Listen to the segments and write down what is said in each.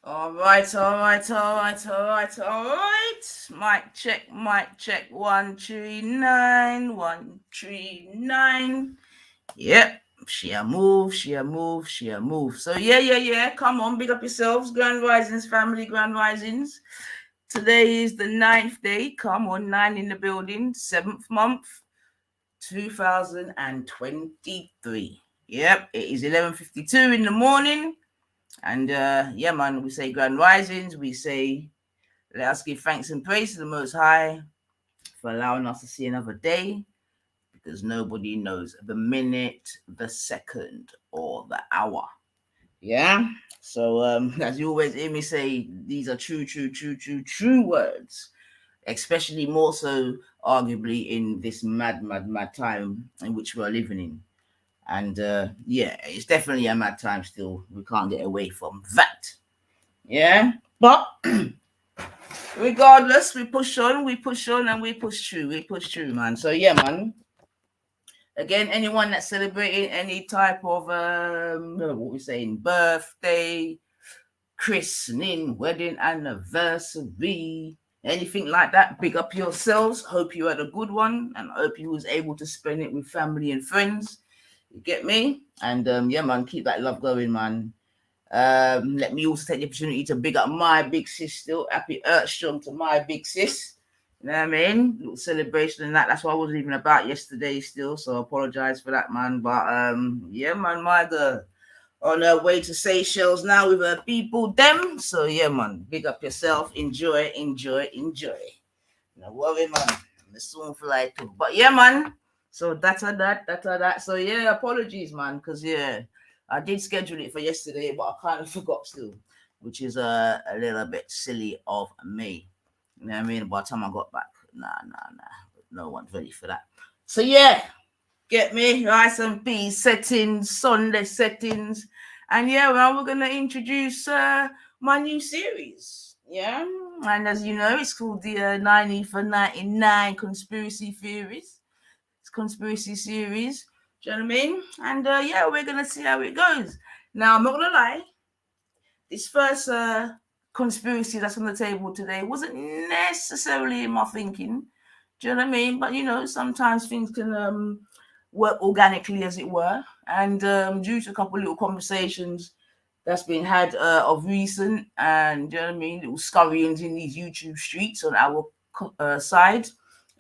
All right, all right, all right, all right, all right. Mic check. 139, 139. Yep. She a move. So yeah. Come on, big up yourselves. Grand Risings, family, Grand Risings. Today is the ninth day. Come on, nine in the building. Seventh month, 2023. Yep, it is 11:52 in the morning. And yeah, man, we say grand risings. We say, let us give thanks and praise to the Most High for allowing us to see another day, because nobody knows the minute, the second, or the hour. Yeah. So as you always hear me say, these are true words, especially more so, arguably, in this mad time in which we're living in. And yeah, it's definitely a mad time still. We can't get away from that. Yeah. But regardless, we push on, and we push through, man. So yeah, man. Again, anyone that's celebrating any type of what we saying, birthday, christening, wedding anniversary, anything like that, big up yourselves. Hope you had a good one, and hope you was able to spend it with family and friends. You get me? And yeah, man, keep that love going, man. Let me also take the opportunity to big up my big sis still. Happy Earthstrom to my big sis. You know what I mean? Little celebration and that. That's what I wasn't even about yesterday still. So I apologize for that, man. But yeah, man, my girl on her way to Seychelles now with her people them. So yeah, man, big up yourself. Enjoy. No worry, man. The soon fly too. But yeah, man. So that's that. So yeah, apologies, man, because yeah, I did schedule it for yesterday, but I kind of forgot still, which is a little bit silly of me. You know what I mean? By the time I got back, nah. No one's ready for that. So yeah, get me rice and peas settings, Sunday settings, and yeah, well, we're gonna introduce my new series. Yeah, and as you know, it's called the 90 for 99 Conspiracy Theories. It's Conspiracy Series. Do you know what I mean? And yeah, we're gonna see how it goes. Now, I'm not gonna lie. This first conspiracy that's on the table today wasn't necessarily in my thinking. Do you know what I mean? But you know, sometimes things can work organically, as it were. And due to a couple of little conversations that's been had of recent, and do you know what I mean, little scurryings in these YouTube streets on our side,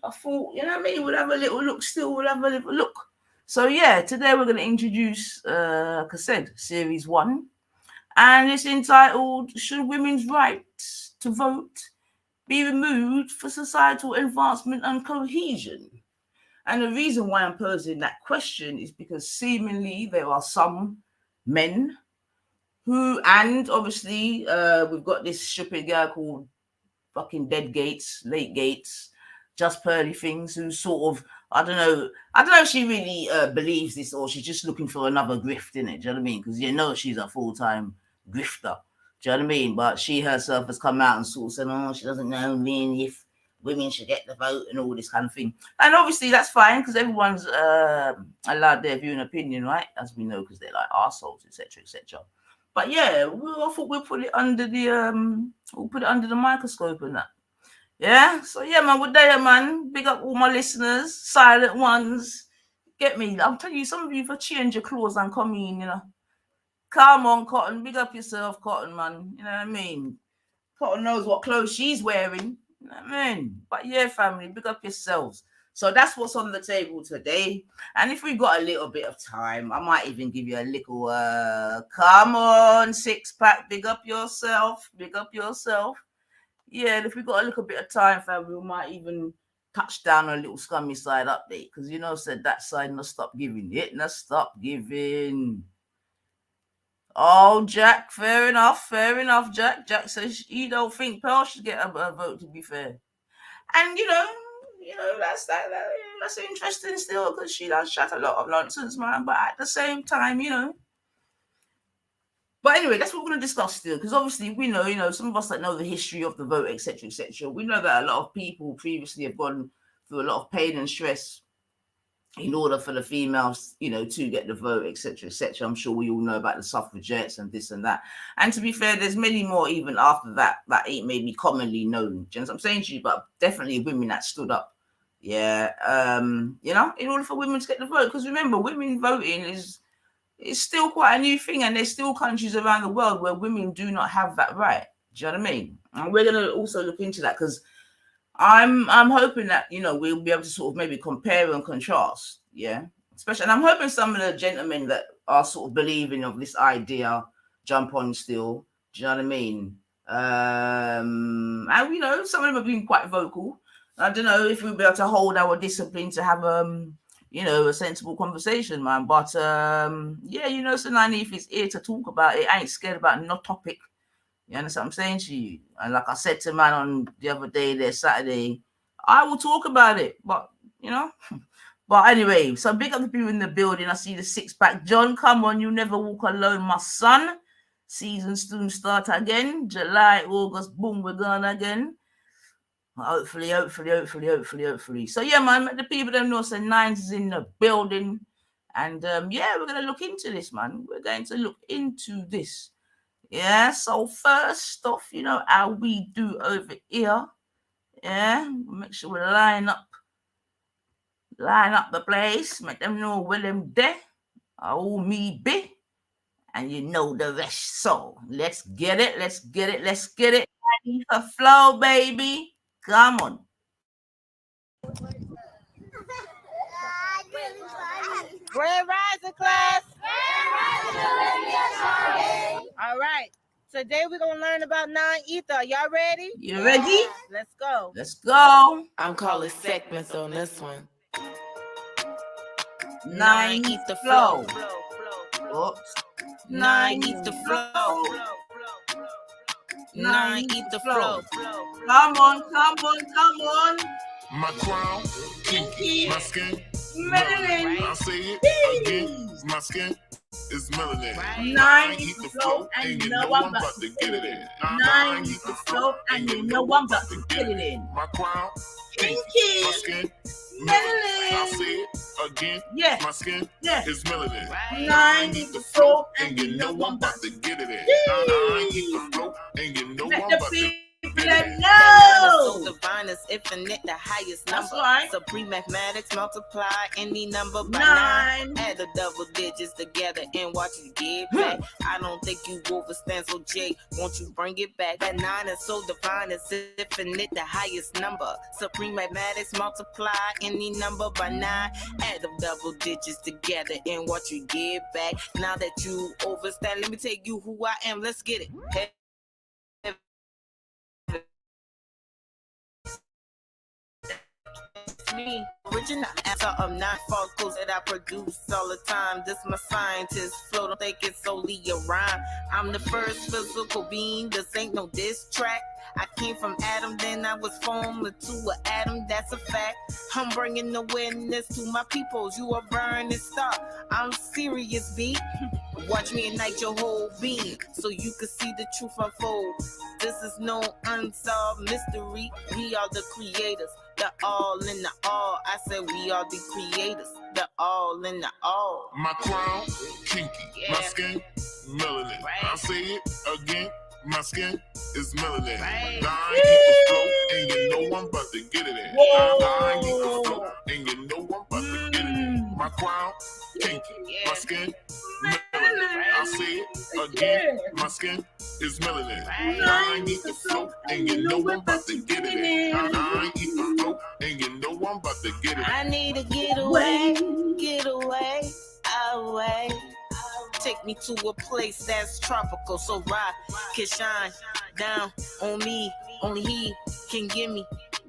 I thought, you know what I mean, we'll have a little look still, we'll have a little look. So yeah, today we're going to introduce, like I said, series one, and it's entitled "Should Women's Rights to Vote Be Removed for Societal Advancement and Cohesion?" And the reason why I'm posing that question is because seemingly there are some men who, and obviously we've got this stupid guy called fucking Dead Gates, Late Gates, Just Pearly Things, who sort of, I don't know if she really believes this, or she's just looking for another grift in it. Do you know what I mean? Because you know she's a full time grifter. Do you know what I mean? But she herself has come out and sort of said, oh, she doesn't know really if women should get the vote and all this kind of thing. And obviously that's fine, because everyone's allowed their view and opinion, right? As we know, because they're like arseholes, etc., etc. But yeah, I thought we'll put it under the microscope and that. Yeah. So yeah, man, we're there, man. Big up all my listeners, silent ones. Get me? I'm telling you, some of you for change your clothes and come in, you know. Come on, Cotton. Big up yourself, Cotton, man. You know what I mean? Cotton knows what clothes she's wearing. You know what I mean? But yeah, family, big up yourselves. So that's what's on the table today. And if we've got a little bit of time, I might even give you a little come on, six pack, big up yourself, big up yourself. Yeah, if we've got a little bit of time, family, we might even touch down on a little scummy side update. Because you know, said that side not stop giving. It not stop giving. Oh, Jack, fair enough, Jack. Jack says you don't think Pearl should get a vote, to be fair. And that's interesting still, because she does chat a lot of nonsense, man. But at the same time, But anyway, that's what we're going to discuss still, because obviously we know, some of us that know the history of the vote, etc., etc. We know that a lot of people previously have gone through a lot of pain and stress in order for the females, to get the vote, etc., etc. I'm sure we all know about the suffragettes and this and that. And to be fair, there's many more even after that ain't maybe commonly known. Do you know what I'm saying to you? But definitely women that stood up. Yeah, in order for women to get the vote, because remember, women voting is still quite a new thing, and there's still countries around the world where women do not have that right. Do you know what I mean? And we're going to also look into that, because I'm hoping that we'll be able to sort of maybe compare and contrast, yeah. Especially, and I'm hoping some of the gentlemen that are sort of believing of this idea jump on still. Do you know what I mean? And some of them have been quite vocal. I don't know if we'll be able to hold our discipline to have a sensible conversation, man. But Sanani, if he's here to talk about it, I ain't scared about no topic. You understand what I'm saying to you? And like I said to man on the other day, there Saturday, I will talk about it. But but anyway, so big up the people in the building. I see the 6-pack. John, come on, you never walk alone, my son. Season soon start again. July, August, boom, we're gone again. Hopefully. So yeah, man, the people that know say Nines is in the building. And we're gonna look into this, man. We're going to look into this. Yeah, so first off, how we do over here. Yeah, make sure we line up the place, make them know where them there, how me be, and you know the rest. So let's get it. I need a flow, baby. Come on. Grand Rising class. All right. Today we're going to learn about non-ether. Y'all ready? You ready? Let's go. Let's go. I'm calling segments on this one. Non-ether flow. Oops. Non-ether flow. Non-ether flow. Come on. My crown, kinky, my skin, melanin. I say it again, my skin is melanin. 9 eat the flow, and you know I'm about to get it in. 9 eat the flow, and you know I'm about to get it in. My crown, kinky, my skin, melanin. I say it again, yeah. My skin is melanin. 9 eat the flow, and you know I'm about to get it in. 9 eat the flow, and you know I'm about to. So divine is infinite, the highest number. Right. Supreme mathematics, multiply any number by 9. Add the double digits together and watch it get back. I don't think you overstand, so Jay, won't you bring it back? That 9 is so divine, it's infinite, the highest number. Supreme mathematics, multiply any number by 9. Add the double digits together and watch you get back. Now that you overstand, let me tell you who I am. Let's get it. Hey. Me, original answer of 9 follicles that I produce all the time. This my scientist flow, don't think it's solely a rhyme. I'm the first physical being, this ain't no diss track. I came from Adam, then I was formed to an atom, that's a fact. I'm bringing awareness to my peoples, you a burning star. I'm serious, B. Watch me ignite your whole being so you can see the truth unfold. This is no unsolved mystery. We are the creators, the all in the all. I said we are the creators, the all in the all. My crown, kinky, my skin, melanin. I say it again, my skin is melanin. 9 eat the flow, and you know I'm about to get it in. 9 eat the flow, and you know I'm about to get it in. My crown, kinky, my skin, melanin. I say it again, my skin is melanin. 9 eat the flow, and you know I'm about to get it in. 9 eat the flow, and you know I'm about to get it in. I need to get away, away. Take me to a place that's tropical, so rock can shine down on me. Only he can give me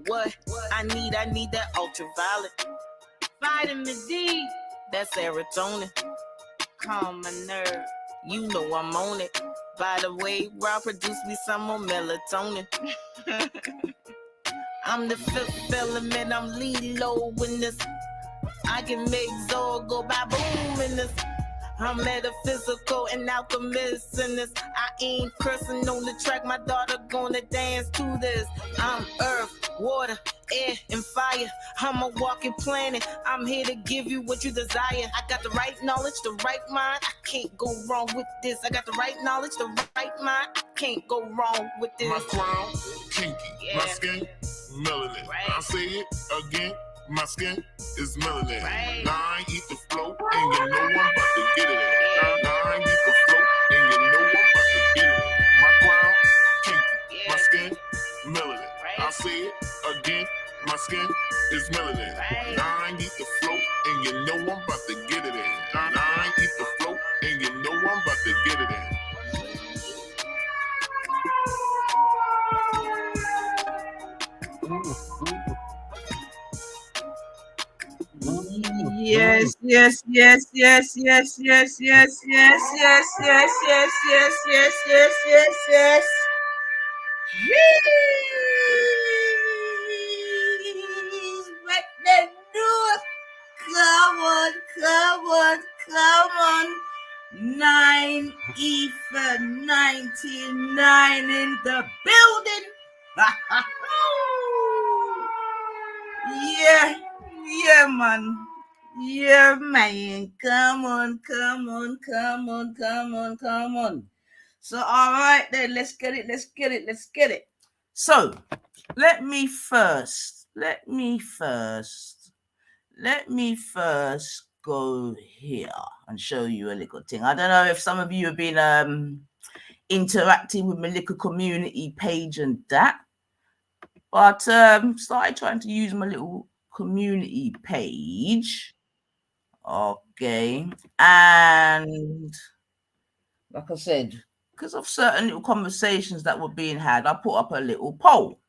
what I need. I need that ultraviolet, vitamin D, that's serotonin. Calm my nerve, you know I'm on it. By the way, Rob, produce me some more melatonin. I'm the 5th element, I'm low in this. I can make Zor go by boom in this. I'm metaphysical and alchemist in this. I ain't cursing on the track, my daughter gonna dance to this. I'm earth, water, air and fire. I'm a walking planet. I'm here to give you what you desire. I got the right knowledge, the right mind. I can't go wrong with this. I got the right knowledge, the right mind. I can't go wrong with this. My crown, kinky. My skin, melanin. Right. I'll say it again. My skin is melanin. Right. Now I eat the flow, and you know I'm about to get it in. Now I eat the flow, and you know I'm about to get it in. My crown, kinky. My skin, melanin. Right. I'll say it again. My skin is melanin. Right. Now I eat the flow, and you know I'm about to get it in. Now I eat the flow, and you know I'm about to get it in. Yes, yes, yes, yes, yes, yes, yes, yes, yes, yes, yes, yes, yes, yes, yes, yes. What the do? Come on, come on, come on. 9 Ether 99 in the building. Yeah, man. Yeah, man. Come on, come on, come on, come on, come on. So, all right, then, let's get it. So, let me first go here and show you a little thing. I don't know if some of you have been interacting with my little community page and that, but started trying to use my little community page. Okay, and like I said, because of certain little conversations that were being had, I put up a little poll.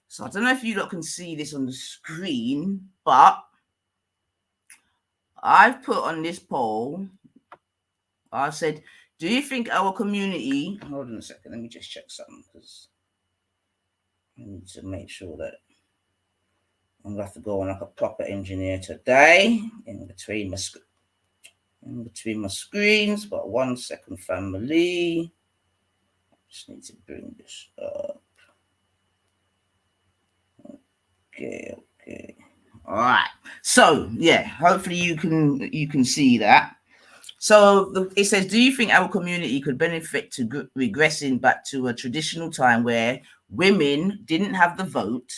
So I don't know if you lot can see this on the screen, but I've put on this poll, I said, do you think our community, hold on a second, let me just check something, because I need to make sure that I'm going to have to go on like a proper engineer today, in between my screens, but 1 second, family. Just need to bring this up. Okay. All right. So yeah, hopefully you can see that. So it says, do you think our community could benefit to regressing back to a traditional time where women didn't have the vote,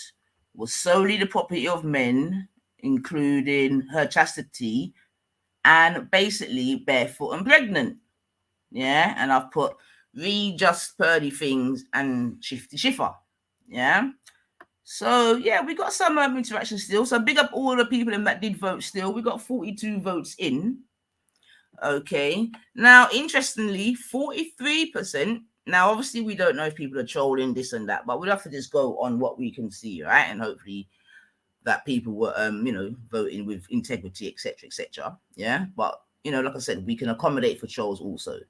was solely the property of men, including her chastity, and basically barefoot and pregnant? Yeah, and I've put read just purdy things and shifty shiffer. Yeah. So yeah, we got some interaction still. So big up all the people that did vote still. We got 42 votes in. Okay. Now, interestingly, 43%. Now, obviously, we don't know if people are trolling this and that, but we'll have to just go on what we can see, right? And hopefully that people were, voting with integrity, etc. Yeah. But, like I said, we can accommodate for trolls also.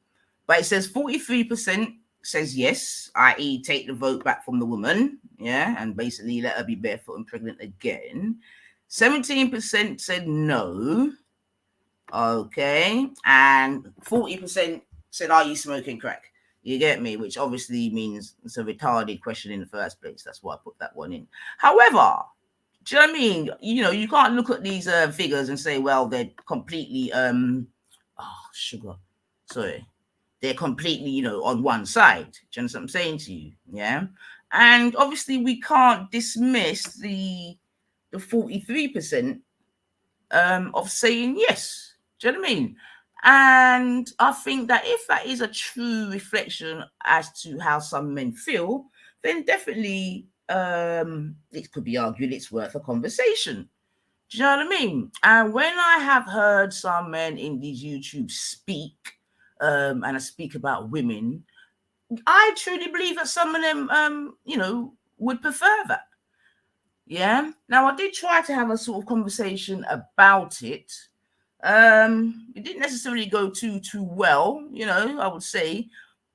But it says 43% says yes, i.e. take the vote back from the woman, yeah, and basically let her be barefoot and pregnant again. 17% said no, okay, and 40% said, are you smoking crack? You get me? Which obviously means it's a retarded question in the first place. That's why I put that one in. However, do you know what I mean? You can't look at these figures and say, well, they're completely, they're completely, on one side. Do you understand what I'm saying to you? Yeah. And obviously we can't dismiss the 43% of saying yes. Do you know what I mean? And I think that if that is a true reflection as to how some men feel, then definitely it could be argued it's worth a conversation. Do you know what I mean? And when I have heard some men in these YouTube speak, and I speak about women, I truly believe that some of them, would prefer that. Yeah. Now, I did try to have a sort of conversation about it. It didn't necessarily go too well, I would say.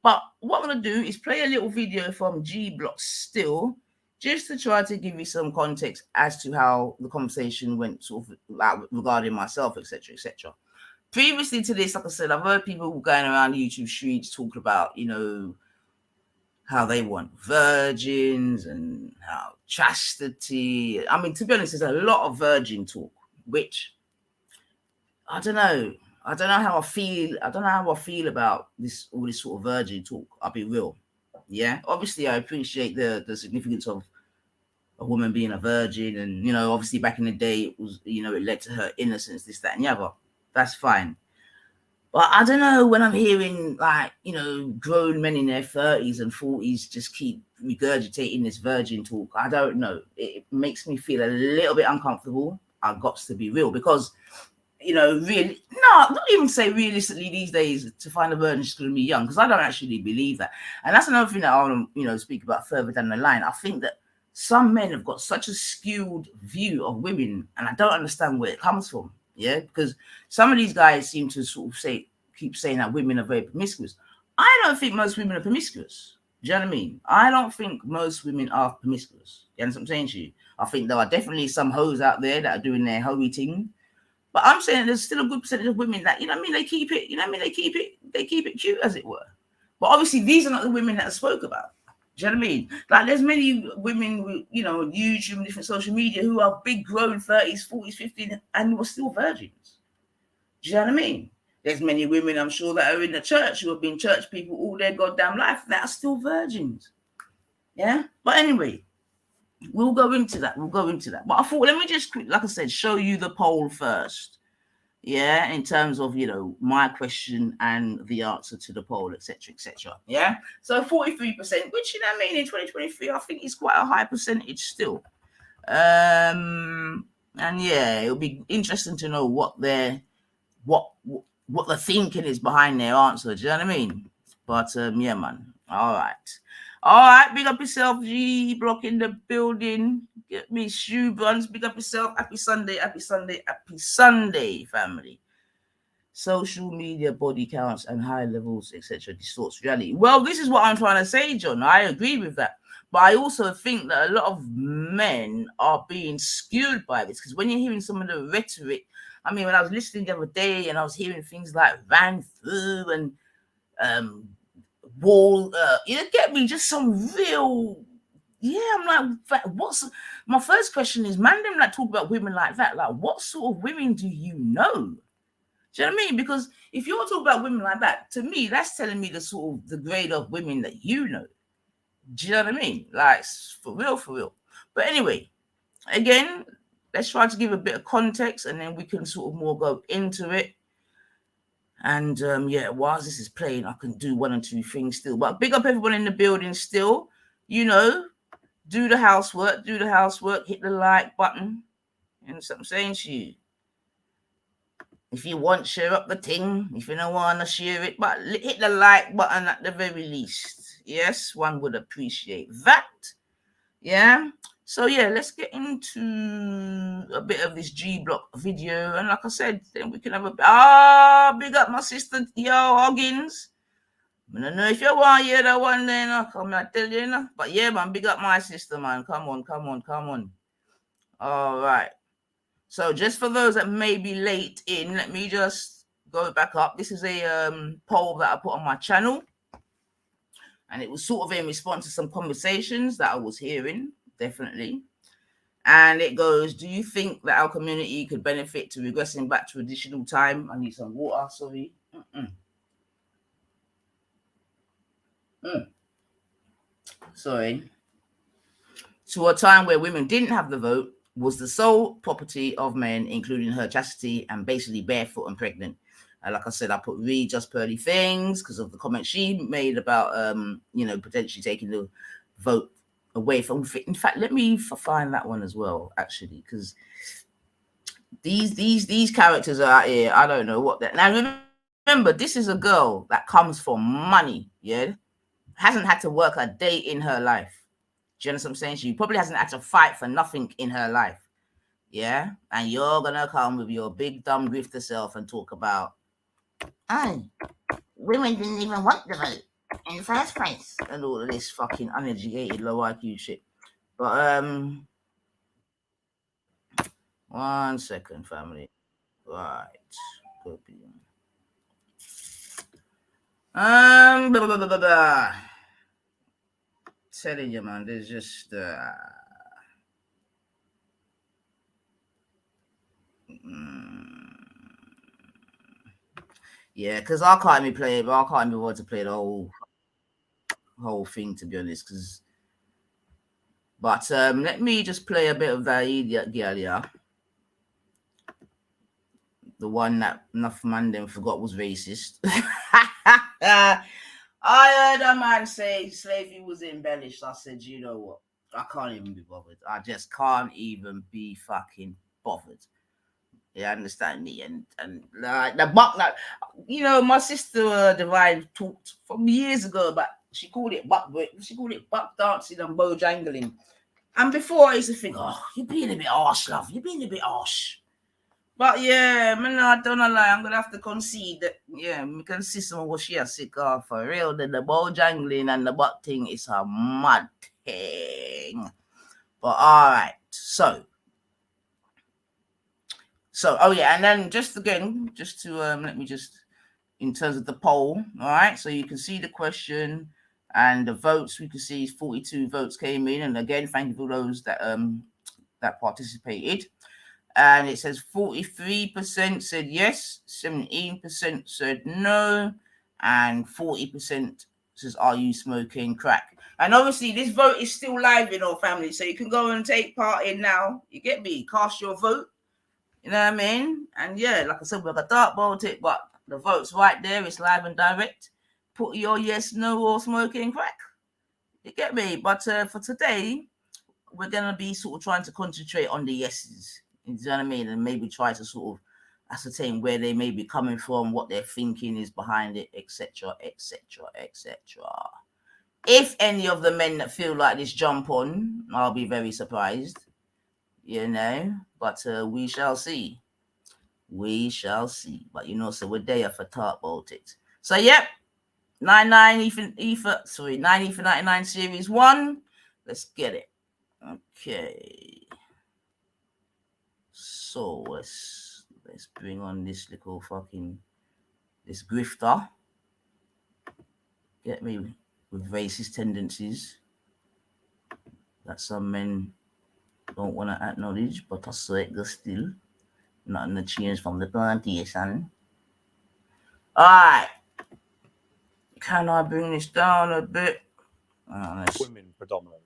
But what I'm going to do is play a little video from G Block still, just to try to give you some context as to how the conversation went, sort of regarding myself, etc. Previously to this, like I said, I've heard people going around YouTube streets talking about, how they want virgins and how chastity. I mean, to be honest, there's a lot of virgin talk, which I don't know. I don't know how I feel. I don't know how I feel about this, all this sort of virgin talk. I'll be real. Yeah. Obviously, I appreciate the significance of a woman being a virgin, and obviously back in the day, it was it led to her innocence, this, that, and the other. That's fine. But I don't know, when I'm hearing grown men in their 30s and 40s just keep regurgitating this virgin talk, I don't know. It makes me feel a little bit uncomfortable. I've got to be real, because really, no, not even say realistically these days to find a virgin is going to be young, because I don't actually believe that. And that's another thing that I want to speak about further down the line. I think that some men have got such a skewed view of women, and I don't understand where it comes from. Yeah, because some of these guys seem to sort of keep saying that women are very promiscuous. I don't think most women are promiscuous. Do you know what I mean? I don't think most women are promiscuous. You understand what I'm saying to you? I think there are definitely some hoes out there that are doing their hoey thing. But I'm saying there's still a good percentage of women that, they keep it, they keep it cute, as it were. But obviously these are not the women that I spoke about. Do you know what I mean? Like, there's many women with, on YouTube and different social media who are big grown 30s, 40s, 50s, and were still virgins. Do you know what I mean? There's many women, I'm sure, that are in the church who have been church people all their goddamn life that are still virgins. Yeah? But anyway, we'll go into that. But I thought, let me just, like I said, show you the poll first. Yeah, in terms of, my question and the answer to the poll, etc., etc. Yeah, so 43%, which, in 2023, I think is quite a high percentage still. And yeah, it'll be interesting to know what the thinking is behind their answer. Do you know what I mean? But yeah, man. All right, big up yourself, G Block in the building. Get me shoe buns. Big up yourself. Happy Sunday, family. Social media, body counts, and high levels, etc., distorts reality. Well, this is what I'm trying to say, John. I agree with that. But I also think that a lot of men are being skewed by this, because when you're hearing some of the rhetoric, I mean, when I was listening the other day and I was hearing things like ran through and wall, you get me, just some real, I'm like, what's my first question is, man, them like talk about women like that, like what sort of women do you know? Do you know what I mean? Because if you're talking about women like that, to me, that's telling me the sort of the grade of women that you know. Do you know what I mean? Like, for real. But anyway, again, let's try to give a bit of context, and then we can sort of more go into it. And whilst this is playing, I can do one or two things still. But big up everyone in the building still. Do the housework, hit the like button. You know what I'm saying to you? If you want, share up the thing. If you don't want to share it, but hit the like button at the very least. Yes, one would appreciate that. Yeah. So yeah, let's get into a bit of this G Block video, and like I said, then we can have big up my sister, yo Hoggins. I don't know if you want to hear that one, then I'll come and tell you, but yeah, man, big up my sister, man. Come on. All right. So just for those that may be late in, let me just go back up. This is a poll that I put on my channel, and it was sort of in response to some conversations that I was hearing, definitely. And it goes, do you think that our community could benefit to regressing back to traditional time? I need some water, sorry. Sorry. To a time where women didn't have the vote, was the sole property of men, including her chastity, and basically barefoot and pregnant. And like I said, I put really just pearly things because of the comment she made about, potentially taking the vote away from. In fact, let me find that one as well, actually, because these characters are out here. I don't know what that. Now remember, this is a girl that comes from money. Yeah, hasn't had to work a day in her life. Do you understand what I'm saying? She probably hasn't had to fight for nothing in her life. Yeah? And you're going to come with your big dumb grifter self and talk about, women didn't even want the vote in the first place. And all of this fucking uneducated, low IQ shit. But, 1 second, family. Right. Copy. Blah, blah, blah, blah, blah. telling you, man, there's just yeah, because I can't even play it, but I can't even want to play the whole thing, to be honest. But let me just play a bit of that idiot girl, yeah. The one that enough man then forgot was racist. I heard a man say slavery was embellished. I said, you know what? I can't even be bothered. I just can't even be fucking bothered. You understand me? And like the buck, like, you know, my sister Divine talked from years ago, but she called it buck dancing and bojangling. And before I used to think, oh, you're being a bit harsh, love. You're being a bit harsh. But yeah, man, I don't know lie. I'm gonna have to concede that, yeah, we can see some of what she has sick of for real. The bojangling and the butt thing is a mad thing. But all right, so oh yeah, and then just to let me just, in terms of the poll, all right, so you can see the question and the votes. We can see 42 votes came in, and again, thank you for those that that participated. And it says 43% said yes, 17% said no, and 40% says, are you smoking crack? And obviously this vote is still live in our family, so you can go and take part in now. You get me? Cast your vote. You know what I mean? And yeah, like I said, we're like a dark bolt it, but the vote's right there. It's live and direct. Put your yes, no, or smoking crack. You get me? But for today, we're going to be sort of trying to concentrate on the yeses. You know what I mean? And maybe try to sort of ascertain where they may be coming from, what their thinking is behind it, etc., etc., etc. If any of the men that feel like this jump on, I'll be very surprised, you know. But we shall see. We shall see. But you know, so we're there for talk about it. So yep, 9 for 99 series 1. Let's get it. Okay. So let's bring on this little fucking this grifter. Get me with racist tendencies that some men don't want to acknowledge, but I say it still. Nothing to change from the plantation. Alright. Can I bring this down a bit? Women predominantly.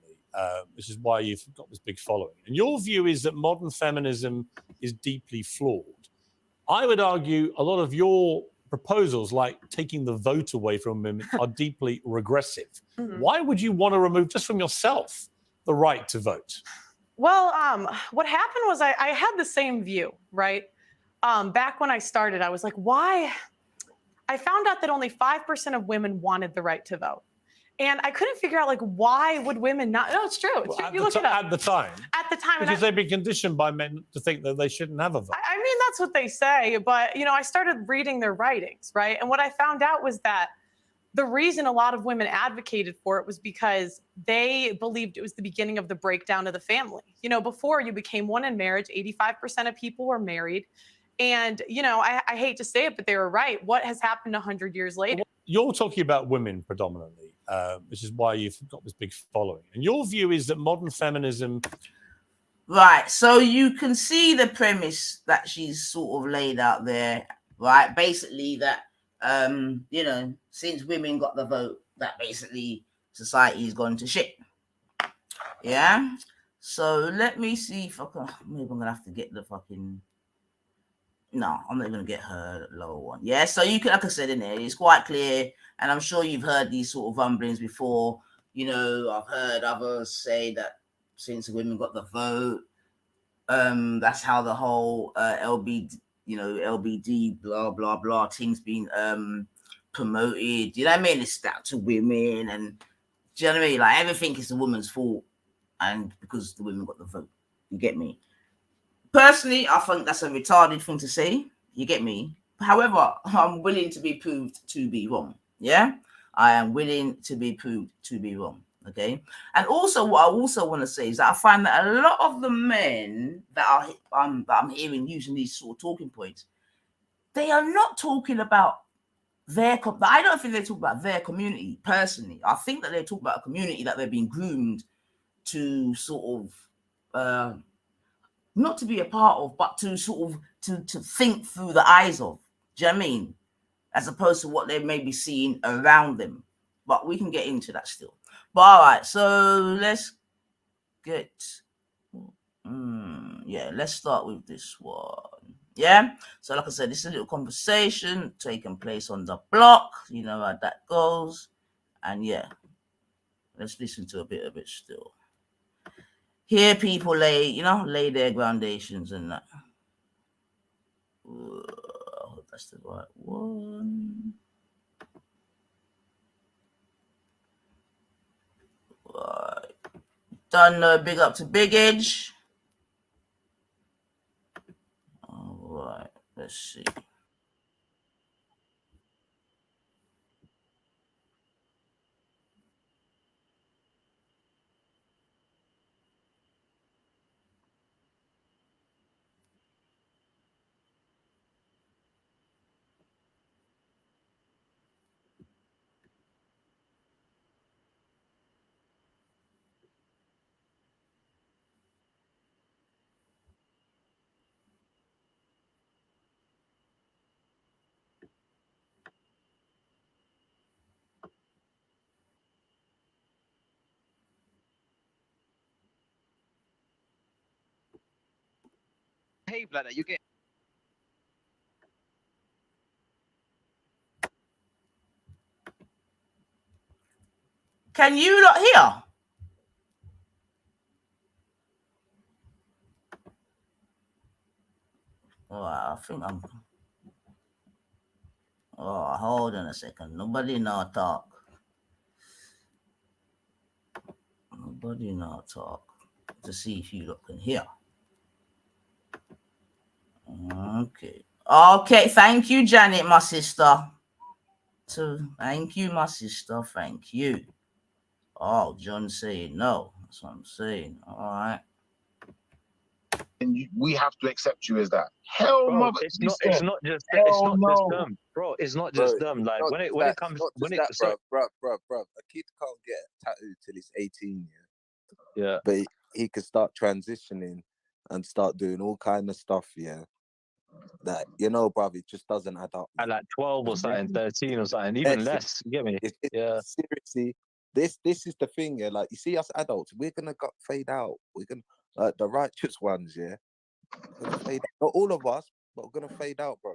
This is why you've got this big following. And your view is that modern feminism is deeply flawed. I would argue a lot of your proposals, like taking the vote away from women, are deeply regressive. Mm-hmm. Why would you want to remove, just from yourself, the right to vote? Well, what happened was I had the same view, right? Back when I started, I was like, why? I found out that only 5% of women wanted the right to vote. And I couldn't figure out, like, why would women not? No, it's true. It's true. You look it up. At the time. Because they've been conditioned by men to think that they shouldn't have a vote. I mean, that's what they say. But, you know, I started reading their writings, right? And what I found out was that the reason a lot of women advocated for it was because they believed it was the beginning of the breakdown of the family. You know, before you became one in marriage, 85% of people were married. And, you know, I hate to say it, but they were right. What has happened 100 years later? You're talking about women predominantly, which is why you've got this big following. And your view is that modern feminism... Right, so you can see the premise that she's sort of laid out there, right? Basically that, you know, since women got the vote, that basically society's gone to shit. Yeah? So let me see if I can... Maybe I'm going to have to get the fucking... No, I'm not going to get her lower one. Yeah, so you can, like I said in there, it's quite clear, and I'm sure you've heard these sort of rumblings before. You know, I've heard others say that since women got the vote, that's how the whole LBD, blah, blah, blah, things been promoted. You know what I mean? It's that to women, and do you know what I mean? Like, everything is the woman's fault, and because the women got the vote. You get me? Personally, I think that's a retarded thing to say. You get me? However, I'm willing to be proved to be wrong. Yeah? I am willing to be proved to be wrong. Okay? And also, what I also want to say is that I find that a lot of the men that I'm hearing using these sort of talking points, they are not talking about I don't think they talk about their community personally. I think that they talk about a community that they're being groomed to sort of not to be a part of, but to sort of to think through the eyes of. Do you know what I mean? As opposed to what they may be seeing around them. But we can get into that still. But all right, so let's get let's start with this one. Yeah. So like I said, this is a little conversation taking place on the block. You know how that goes. And yeah, let's listen to a bit of it still. Hear people lay their foundations and that. I hope that's the right one. Right. Done. Big up to Big Edge. All right. Let's see. Behave like that. You get. Can you not hear? Oh, I think I'm. Oh, hold on a second. Nobody now talk. Nobody now talk. To see if you lot can hear. Okay. Okay. Thank you, Janet, my sister. Thank you, my sister. Thank you. Oh, John saying no. That's what I'm saying. All right. And we have to accept you as that. Hell, bro, mother. it's not just them, bro. It's not just them. Like when it comes bro. A kid can't get tattooed till he's 18. Yeah. But he could start transitioning and start doing all kind of stuff. Yeah. That bro, it just doesn't add up. At like 12 or something, 13 or something, even less. You get me? Yeah. Seriously, this is the thing. Yeah. Like you see us adults, we're gonna fade out. We're gonna the righteous ones. Yeah. We're gonna fade out. Not all of us, but we're gonna fade out, bro.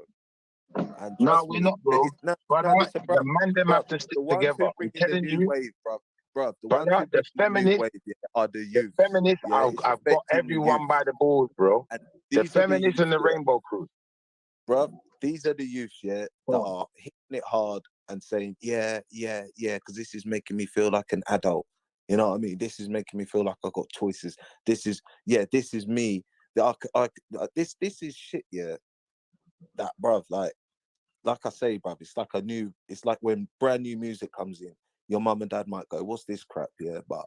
And no, we're not, bro. Listen, bro. The man them have to stick together. I'm telling you, wave, bro. The feminists are the youth. The feminists, I've got everyone by the balls, bro. The feminists and the rainbow crew. Bro, these are the youth, that are hitting it hard and saying, yeah, because this is making me feel like an adult. You know what I mean? This is making me feel like I've got choices. This is me. This is shit, that, bruv, like I say, bruv, it's like when brand new music comes in, your mum and dad might go, what's this crap, but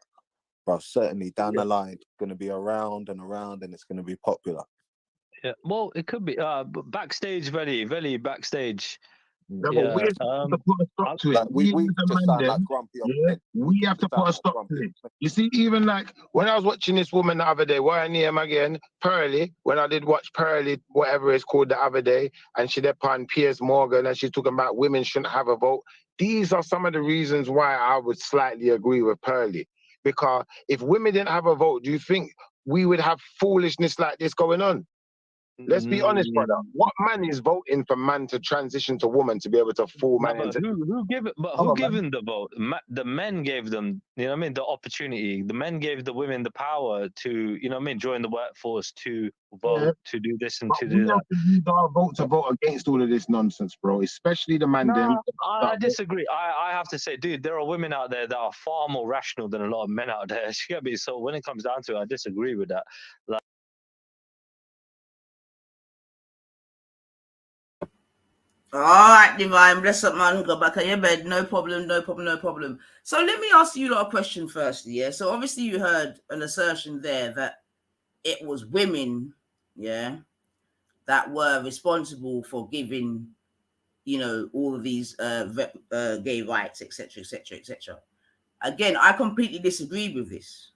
bruv, certainly down the line, it's going to be around and around and it's going to be popular. Yeah, well, it could be backstage, very backstage. No, but we have to put a stop to it. Like, we just sound like grumpy. We have to put a stop to it. You see, even like when I was watching this woman the other day, what her name again? Pearly. When I did watch Pearly, whatever it's called the other day, and she did upon Piers Morgan, and she's talking about women shouldn't have a vote. These are some of the reasons why I would slightly agree with Pearly. Because if women didn't have a vote, do you think we would have foolishness like this going on? Let's be honest, brother. What man is voting for man to transition to woman to be able to fool man into? Who gave it? But who gave them the vote? The men gave them. You know what I mean? The opportunity. The men gave the women the power to, you know what I mean, join the workforce, to vote, to do this and to do that. We have to use our vote to vote against all of this nonsense, bro. Especially the man. I disagree. I have to say, dude, there are women out there that are far more rational than a lot of men out there. You get me? So when it comes down to it, I disagree with that. Like. All right, Divine, bless up, man. Go back on your bed. No problem. So let me ask you a question firstly, yeah? So obviously you heard an assertion there that it was women, that were responsible for giving you know, all of these gay rights, etc., etc., etc. Again, I completely disagree with this.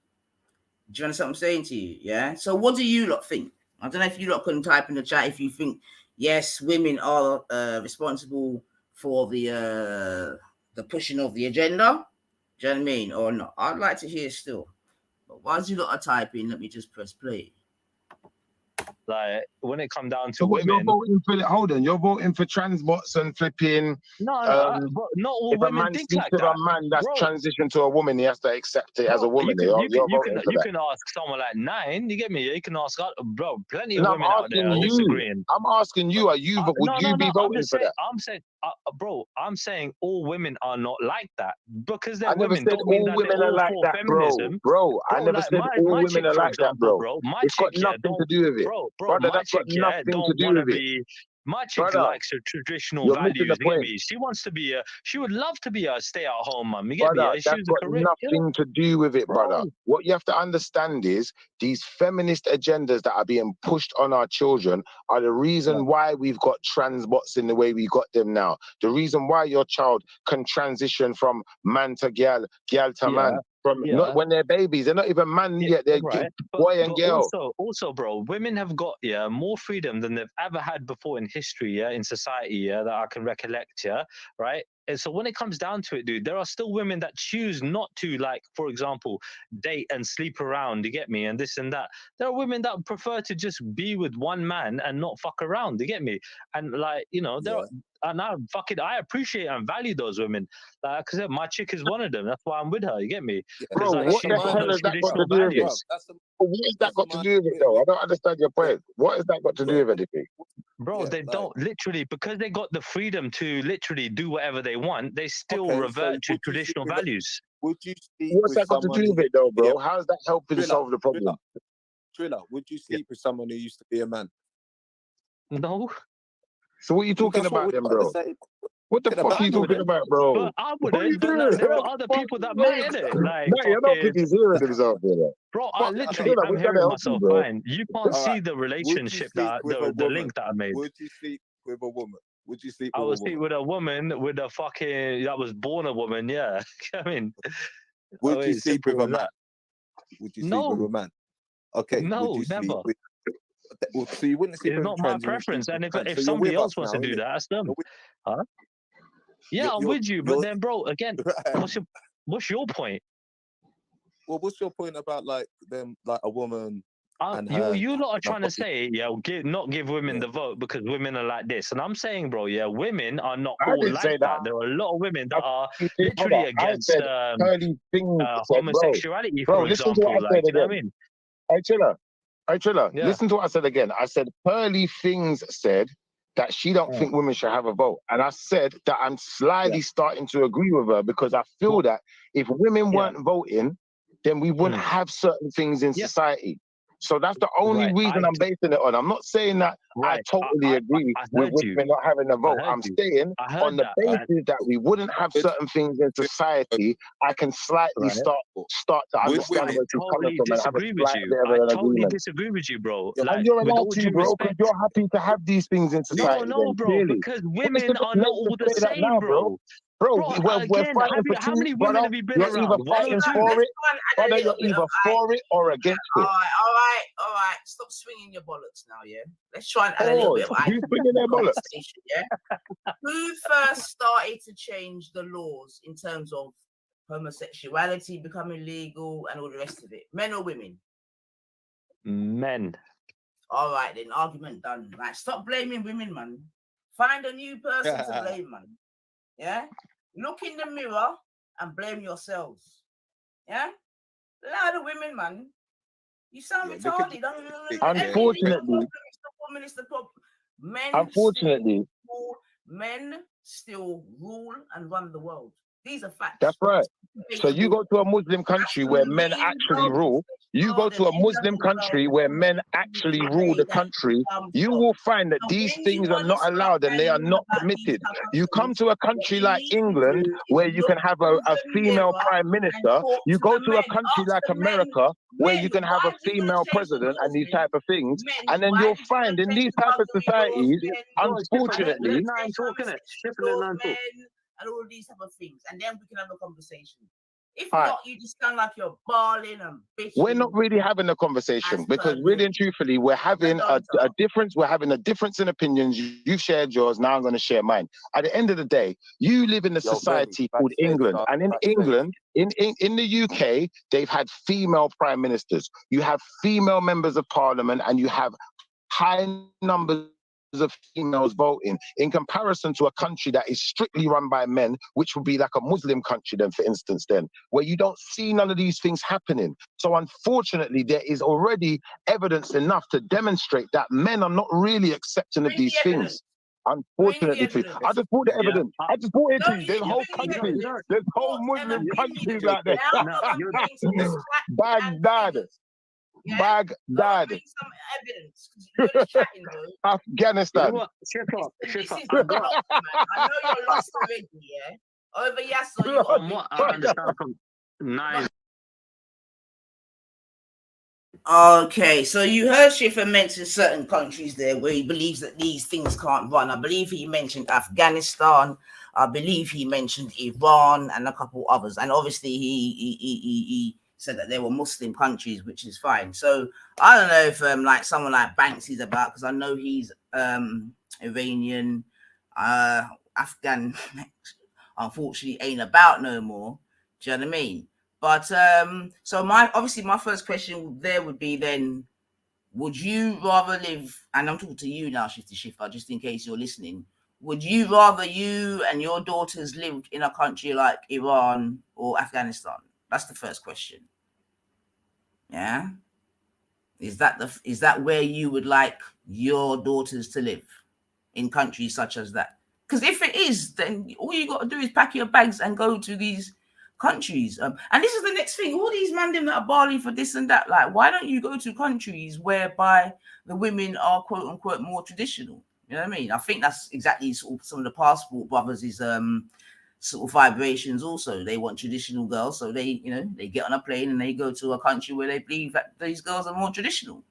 Do you understand what I'm saying to you? Yeah. So what do you lot think? I don't know if you lot can type in the chat if you think yes, women are responsible for the pushing of the agenda. Do you know what I mean? Or not? I'd like to hear still. But whilst you lot are typing, let me just press play. Like when it come down to So what, women, you're voting for hold on, you're voting for transbots and flipping. but not all If a women man think sleeps like with that, a man that's bro. transitioned to a woman, he has to accept it as a Bro, woman. You're voting for you that. can ask someone like Nine. You get me? You can ask, bro. Plenty of No, women I'm out there asking are you. disagreeing. I'm asking you. Would you be No. voting for that? I'm saying, bro. I'm saying all women are not like that because they're I never women. said Don't mean all that they're women are all like for that, bro. feminism, Bro, I never Like said all my women chick, are for like that, example, bro. bro. My It's got chick, yeah, nothing to do with it, bro. brother. My That's got chick, yeah, nothing to don't do want to with it, be. My chick brother. likes her traditional You're missing values. the You get point, me? She wants to be a. She would love to be a stay-at-home mum. You get me? brother. She That's was a got career. nothing to do with it, brother. Bro. What you have to understand is these feminist agendas that are being pushed on our children are the reason why we've got transbots in the way we got them now. The reason why your child can transition from man to girl to man. Not when they're babies, they're not even man yet. They're Right. boy and girl. Also, bro, women have got more freedom than they've ever had before in history, in society, that I can recollect, right. And so when it comes down to it, dude, there are still women that choose not to, like, for example, date and sleep around. You get me, and this and that. There are women that prefer to just be with one man and not fuck around. You get me, and like there are. And I appreciate and value those women. Because my chick is one of them. That's why I'm with her. You get me? Bro, Like, what she's the got hell her has that got to traditional do with it? values. What has that got to do with it, though? I don't understand your point. What has that got to do with anything? Bro, they don't literally, because they got the freedom to literally do whatever they want, they still revert to traditional values. Would you sleep What's with that got to someone do with it, though, bro? How's that helping Triller, solve the problem? Triller, would you sleep with someone who used to be a man? No. So what are you talking about then, bro? What the fuck are you talking about, bro? But I wouldn't. But like, there are other people that might, innit? Like, no, you don't think he's hearing himself, brother. Bro, I literally am hearing myself fine. You can't see the relationship the link that I made. Would you sleep with a woman? Would you sleep with I a would woman? sleep with a woman with a fucking that was born a woman, yeah. I mean, would you sleep with a man? Would you sleep with a man? Okay. No, would you never. Sleep with... Well, so you wouldn't sleep it's with not a my trans, preference. And if so somebody else wants to do that, that's them. Huh? Yeah, I'm with you. But then, bro, again, what's your point? Well, what's your point about like them, like a woman? You lot are trying to say, not give women the vote because women are like this. And I'm saying, bro, women are not all like that. There are a lot of women that are literally against homosexuality, for example. Like, you know what I mean? Hey, Triller, listen to what I said again. I said Pearly Things said that she don't think women should have a vote. And I said that I'm slightly starting to agree with her because I feel that if women weren't voting, then we wouldn't have certain things in society. So that's the only reason I'm basing it on. I'm not saying that I totally agree with women not having a vote. I'm saying on the basis that we wouldn't have certain things in society, I can slightly start to understand where she's coming from and have a slight bit of an agreement. I totally disagree with you, bro. And you're allowed to, bro, because you're happy to have these things in society. No, bro, because women are not all the same, bro. Bro, we're fighting for how many women have you been You're around? either fighting for it, brother, you're either for it or against it. All right. Stop swinging your bollocks now, yeah? Let's try and add a little bit of who's swinging their bollocks? Yeah? Who first started to change the laws in terms of homosexuality becoming legal and all the rest of it? Men or women? Men. All right, then. Argument done. Right, stop blaming women, man. Find a new person to blame, man. Yeah? Look in the mirror and blame yourselves. Yeah? A lot of women, man. You sound retarded. Unfortunately, men still rule and run the world. These are facts. That's right. So you go to a Muslim country where men actually rule. You go to a Muslim country where men actually rule the country. You will find that these things are not allowed and they are not permitted. You come to a country like England where you can have a female prime minister. You go to a country like America where you can have a female president and these type of things. And then you'll find in these type of societies, unfortunately, and all these type of things, and then we can have a conversation. If not, you just sound like you're bawling and bitching. We're not really having a conversation because really and truthfully, we're having a difference. We're having a difference in opinions. You've shared yours. Now I'm going to share mine. At the end of the day, you live in a society called England. And in England, in the UK, they've had female prime ministers. You have female members of parliament and you have high numbers of females voting in comparison to a country that is strictly run by men, which would be like a Muslim country then, for instance, then, where you don't see none of these things happening. So unfortunately, there is already evidence enough to demonstrate that men are not really accepting of these things. Unfortunately, I just brought the evidence. I just brought it to you. There's a whole country. There's whole Muslim countries out there. Baghdad. Yeah? Baghdad. Bring some evidence. You're chatting, though. Afghanistan. You know what? Ship up. I know you're lost already, yeah? Over Yasso, you from what I understand from nine. Okay, so you heard Schiffer mention certain countries there where he believes that these things can't run. I believe he mentioned Afghanistan. I believe he mentioned Iran and a couple others. And obviously he said that there were Muslim countries, which is fine. So I don't know if like someone like Banks is about, because I know he's Iranian, Afghan, unfortunately ain't about no more. Do you know what I mean? But so my first question there would be then, would you rather live, and I'm talking to you now, Shifter, just in case you're listening, would you rather you and your daughters lived in a country like Iran or Afghanistan? That's the first question. Yeah. Is that where you would like your daughters to live, in countries such as that? Because if it is, then all you got to do is pack your bags and go to these countries. And this is the next thing. All these men that are barley for this and that. Like, why don't you go to countries whereby the women are quote unquote more traditional? You know what I mean? I think that's exactly sort of some of the passport brothers is sort of vibrations also. They want traditional girls, so they get on a plane and they go to a country where they believe that these girls are more traditional.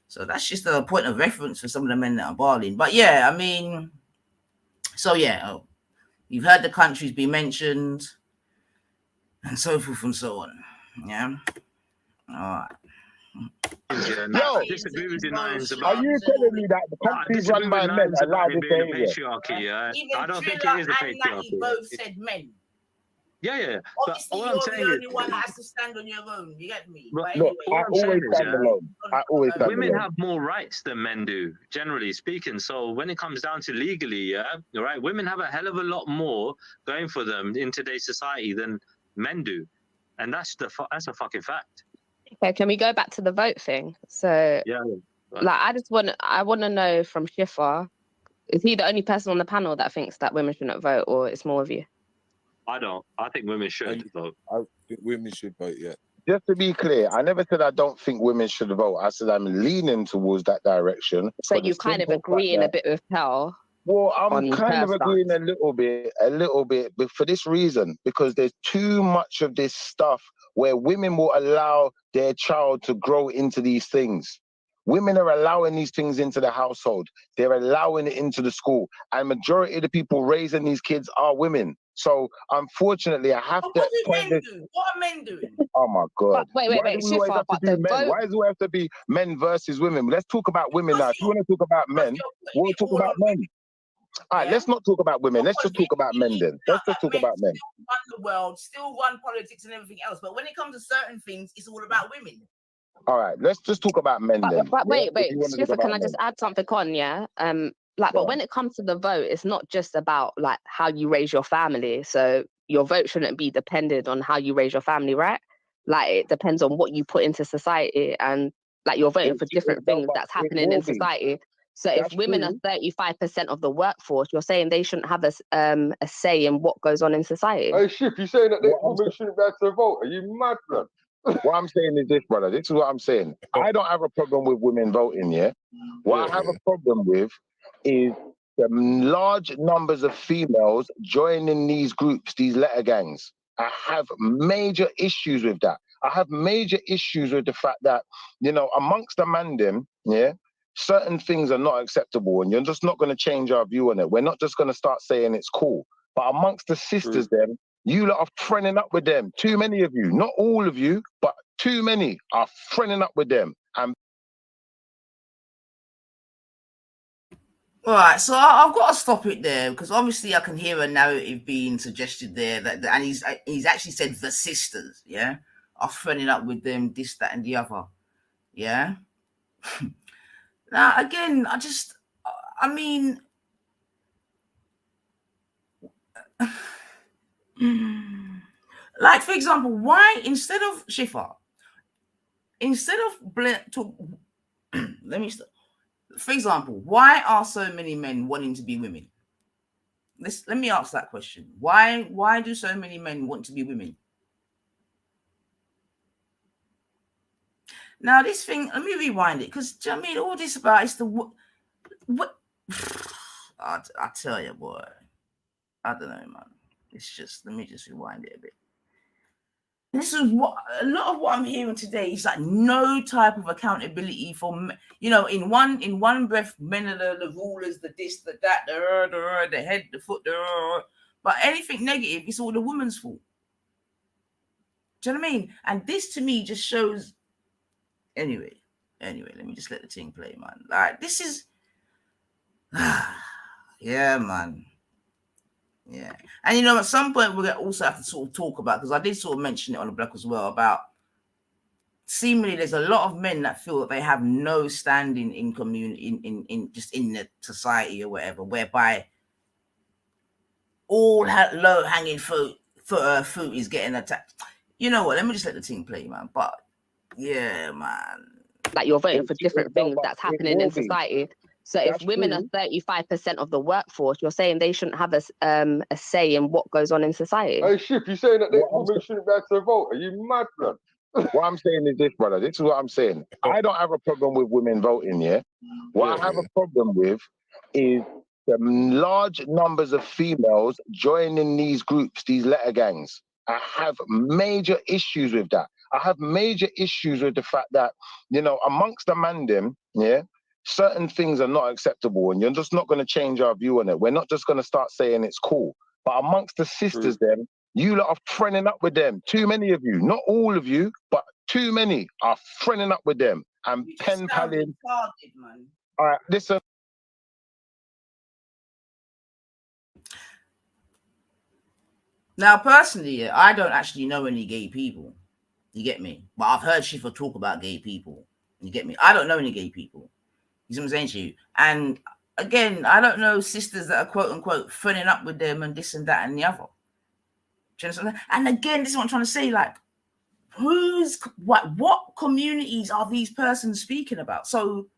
So that's just a point of reference for some of the men that are barling. But yeah, I mean, so yeah, you've heard the countries be mentioned and so forth and so on. Yeah. All right. Yo, I disagree with you, Nines. Are you telling me that the countries run by men allow this behavior? Patriarchy, I don't think it is a patriarchy. Both said men. Yeah. Obviously, but all you're the only one that has to stand on your own. You get me? Look, anyway, I always stand alone. Women have more rights than men do, generally speaking. So when it comes down to legally, right, women have a hell of a lot more going for them in today's society than men do, and that's a fucking fact. Okay, can we go back to the vote thing? So, like, I want to know from Schiffer, is he the only person on the panel that thinks that women shouldn't vote, or it's more of you? I don't. I think women should vote. I think women should vote, yeah. Just to be clear, I never said I don't think women should vote. I said I'm leaning towards that direction. So you kind of agree in a bit with Pell. Well, I'm kind of agreeing a little bit, but for this reason, because there's too much of this stuff where women will allow their child to grow into these things. Women are allowing these things into the household. They're allowing it into the school. And majority of the people raising these kids are women. So unfortunately, I have to... What do men do? What are men doing? Oh my God. Wait. Why does it have to be men versus women? Let's talk about women now. If you want to talk about men, we'll talk about men. All right, let's not talk about women. Let's just talk about men then. Let's just talk about men. Still run the world, still run politics and everything else. But when it comes to certain things, it's all about women. All right, let's just talk about men then. But wait, Schiffer, can I just add something on, yeah? But when it comes to the vote, it's not just about like how you raise your family. So your vote shouldn't be dependent on how you raise your family, right? Like it depends on what you put into society, and like you're voting for different things that's happening in society. So if women are 35% of the workforce, you're saying they shouldn't have a say in what goes on in society? Hey, Ship, you saying that women shouldn't be able to vote? Are you mad, man? What I'm saying is this, brother. This is what I'm saying. I don't have a problem with women voting, yeah? What I have a problem with is the large numbers of females joining these groups, these letter gangs. I have major issues with that. I have major issues with the fact that, you know, amongst the man them, yeah, certain things are not acceptable, and you're just not going to change our view on it. We're not just going to start saying it's cool. But amongst the sisters, them, you lot are friending up with them. Too many of you, not all of you, but too many are friending up with them. And all right, so I've got to stop it there because obviously I can hear a narrative being suggested there and he's actually said the sisters, yeah, are friending up with them, this, that, and the other, yeah. Now again, I mean, like for example, why instead of Shifa, let me stop. For example, why are so many men wanting to be women? Let me ask that question. Why do so many men want to be women? Now this thing, let me rewind it because I mean all this about is the what I tell you, boy, I don't know, man. It's just, let me just rewind it a bit. This is what a lot of what I'm hearing today is like no type of accountability for, you know, in one breath, men are the rulers, the this, the that, the head, the foot, but anything negative, it's all the woman's fault. Do you know what I mean? And this to me just shows. Anyway, let me just let the thing play, man. Like this is, yeah, man. Yeah, and you know, at some point we're gonna also have to sort of talk about, because I did sort of mention it on the blog as well, about seemingly there's a lot of men that feel that they have no standing in community, in just in the society or whatever, whereby all low hanging fruit is getting attacked. You know what? Let me just let the team play, man. But yeah, man, like you're voting for different things that's happening in society. So if women are 35% of the workforce, you're saying they shouldn't have a say in what goes on in society? Hey, Ship, you saying that women shouldn't be able to vote? Are you mad, man? What I'm saying is this, brother. This is what I'm saying. I don't have a problem with women voting, yeah? What I have a problem with is the large numbers of females joining these groups, these letter gangs. I have major issues with that. I have major issues with the fact that, you know, amongst the man them, yeah, certain things are not acceptable, and you're just not going to change our view on it. We're not just going to start saying it's cool. But amongst the sisters, them, you lot are friending up with them. Too many of you, not all of you, but too many are friending up with them and pen palling. All right, listen. Now, personally, I don't actually know any gay people. You get me? But I've heard Shifa talk about gay people. You get me? I don't know any gay people. You see what I'm saying to you? And again, I don't know sisters that are quote unquote friending up with them and this and that and the other. Do you understand? And again, this is what I'm trying to say. Like, what communities are these persons speaking about? So,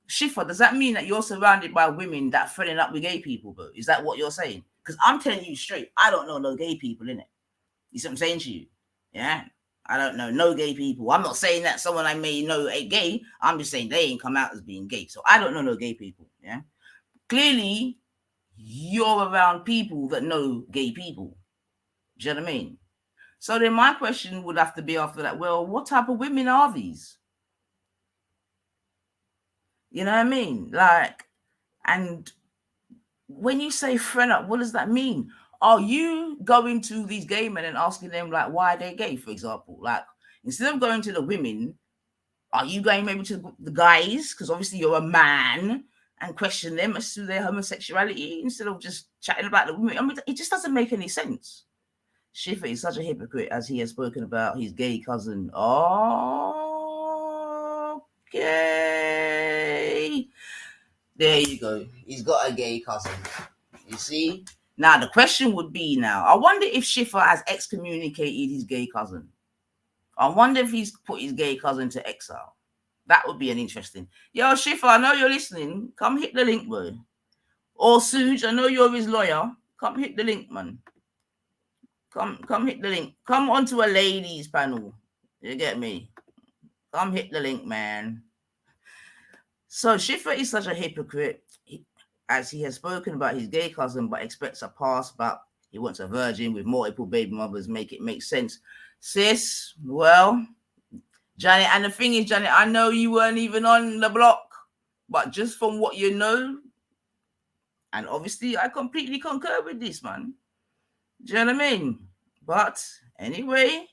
Shifa, does that mean that you're surrounded by women that are friending up with gay people, bro? Is that what you're saying? Because I'm telling you straight, I don't know no gay people in it. You see what I'm saying to you? Yeah. I don't know no gay people. I'm not saying that someone I may know ain't gay. I'm just saying they ain't come out as being gay. So I don't know no gay people. Yeah. Clearly, you're around people that know gay people. Do you know what I mean? So then my question would have to be after that, well, what type of women are these? You know what I mean? Like, and when you say friend up, what does that mean? Are you going to these gay men and asking them, like, why are they gay, for example? Like, instead of going to the women, are you going maybe to the guys? Because obviously you're a man, and question them as to their homosexuality instead of just chatting about the women. I mean, it just doesn't make any sense. Shifa is such a hypocrite as he has spoken about his gay cousin. Okay. There you go. He's got a gay cousin. You see? Now, the question would be now, I wonder if Shifa has excommunicated his gay cousin. I wonder if he's put his gay cousin to exile. That would be an interesting. Yo, Shifa, I know you're listening. Come hit the link, bro. Or Suge, I know you're his lawyer. Come hit the link, man. Come hit the link. Come onto a ladies panel. You get me? Come hit the link, man. So Shifa is such a hypocrite, as he has spoken about his gay cousin, but expects a pass back. He wants a virgin with multiple baby mothers. Make it make sense, sis. Well, Janet, and the thing is, Janet, I know you weren't even on the block, but just from what you know, and obviously I completely concur with this, man. Do you know what I mean? But anyway,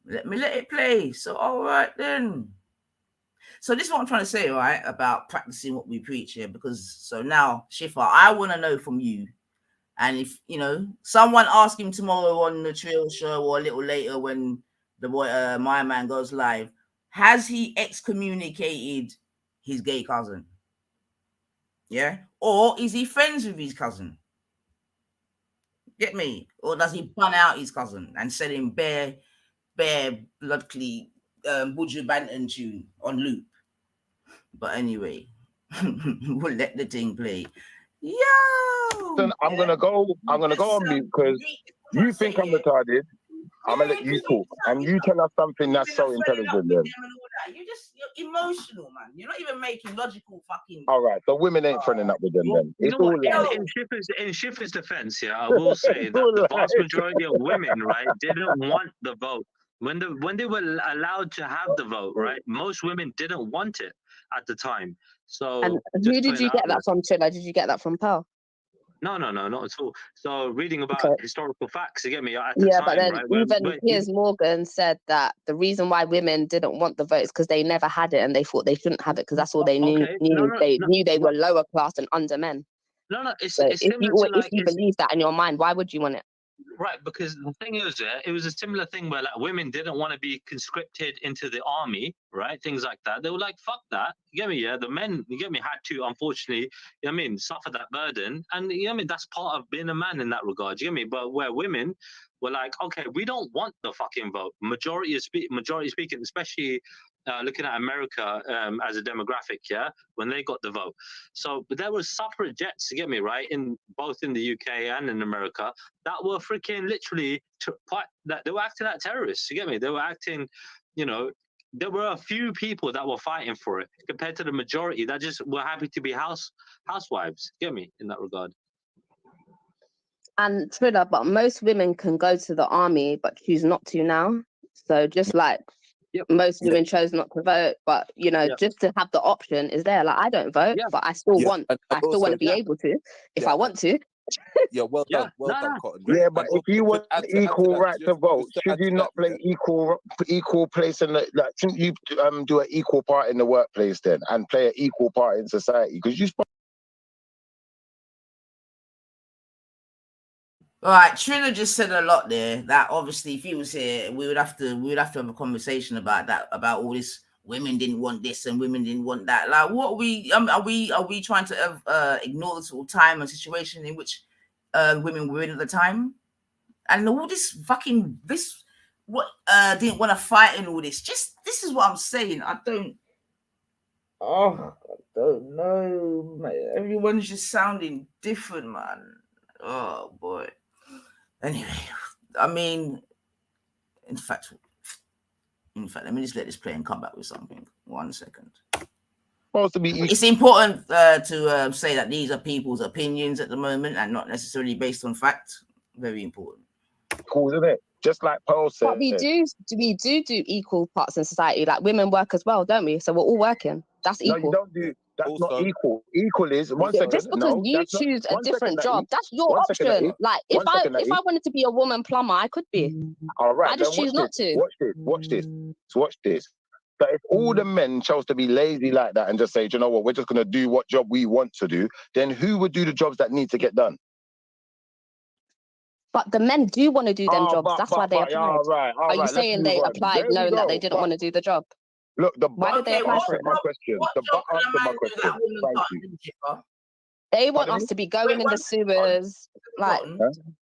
let it play. So all right then. So this is what I'm trying to say, right, about practicing what we preach here, because so now, Shifa, I want to know from you, and if, you know, someone ask him tomorrow on the Trill show or a little later when the boy, my man goes live, has he excommunicated his gay cousin? Yeah? Or is he friends with his cousin? Get me? Or does he bun out his cousin and sell him bare bloodly Buju Banton tune on loop? But anyway, we'll let the thing play. Yo! I'm gonna go on mute because you think I'm retarded. I'm gonna let you talk, and you tell us something that's so intelligent. Then You're emotional, man. You're not even making logical fucking. All right, so women ain't friending up with them. Then it's all in Schiffer's defense, yeah, I will say that the vast majority of women, right, didn't want the vote. When they were allowed to have the vote, right, most women didn't want it at the time. So, and who did you get that from, Trilla? Did you get that from Pearl? No, not at all. So reading about historical facts, you get me, at the time, but then right? Even Piers Morgan said that the reason why women didn't want the votes because they never had it and they thought they shouldn't have it because that's all they knew. They were lower class and under men. It's if you believe that in your mind, why would you want it? Right, because the thing is, it was a similar thing where like women didn't want to be conscripted into the army, right? Things like that. They were like, "Fuck that." You get me? Yeah, the men, you get me, had to unfortunately, you know what I mean, suffer that burden, and you know what I mean, that's part of being a man in that regard. You get me? But where women were like, "Okay, we don't want the fucking vote." Majority speaking, especially. Looking at America as a demographic, yeah, when they got the vote. So, but there were suffragettes, you get me, right, in both in the UK and in America, that were freaking literally that they were acting like terrorists. You get me? They were acting, you know, there were a few people that were fighting for it compared to the majority that just were happy to be housewives. You get me in that regard? And Trilla, but most women can go to the army but choose not to now. So just like most women chose not to vote, but you know, just to have the option is there. Like I don't vote, but I still want to be able to if I want to. Yeah, well done, Cotton. Yeah, but if you want equal right to vote, should you not play equal place in the like? Shouldn't you do an equal part in the workplace then, and play an equal part in society? Because you. All right, Trilla just said a lot there. That obviously, if he was here, we would have to have a conversation about that, about all this. Women didn't want this and women didn't want that. Like, what are we trying to ignore the sort of time and situation in which women were in at the time, and all this fucking didn't want to fight and all this. Just this is what I'm saying. I don't know, man. Everyone's just sounding different, man. Oh boy. Anyway, I mean, in fact, let me just let this play and come back with something. 1 second. It's important to say that these are people's opinions at the moment and not necessarily based on fact. Very important. Cool, isn't it? Just like Paul said. But we do equal parts in society. Like women work as well, don't we? So we're all working. That's equal. No, you don't do. That's not equal. Equal is Just because you choose a different job, that's your option. Like if I wanted to be a woman plumber, I could be. All right. I just choose not to. Watch this. But if all the men chose to be lazy like that and just say, do you know what, we're just going to do what job we want to do, then who would do the jobs that need to get done? But the men do want to do them jobs. That's why they applied. Are you saying they applied knowing that they didn't want to do the job? Look, why did they apply for it? My question. Answer my question. Thank you. They want us to be going in the sewers. Like,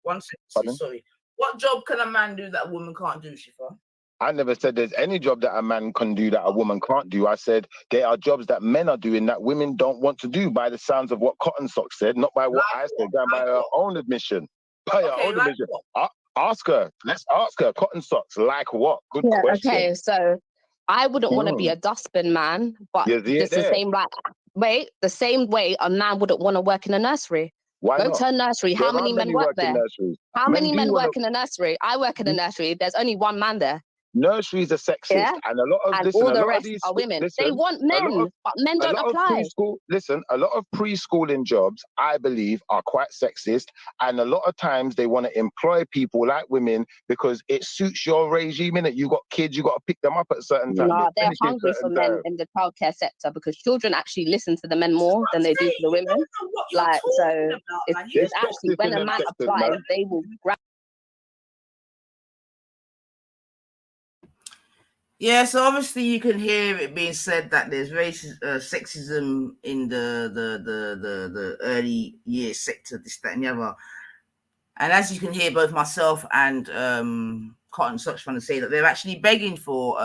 1 second. Sorry. What job can a man do that a woman can't do, Shifa? I never said there's any job that a man can do that a woman can't do. I said there are jobs that men are doing that women don't want to do by the sounds of what Cotton Sock said, not by what I said, by her own admission. By her own admission. Ask her. Let's ask her. Cotton Socks, like what? Good question. Okay, so I wouldn't want to be a dustbin man, but it's the same the same way a man wouldn't want to work in a nursery. Why Go not? to a nursery. How many men work there? How many men work in a nursery? I work in a nursery. There's only one man there. Nurseries are sexist, and a lot of all the rest are women. They want men, but men don't apply. A lot of preschooling jobs, I believe, are quite sexist, and a lot of times they want to employ people like women because it suits your regime. In it, you got kids, you got to pick them up at a certain time. No, they're hungry for men in the childcare sector because children actually listen to the men more than they do to the women. Like, so it's actually when a man applies, they will grab. Yeah, so obviously you can hear it being said that there's sexism in the early years sector, this, that, and the other. And as you can hear, both myself and Cotton Socks trying to say that they're actually begging for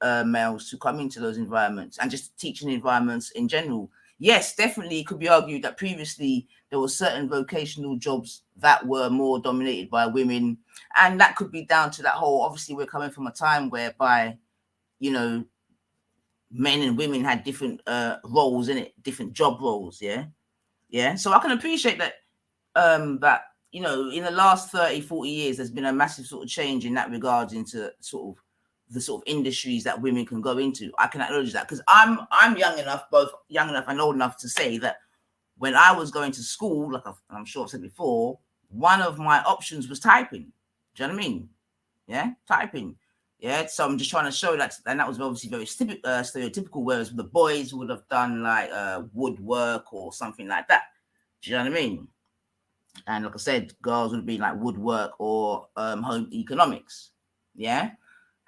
males to come into those environments and just teaching environments in general. Yes, definitely it could be argued that previously there were certain vocational jobs that were more dominated by women. And that could be down to that whole, obviously we're coming from a time whereby, you know, men and women had different roles in it, different job roles. Yeah. Yeah. So I can appreciate that, that, you know, in the last 30, 40 years, there's been a massive sort of change in that regards into sort of the sort of industries that women can go into. I can acknowledge that because I'm young enough, both young enough and old enough to say that when I was going to school, like I'm sure I've said before, one of my options was typing. Do you know what I mean? Yeah, typing. Yeah, so I'm just trying to show that, and that was obviously very stereotypical, whereas the boys would have done like woodwork or something like that. Do you know what I mean? And like I said, girls would be like woodwork or home economics. Yeah.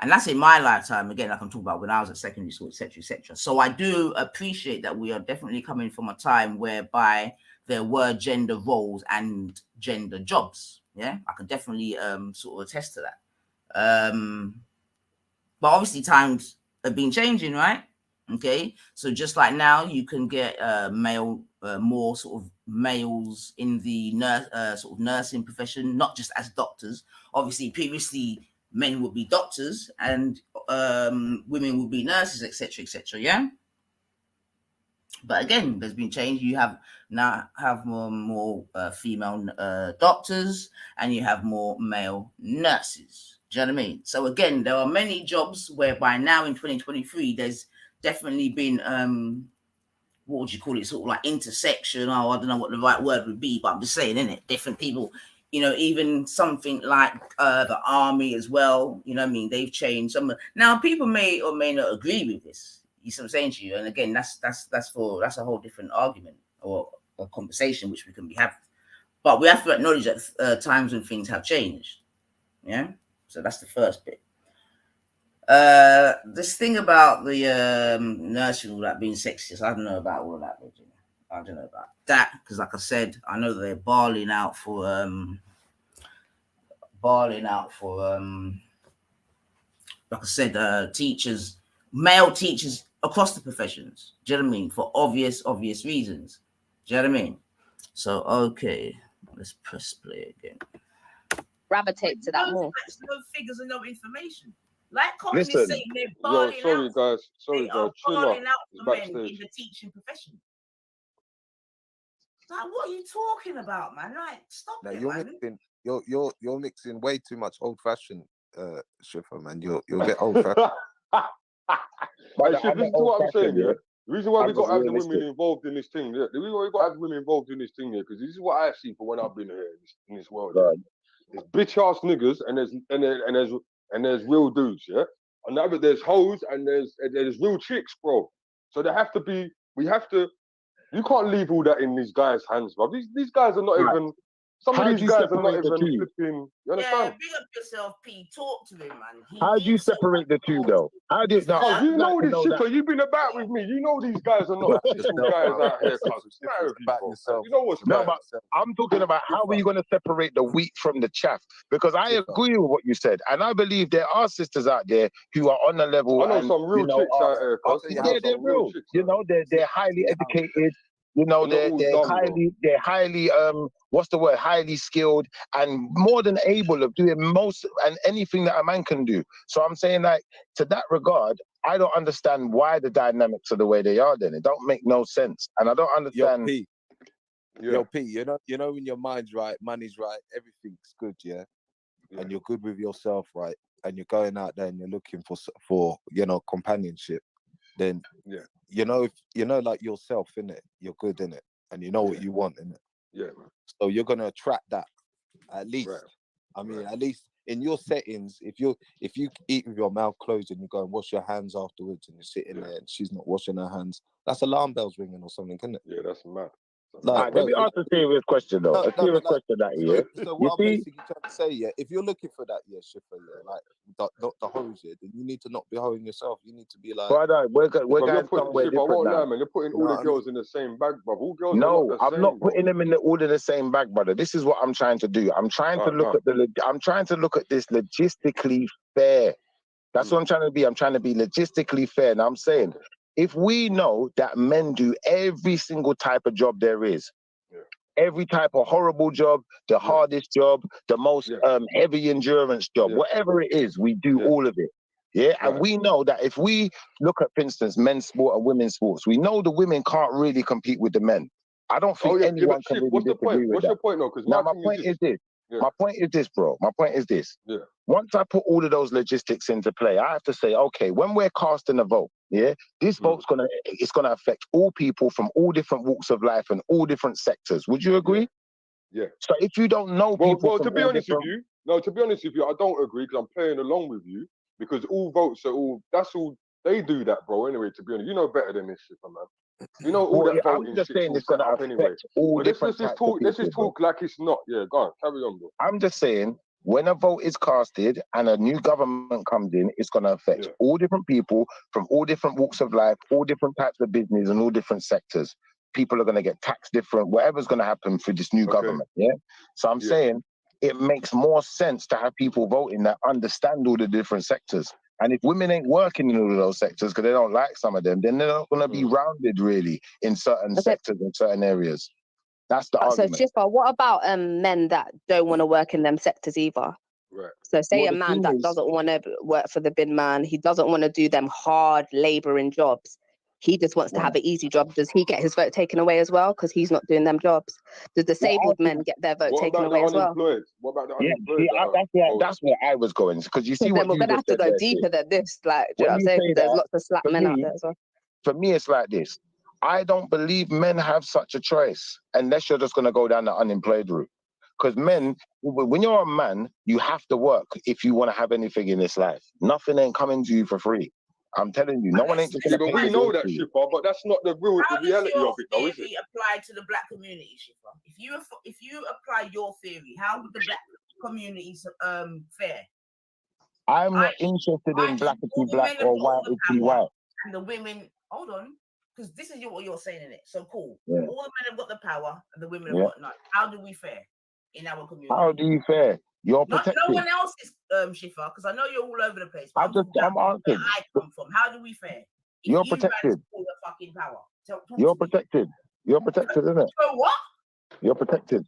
And that's in my lifetime. Again, like I'm talking about when I was at secondary school, etc., etc. So I do appreciate that we are definitely coming from a time whereby there were gender roles and gender jobs. Yeah, I can definitely sort of attest to that. But obviously times have been changing, right? Okay, so just like now, you can get more sort of males in the sort of nursing profession, not just as doctors. Obviously, previously men would be doctors and women would be nurses, etc., etc. Yeah. But again, there's been change. You have now have more female doctors, and you have more male nurses. Do you know what I mean? So again, there are many jobs whereby now in 2023, there's definitely been what would you call it? Sort of like intersection. Oh, I don't know what the right word would be, but I'm just saying, innit? Different people. You know, even something like the army as well. You know what I mean? They've changed some. Now, people may or may not agree with this. You see what I'm saying to you? And again, that's a whole different argument or conversation which we can be having. But we have to acknowledge that times when things have changed. Yeah. So that's the first bit. This thing about the nursery, all that being sexist, I don't know about all of that, Virginia. I don't know about that because, like I said, I know they're barling out for like I said, teachers, male teachers across the professions. Do you know what I mean? For obvious reasons. Do you know what I mean? So okay, let's press play again. Gravitate to that more. No figures and no information. Like Colin is Listen, saying, they're barling out. sorry guys, barling out for men in the teaching profession. Like, what are you talking about, man? Like, stop it, man. You're mixing way too much old-fashioned, Schiffer, man. You'll get old-fashioned. But this is what I'm saying, yeah. The reason why we got to have the women involved in this thing, yeah. The reason why we got to have women involved in this thing, yeah, because this is what I see for when I've been here in this world. Yeah. There's bitch-ass niggas and there's real dudes, yeah. And now there's hoes and there's real chicks, bro. So there have to be. You can't leave all that in these guys' hands, bro. These guys are not even. Some How of do these you guys are not separate the even two? flipping. You Yeah, understand? big up yourself, P. Talk to him, man. How do you separate the two, though? How do you? Now, Cause I'd you like know to this know shit. that. You've been about with me. You know these guys are not typical guys out here. Cause it's matter with you, about bro. yourself. You know what's No, bad. but I'm talking about how are you going to separate the wheat from the chaff? Because I agree with what you said, and I believe there are sisters out there who are on the level. I know and, some real chicks out here. Cause they're real. You know, they're highly educated. You know, they're highly what's the word? Highly skilled and more than able of doing most and anything that a man can do. So I'm saying, like, to that regard, I don't understand why the dynamics are the way they are. Then it don't make no sense, and I don't understand. Yo, P, you know when your mind's right, money's right, everything's good, yeah, and you're good with yourself, right, and you're going out there and you're looking for companionship, then if like yourself, innit, you're good, innit, and you know what you want, innit. Yeah, man. So you're gonna attract that, at least. Right. I mean, at least in your settings, if you eat with your mouth closed and you go and wash your hands afterwards, and you're sitting there and she's not washing her hands, that's alarm bells ringing or something, isn't it? Yeah, that's mad. Like, let me ask a serious question though. Question that So what I'm basically trying to say, yeah, if you're looking for that, Shiffer, like not the hose, then you need to not be hoeing yourself. You need to be like, brother, we're going somewhere different now. Man, you're putting all the girls in the same bag, bro. All girls no, I'm not putting them all in the same bag, brother. This is what I'm trying to do. I'm trying to look at this logistically fair. That's what I'm trying to be. I'm trying to be logistically fair. Now I'm saying, if we know that men do every single type of job there is, every type of horrible job, the hardest job, the most heavy endurance job, whatever it is, we do all of it. Yeah, and we know that if we look at, for instance, men's sport and women's sports, we know the women can't really compete with the men. I don't think anyone can really disagree with that. What's your point, though? Now, my point is this. My point is this, bro. My point is this. Once I put all of those logistics into play, I have to say, okay, when we're casting a vote, this vote's gonna affect all people from all different walks of life and all different sectors. Would you agree? Yeah. So if you don't know people, well, to be honest with you, I don't agree because I'm playing along with you because all votes are that's all they do that, bro. Anyway, to be honest, you know better than this shit, man. You know all that voting shit's all set up anyway. But let's just talk like it's not. Yeah, go on, carry on, bro. I'm just saying, when a vote is casted and a new government comes in, it's going to affect all different people from all different walks of life, all different types of business and all different sectors. People are going to get taxed different, whatever's going to happen for this new government. Yeah. So I'm saying it makes more sense to have people voting that understand all the different sectors. And if women ain't working in all of those sectors because they don't like some of them, then they're not going to be rounded really in certain sectors and certain areas. That's the argument. So, Shiffer, what about men that don't want to work in them sectors either? Right. So, say a man that doesn't want to work for the bin man, he doesn't want to do them hard labouring jobs. He just wants to have an easy job. Does he get his vote taken away as well because he's not doing them jobs? Do disabled men get their vote taken away as well? What about the unemployed? That's where I was going, because you see what we're gonna have to go deeper than this. Like, do you know what I'm saying? There's lots of slap men out there as well. For me, it's like this. I don't believe men have such a choice unless you're just going to go down the unemployed route. Because men, when you're a man, you have to work if you want to have anything in this life. Nothing ain't coming to you for free. I'm telling you, no one ain't just going to pay. We know that, Shiffer, but that's not the real reality of it, though, is it? Apply to the black community, Shiffer. If you apply your theory, how would the black communities fare? I'm not interested in black or white to white. And the women, hold on, because this is what you're saying in it. So cool. All the men have got the power, and the women have got none. How do we fare in our community? How do you fare? You're protected. No one else is Shiffer, because I know you're all over the place. I'm answering. Where I come from. How do we fare? You're protected. All the fucking power. You're protected. You're protected, isn't it? So what? You're protected.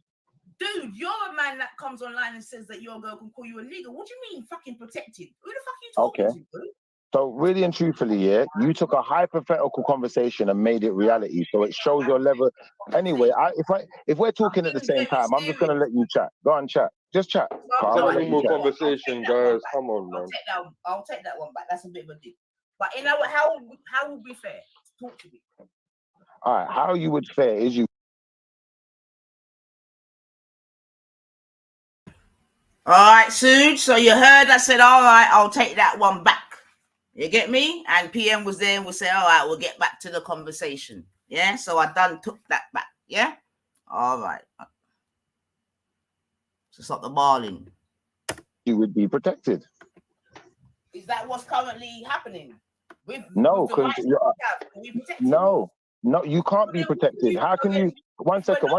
Dude, you're a man that comes online and says that your girl can call you illegal. What do you mean fucking protected? Who the fuck are you talking to, bro? So really and truthfully, you took a hypothetical conversation and made it reality. So it shows your level. Anyway, if we're talking at the same time, I'm just gonna let you chat. Go on, chat. Just chat. More conversation, guys. Come on, man. I'll take that one back. That's a bit of a dig. But you know what? How would we fare? Talk to me. All right, how you would fare is you. All right, Suge. So you heard I said, all right, I'll take that one back. You get me? And PM was there and we say, all right, we'll get back to the conversation. Yeah. So I took that back. Yeah. All right. to stop the balling. You would be protected. Is that what's currently happening? No, with the because rights we protected? no, you can't be protected. How can you? One second.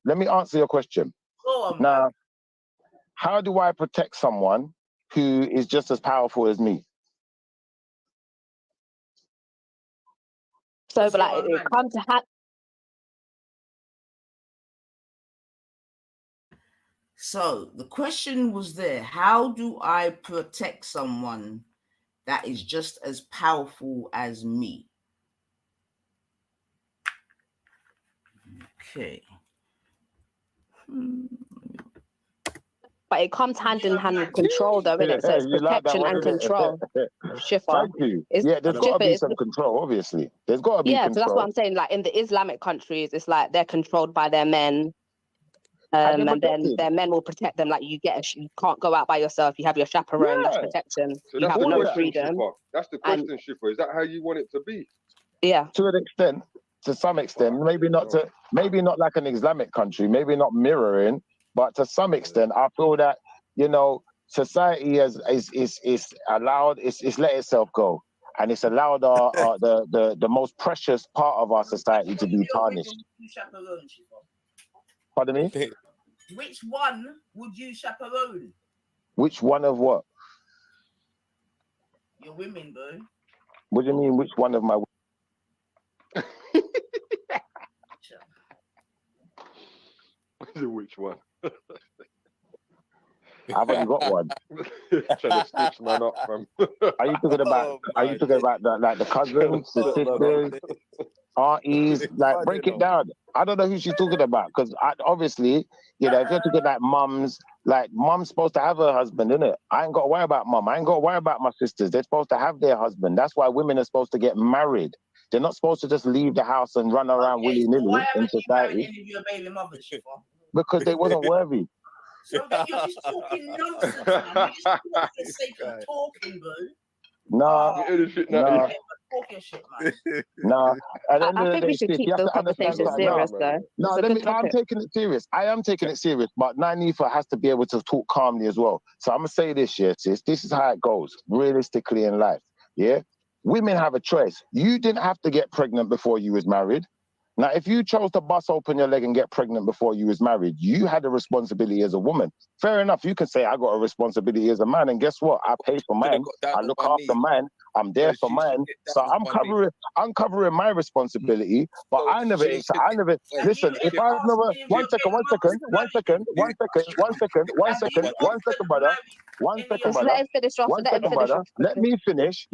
Let me answer your question. Go on, now, bro. How do I protect someone who is just as powerful as me? So, but like, it comes to So the question was there: how do I protect someone that is just as powerful as me? Okay. But it comes hand in hand with control, though, innit? So it's protection and control. Shifa. Thank you. There's got to be some control, obviously. There's got to be control. So that's what I'm saying. Like in the Islamic countries, it's like they're controlled by their men. And then their men will protect them. Like you can't go out by yourself. You have your chaperone. That's protection. So you that's have the no question, freedom. Shifa. That's the question, Shifa. Is that how you want it to be? Yeah. To an extent, to some extent, maybe not like an Islamic country, maybe not mirroring, but to some extent, I feel that, you know, society is allowed, it's let itself go. And it's allowed the most precious part of our society to be tarnished. Pardon me? Which one would you chaperone? Which one of what? Your women, bro. What do you mean, which one of my... Which one? I've only got one. Trying to stitch man up, fam. Are you talking about the cousins, the sisters, aunties? Like, break it down. I don't know who she's talking about, because obviously, you know, if you're talking like mums, like mom's supposed to have her husband, innit? I ain't got to worry about mom. I ain't got to worry about my sisters. They're supposed to have their husband. That's why women are supposed to get married. They're not supposed to just leave the house and run around willy-nilly in society. Any of your baby mothers, Shifa? Because they wasn't worthy. So that you're just talking nonsense, man. You're just talking for the sake of talking, bro. Nah. Talking shit, man. Nah. I think we should keep the conversation serious, though. No, I'm taking it serious. I am taking it serious, but Nanifa has to be able to talk calmly as well. So I'm gonna say this, yeah, sis. This is how it goes, realistically in life. Yeah, women have a choice. You didn't have to get pregnant before you was married. Now, if you chose to bust open your leg and get pregnant before you was married, you had a responsibility as a woman. Fair enough, you can say, I got a responsibility as a man, and guess what? I pay for mine, I look after mine, I'm there for mine. So I'm covering my responsibility, but I never, listen, if I've never, one second, brother. Let me finish,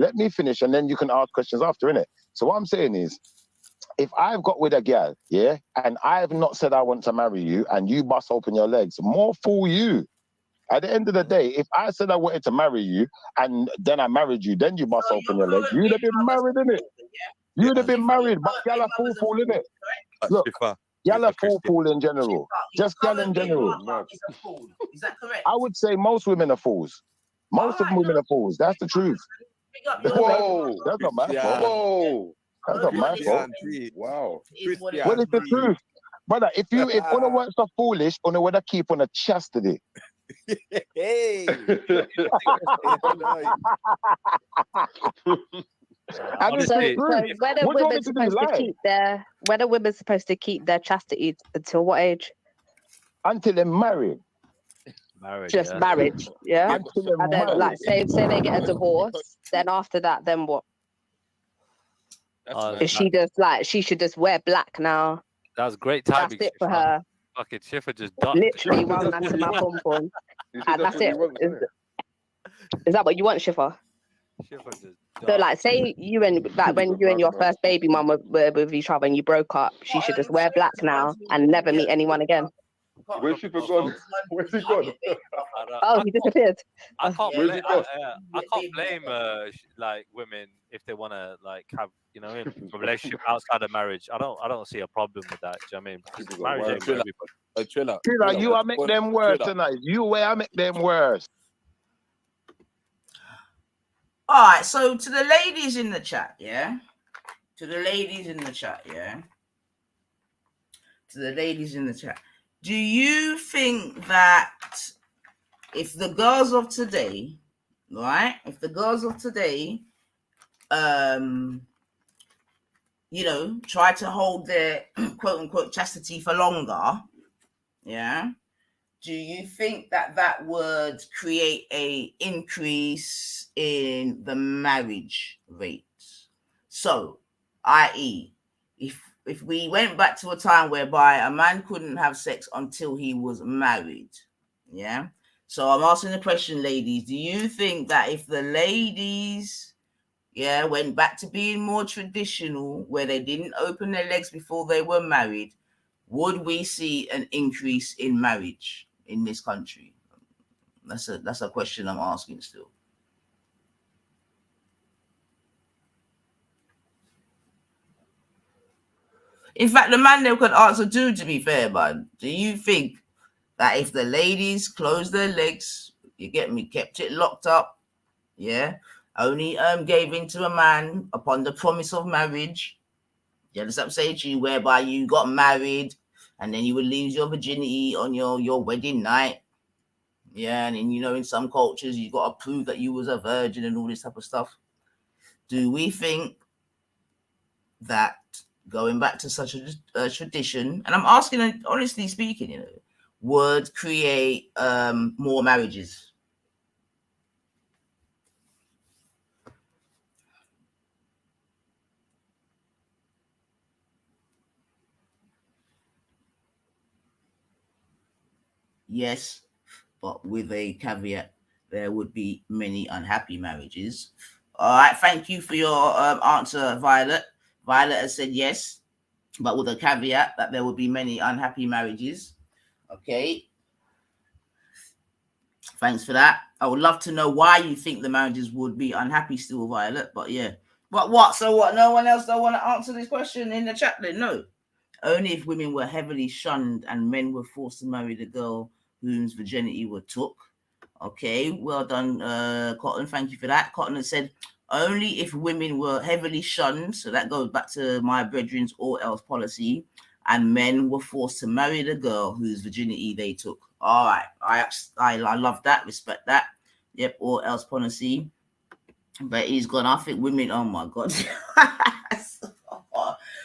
and then you can ask questions after, innit? So what I'm saying is, if I've got with a girl, yeah, and I've not said I want to marry you, and you bust open your legs, more fool you. At the end of the day, if I said I wanted to marry you, and then I married you, then you bust open your legs, you'd have been married, innit? You'd have been married, but y'all are fool, innit? Look, y'all are fool in general. Just y'all in general. Is that correct? I would say most women are fools. Most of women are fools. That's the truth. Whoa! That's not my fault. Whoa! That's not my fault. Wow. What is the truth? Brother, if one works so foolish, on would keep on a chastity. Hey. When are women supposed to keep their chastity until what age? Until they're married. Marriage, yeah. Until they're and then, married. like, say they get a divorce, then after that, then what? Is she just like she should just wear black now? That was great timing. That's it for her. Fucking Shifa just ducked. Literally, one man to my pom pom, and that's it. Is that what you want, Shifa? So, like, say you and like when you and your first baby mum were with each other and you broke up, she should just wear black now and never meet anyone again. Where's she gone? Where's he gone? Oh, he disappeared. I can't blame like women if they want to like have a relationship outside of marriage. I don't see a problem with that. Do you know what I mean? Marriage ain't for everybody. Trilla, you are make them worse tonight. You way I make them worse. All right, so to the ladies in the chat, yeah? To the ladies in the chat, yeah? To the ladies in the chat. Do you think that if the girls of today, right, if the girls of today, you know, try to hold their quote unquote chastity for longer, yeah, do you think that that would create a increase in the marriage rate? So, i.e., if we went back to a time whereby a man couldn't have sex until he was married, yeah. So I'm asking the question, ladies, do you think that if the ladies, yeah, went back to being more traditional, where they didn't open their legs before they were married, would we see an increase in marriage in this country? That's a question I'm asking still. In fact, the man there could answer too, to be fair, man. Do you think that if the ladies closed their legs, you get me, kept it locked up, yeah, only gave in to a man upon the promise of marriage, you understand what I'm saying to you, whereby you got married and then you would lose your virginity on your wedding night, yeah, and then, you know, in some cultures you got to prove that you was a virgin and all this type of stuff. Do we think that going back to such a tradition, and I'm asking honestly speaking, you know, would create more marriages? Yes, but with a caveat, there would be many unhappy marriages. All right, thank you for your answer, Violet. Violet has said yes, but with a caveat that there would be many unhappy marriages. Okay. Thanks for that. I would love to know why you think the marriages would be unhappy still, Violet. But yeah. But what? So what? No one else don't want to answer this question in the chat then? No. Only if women were heavily shunned and men were forced to marry the girl whose virginity were took. Okay, well done, Cotton. Thank you for that. Cotton has said only if women were heavily shunned, so that goes back to my brethren's all else policy, and men were forced to marry the girl whose virginity they took. All right, I love that, respect that. Yep, all else policy. But he's gone. I think women. Oh my god.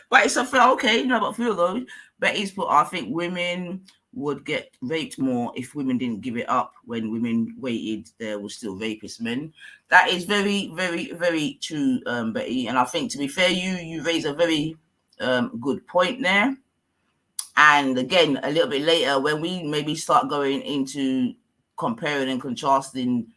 But it's a fair, okay, no, but feel though. But he's put. I think women would get raped more if women didn't give it up. When women waited, there was still rapist men. That is very, very, very true, Betty. And I think, to be fair, you raise a very good point there. And again, a little bit later, when we maybe start going into comparing and contrasting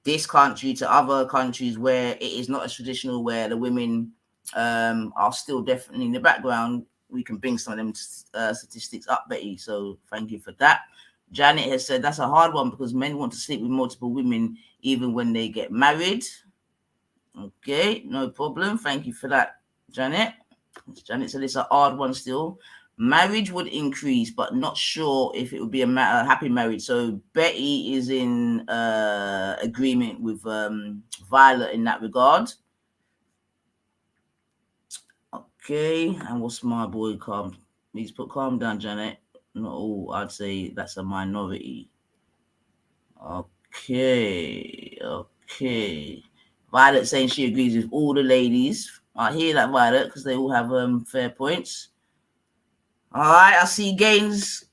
this country to other countries where it is not as traditional, where the women are still definitely in the background, we can bring some of them statistics up, Betty. So thank you for that. Janet has said that's a hard one because men want to sleep with multiple women even when they get married. Okay, no problem. Thank you for that, Janet. Janet said it's a hard one still. Marriage would increase, but not sure if it would be a happy marriage. So Betty is in agreement with Violet in that regard. Okay, and what's my boy calm? Please put calm down, Janet. Not all. I'd say that's a minority. Okay. Violet saying she agrees with all the ladies. I hear that, Violet, because they all have fair points. All right, I see Gaines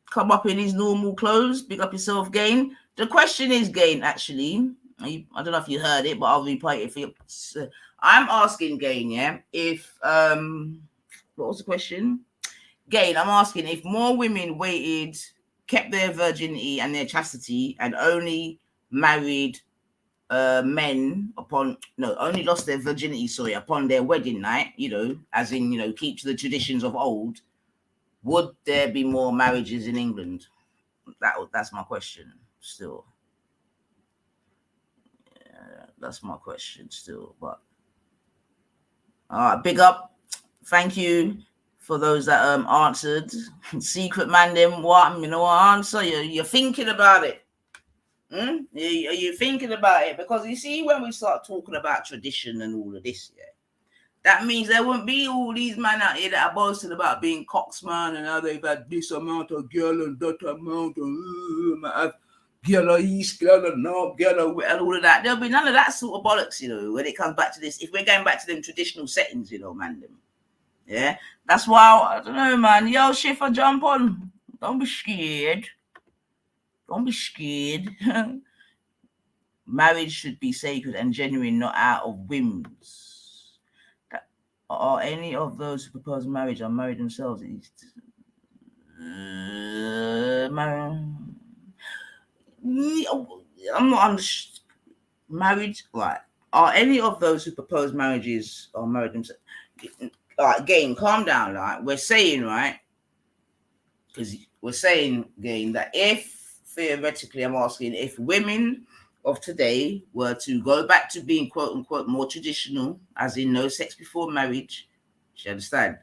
come up in his normal clothes. Big up yourself, Gain. The question is, Gain, actually, I don't know if you heard it, but I'll repeat it for you. I'm asking Gain, yeah, if what was the question? Gain, I'm asking if more women waited, kept their virginity and their chastity, and only married men only lost their virginity, upon their wedding night, you know, as in, you know, keep to the traditions of old, would there be more marriages in England? That's my question still. Yeah, that's my question still. But all right, big up. Thank you for those that answered. Secret man, them what answer? You're thinking about it. Are you thinking about it? Because you see, when we start talking about tradition and all of this, yeah, that means there won't be all these men out here that are boasting about being cocksman and how they've had this amount of girl and that amount of girl east, girl north, girl and all of that. There'll be none of that sort of bollocks, you know, when it comes back to this. If we're going back to them traditional settings, you know, man. Yeah, that's why I don't know, man. Yo, Schiffer, jump on. Don't be scared. Don't be scared. Marriage should be sacred and genuine, not out of whims. Are any of those who propose marriage are married themselves? I'm not married. Right? Are any of those who propose marriages are married themselves? Again, calm down. Like we're saying, right? Because we're saying again that if theoretically, I'm asking if women of today were to go back to being quote unquote more traditional, as in no sex before marriage, you understand?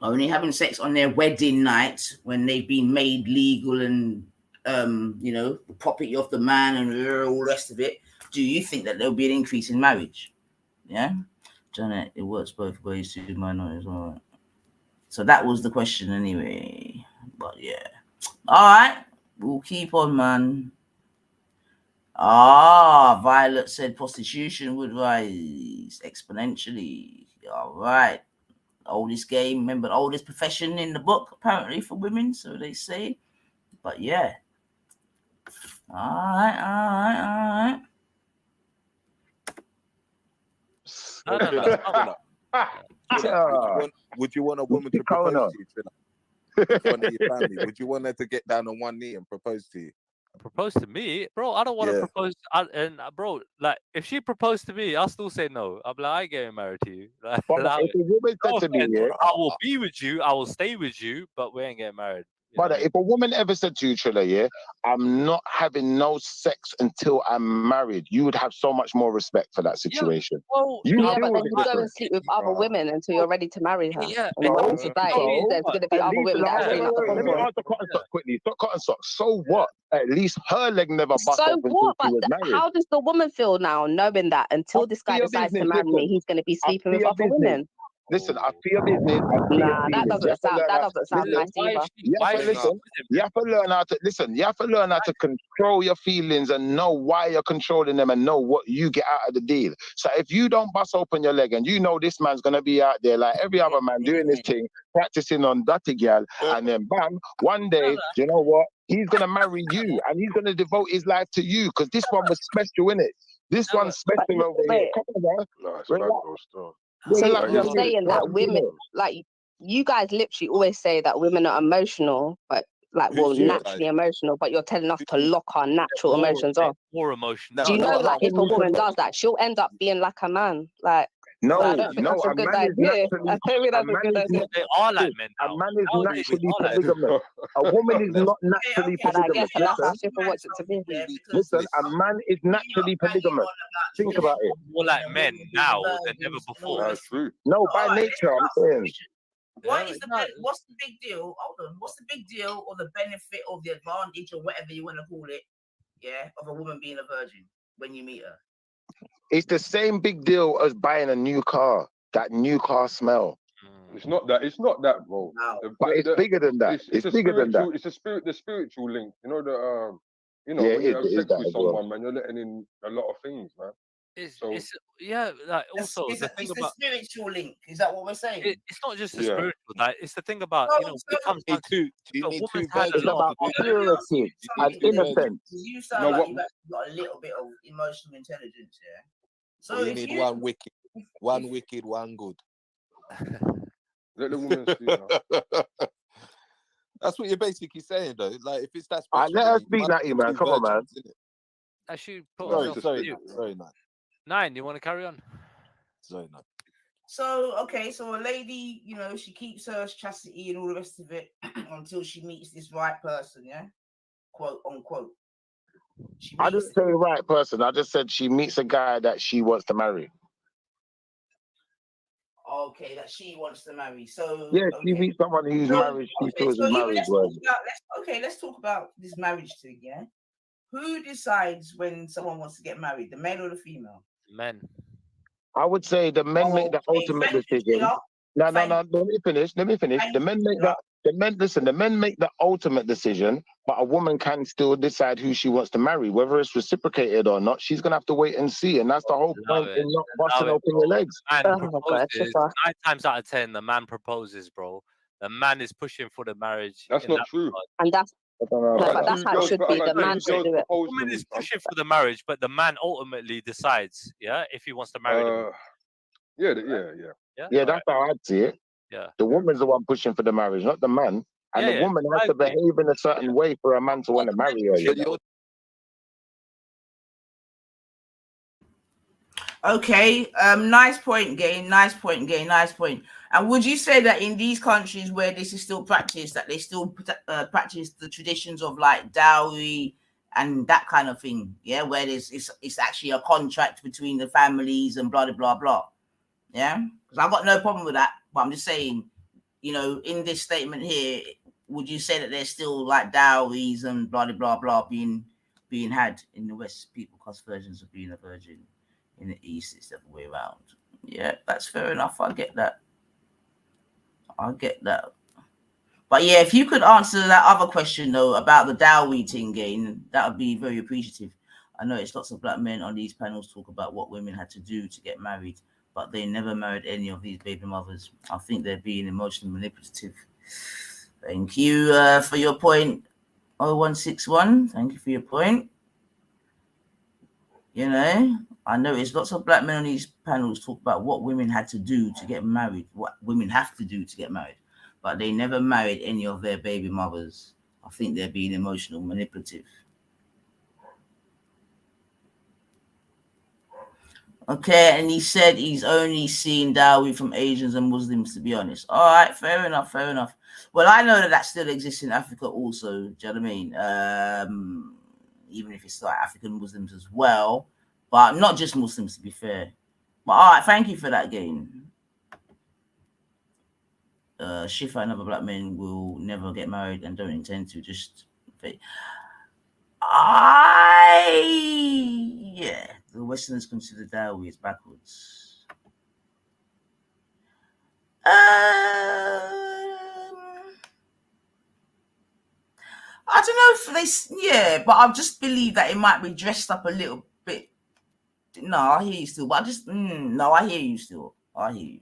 Only having sex on their wedding night when they've been made legal and you know, the property of the man and all the rest of it. Do you think that there'll be an increase in marriage? Yeah, Janet, it works both ways to minorities. All right. So that was the question anyway. But yeah. All right. We'll keep on, man. Violet said prostitution would rise exponentially. All right. Oldest game, remember the oldest profession in the book, apparently, for women, so they say. But yeah. All right. Would you want a woman to propose to you, Trina? In front of your family? Would you want her to get down on one knee and propose to you? Propose to me, bro? I don't want to propose. Bro, like if she proposed to me, I'll still say no. I'm like, I ain't getting married to you. Like, If a woman said to me, yeah, I will be with you, I will stay with you, but we ain't getting married. But if a woman ever said to you, Trilla, yeah, I'm not having no sex until I'm married, you would have so much more respect for that situation. But then you go and sleep with other women until you're ready to marry her. Yeah. And in society, there's going to be other women that are showing up Let me answer cotton sock quickly. Stop cotton sock. So what? At least her leg never bust So open what? until she was But married. how does the woman feel now, knowing that until this guy decides to marry me, he's going to be sleeping with other women? Listen, I feel business. I feel Nah, that doesn't sound nice either. You have to learn how to listen. You have to learn how to control your feelings and know why you're controlling them and know what you get out of the deal. So if you don't bust open your leg and you know this man's gonna be out there like every other man doing this thing, practicing on dirty gal, and then bam, one day, you know what? He's gonna marry you and he's gonna devote his life to you because this one was special, innit? This one's special over here. So you're saying that women, like you guys literally always say that women are emotional, but like naturally emotional, but you're telling us to lock our natural emotions off. More emotional. Do you know, like if a woman does that, she'll end up being like a man? Like, I don't think that's a good idea. I don't think that's a good idea. They are like men now. A man is naturally polygamous. A woman is not naturally And I guess polygamous. that's how Schiffer wants it to be. Listen, a man is naturally polygamous. Think about it. More like men now than ever before. That's true. No, by nature, I'm saying. What's the big deal? Hold on. What's the big deal or the benefit or the advantage or whatever you want to call it? Yeah, of a woman being a virgin when you meet her. It's the same big deal as buying a new car. That new car smell. It's not that, bro. No. But it's bigger than that. It's bigger than that. It's the spiritual link. You know Yeah, when you have it is sex that with as well. someone, man, you're letting in a lot of things, man. It's like also It's the thing the about spiritual link. Is that what we're saying? it's not just the spiritual. Like it's the thing about No, when it comes down to It's about purity and innocence. You sound like you've actually got a little bit of emotional intelligence, yeah. So you need one wicked, one good. Let the woman speak now. That's what you're basically saying, though. Like, if it's that special, let her speak, Natty, man. Come on, man. Sorry, Nine. Nine, you want to carry on? Sorry, Nine. So a lady, you know, she keeps her chastity and all the rest of it until she meets this right person, yeah, quote unquote. I didn't say right person. I just said she meets a guy that she wants to marry. Okay, that she wants to marry. So yeah, she meets someone who's married. She feels married. Let's talk about this marriage thing. Yeah, who decides when someone wants to get married? The male or the female? Men. I would say the men make the ultimate decision. No. Let me finish. The men make the men make the ultimate decision, but a woman can still decide who she wants to marry, whether it's reciprocated or not. She's gonna have to wait and see, and that's the whole point in not busting open your legs. Man proposes 9 times out of 10. The man proposes, bro. The man is pushing for the marriage. That's not true. And that's that's how it should be. The man should do it. The woman is pushing for the marriage, but the man ultimately decides, if he wants to marry the woman. Yeah, that's how I'd see it. Yeah. The woman's the one pushing for the marriage, not the man. And the woman has to behave in a certain way for a man to want to marry her. You know? Okay, nice point, Gain. Nice point. And would you say that in these countries where this is still practiced, that they still practice the traditions of like dowry and that kind of thing? Yeah, where it's actually a contract between the families and blah blah blah. Yeah, because I've got no problem with that. But I'm just saying, in this statement here, would you say that there's still like dowries and blah blah blah being had in the West? People cost versions of being a virgin. In the East, it's the other way around. Yeah, that's fair enough. I get that. But yeah, if you could answer that other question though about the dowry thing, Gain, that would be very appreciative. I know it's lots of black men on these panels talk about what women had to do to get married, but they never married any of these baby mothers. I think they're being emotionally manipulative. Thank you for your point, 0161. Thank you for your point. I noticed lots of black men on these panels talk about what women had to do to get married, what women have to do to get married, but they never married any of their baby mothers. I think they're being emotional manipulative. Okay, and he said he's only seen dowry from Asians and Muslims, to be honest. All right, fair enough. Well, I know that still exists in Africa also, do you know what I mean? Even if it's like African Muslims as well, but not just Muslims, to be fair. But all right, thank you for that, Gain. Shifa and other black men will never get married and don't intend to. The Westerners consider dowry as backwards. I don't know if but I just believe that it might be dressed up a little bit. No, I hear you still, but I hear you still. I hear you.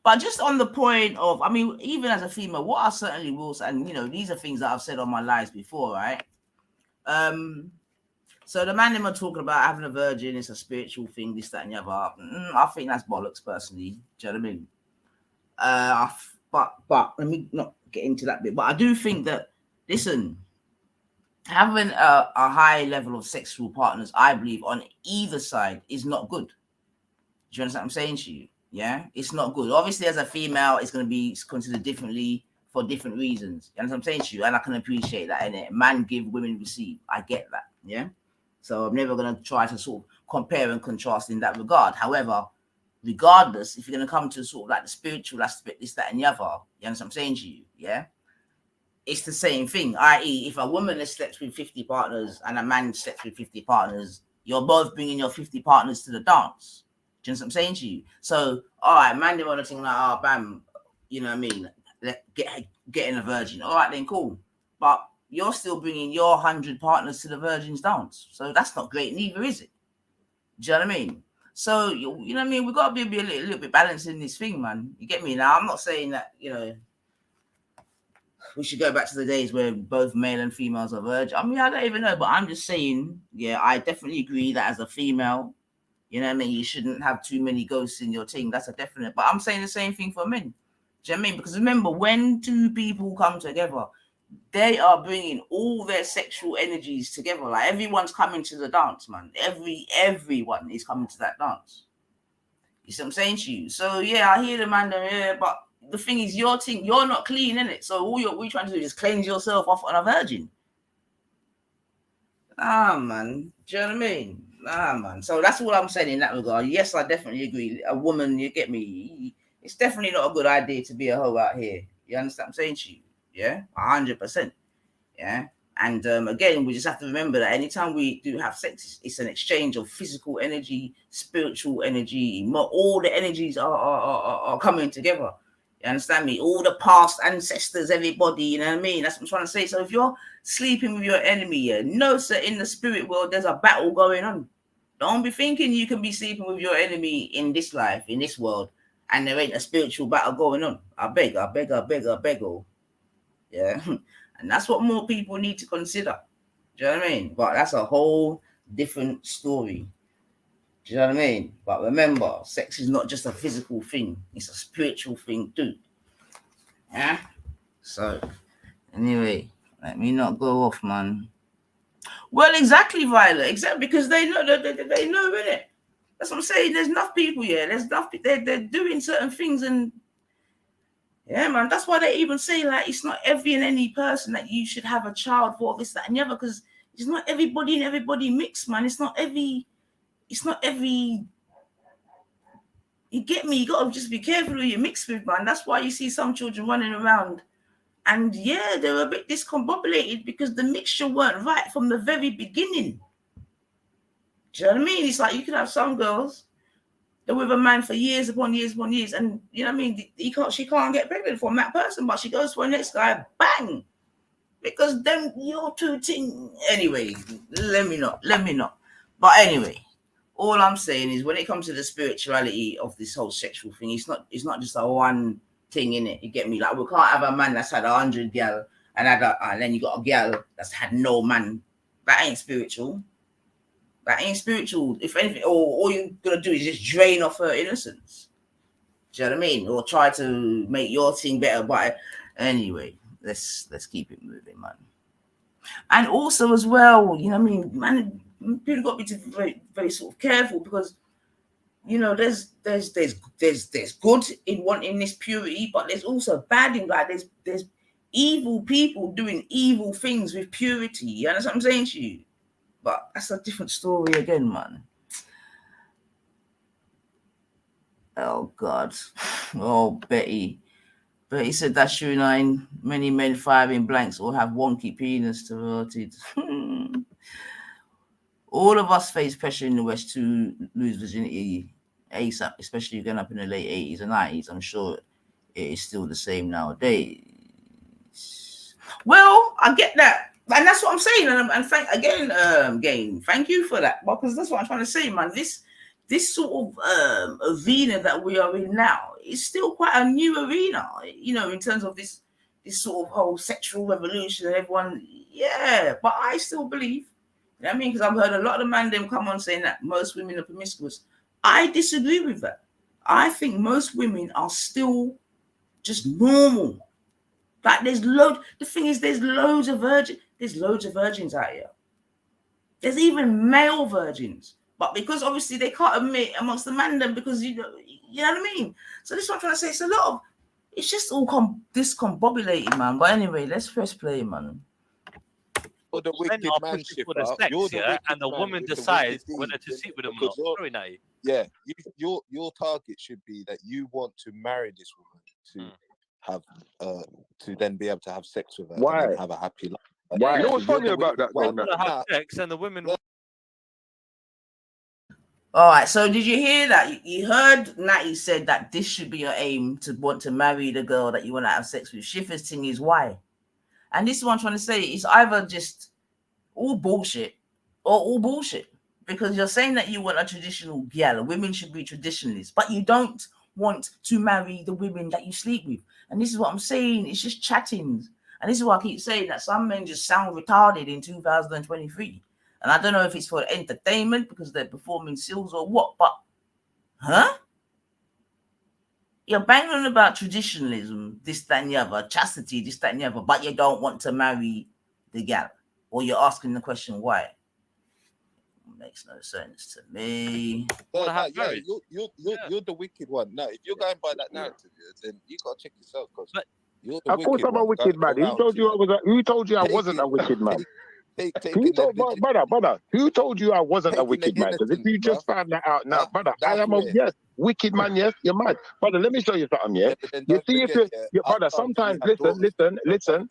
But just on the point of, even as a female, what I certainly will say, and these are things that I've said on my lives before, right? So the man them are talking about having a virgin, it's a spiritual thing, this, that, and the other. I think that's bollocks, personally. Do you know what I mean? But let me not get into that bit. But I do think that, listen, having a high level of sexual partners, I believe, on either side is not good. Do you understand what I'm saying to you? Yeah, it's not good. Obviously, as a female, it's going to be considered differently for different reasons. You understand what I'm saying to you? And I can appreciate that. And man give, women receive. I get that. Yeah. So I'm never going to try to sort of compare and contrast in that regard. However, regardless, if you're going to come to sort of like the spiritual aspect, this, that, and the other, you understand what I'm saying to you? Yeah. It's the same thing. I.e., if a woman has slept with 50 partners and a man slept with 50 partners, you're both bringing your 50 partners to the dance. Do you know what I'm saying to you? So, all right, man, they want to think like, bam, you know what I mean? Getting a virgin. All right, then, cool. But you're still bringing your 100 partners to the virgin's dance. So that's not great neither, is it? Do you know what I mean? So, you know what I mean? We've got to be a little bit balanced in this thing, man. You get me? Now, I'm not saying that, we should go back to the days where both male and females are virgin. I don't even know, but I'm just saying, I definitely agree that as a female, you know what I mean, you shouldn't have too many ghosts in your team. That's a definite. But I'm saying the same thing for men. Do you know what I mean? Because remember, when two people come together, they are bringing all their sexual energies together. Like everyone's coming to the dance, man. Everyone is coming to that dance. You see what I'm saying to you? So I hear the man there, but the thing is, your thing, you're not clean, innit? So all you're trying to do is cleanse yourself off on a virgin. Man. Do you know what I mean? Man. So that's what I'm saying in that regard. Yes, I definitely agree. A woman, you get me? It's definitely not a good idea to be a hoe out here. You understand what I'm saying to you? Yeah? 100%. Yeah? And again, we just have to remember that anytime we do have sex, it's an exchange of physical energy, spiritual energy. All the energies are coming together. You understand me? All the past ancestors, everybody, you know what I mean? That's what I'm trying to say. So if you're sleeping with your enemy, yeah, know, sir, in the spirit world, there's a battle going on. Don't be thinking you can be sleeping with your enemy in this life, in this world, and there ain't a spiritual battle going on. I beg. Oh. Yeah. And that's what more people need to consider. Do you know what I mean? But that's a whole different story. Do you know what I mean? But remember, sex is not just a physical thing. It's a spiritual thing too. Yeah? So, anyway, let me not go off, man. Well, exactly, Violet. Exactly, because they know, innit? That's what I'm saying. There's enough people here. There's enough, they're doing certain things, and yeah, man, that's why they even say, like, it's not every and any person that you should have a child for, this, that, and the other, because it's not everybody and everybody mixed, man. It's not every, you get me? You got to just be careful who you mix with, man. That's why you see some children running around, and yeah, they're a bit discombobulated because the mixture weren't right from the very beginning. Do you know what I mean? It's like you can have some girls, they're with a man for years upon years upon years, and you know what I mean? She can't get pregnant from that person, but she goes for the next guy, bang, because then you're too ting. Anyway, let me not. But anyway, all I'm saying is when it comes to the spirituality of this whole sexual thing, it's not just a one thing in it. You get me? Like we can't have a man that's had 100 gal and then you got a gal that's had no man. That ain't spiritual. That ain't spiritual. If anything, all you're gonna do is just drain off her innocence. Do you know what I mean? Or try to make your thing better. But anyway, let's keep it moving, man. And also as well, you know what I mean, man, people got to be very, very sort of careful because you know there's good in wanting this purity, but there's also bad in like there's evil people doing evil things with purity. You understand what I'm saying to you? But that's a different story again, man. Oh God. Oh Betty. Betty said that's true. 9. Many men firing blanks or have wonky penis diverted. All of us face pressure in the West to lose virginity ASAP, especially going up in the late 80s and 90s. I'm sure it is still the same nowadays. Well, I get that. And that's what I'm saying. And thank you for that. Because that's what I'm trying to say, man. This sort of arena that we are in now is still quite a new arena, you know, in terms of this sort of whole sexual revolution and everyone, yeah. But I still believe, you know what I mean? Because I've heard a lot of man them come on saying that most women are promiscuous. I disagree with that. I think most women are still just normal. Like the thing is, there's loads of virgins out here. There's even male virgins. But because obviously they can't admit amongst the man them because you know what I mean? So this is what I'm trying to say. It's a lot of, it's just all discombobulated, man. But anyway, let's press play, man. You're the wicked man, for the sex, yeah, and the woman decides whether to sleep with him or not. Sorry, Natty. Yeah, your target should be that you want to marry this woman to have to then be able to have sex with her and then have a happy life. Why? You know what's funny about that? Well, have sex and the women. All right, so did you hear that? You heard Natty said that this should be your aim, to want to marry the girl that you want to have sex with. Shiffer's thing is why. And this is what I'm trying to say. It's either just all bullshit or all bullshit. Because you're saying that you want a traditional gal. Women should be traditionalists. But you don't want to marry the women that you sleep with. And this is what I'm saying. It's just chattings. And this is why I keep saying that some men just sound retarded in 2023. And I don't know if it's for entertainment because they're performing skills or what, but, huh? You're banging on about traditionalism, this, that, and the other, chastity, this, that, and the other, but you don't want to marry the gal. Or you're asking the question why. It makes no sense to me. You're the wicked one. No, if you're going by that narrative, then you got to check yourself because you're the of course I'm a wicked man. Who told you I wasn't a wicked man? Brother, who told you I wasn't a wicked man? Because if you just found that out now, brother, I am a wicked man, yes, you're mad. Brother, let me show you something, yeah? You see, if brother, sometimes, listen,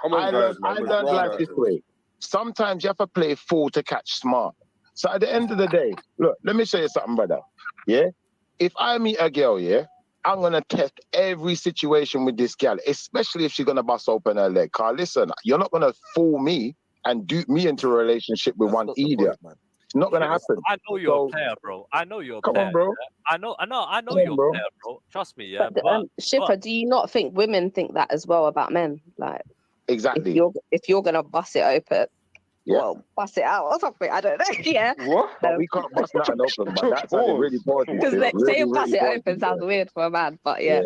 Come on, guys, man. I learned life this way. Sometimes you have to play fool to catch smart. So at the end of the day, look, let me show you something, brother. Yeah? If I meet a girl, yeah, I'm going to test every situation with this girl, especially if she's going to bust open her leg. Carl, listen, you're not going to fool me and dupe me into a relationship with one idiot. It's not going to happen. I know you're a player, bro. I know you're a player. Come on, bro. Yeah? I know you're a player, bro. Trust me, yeah. But, Shifra, do you not think women think that as well about men? Like, exactly. If you're gonna bust it open, yeah. well, bust it out or something. I don't know. Yeah. What? But we can't bust nothing open. But that's how they really bought it. Because saying bust it open sounds weird for a man, but yeah.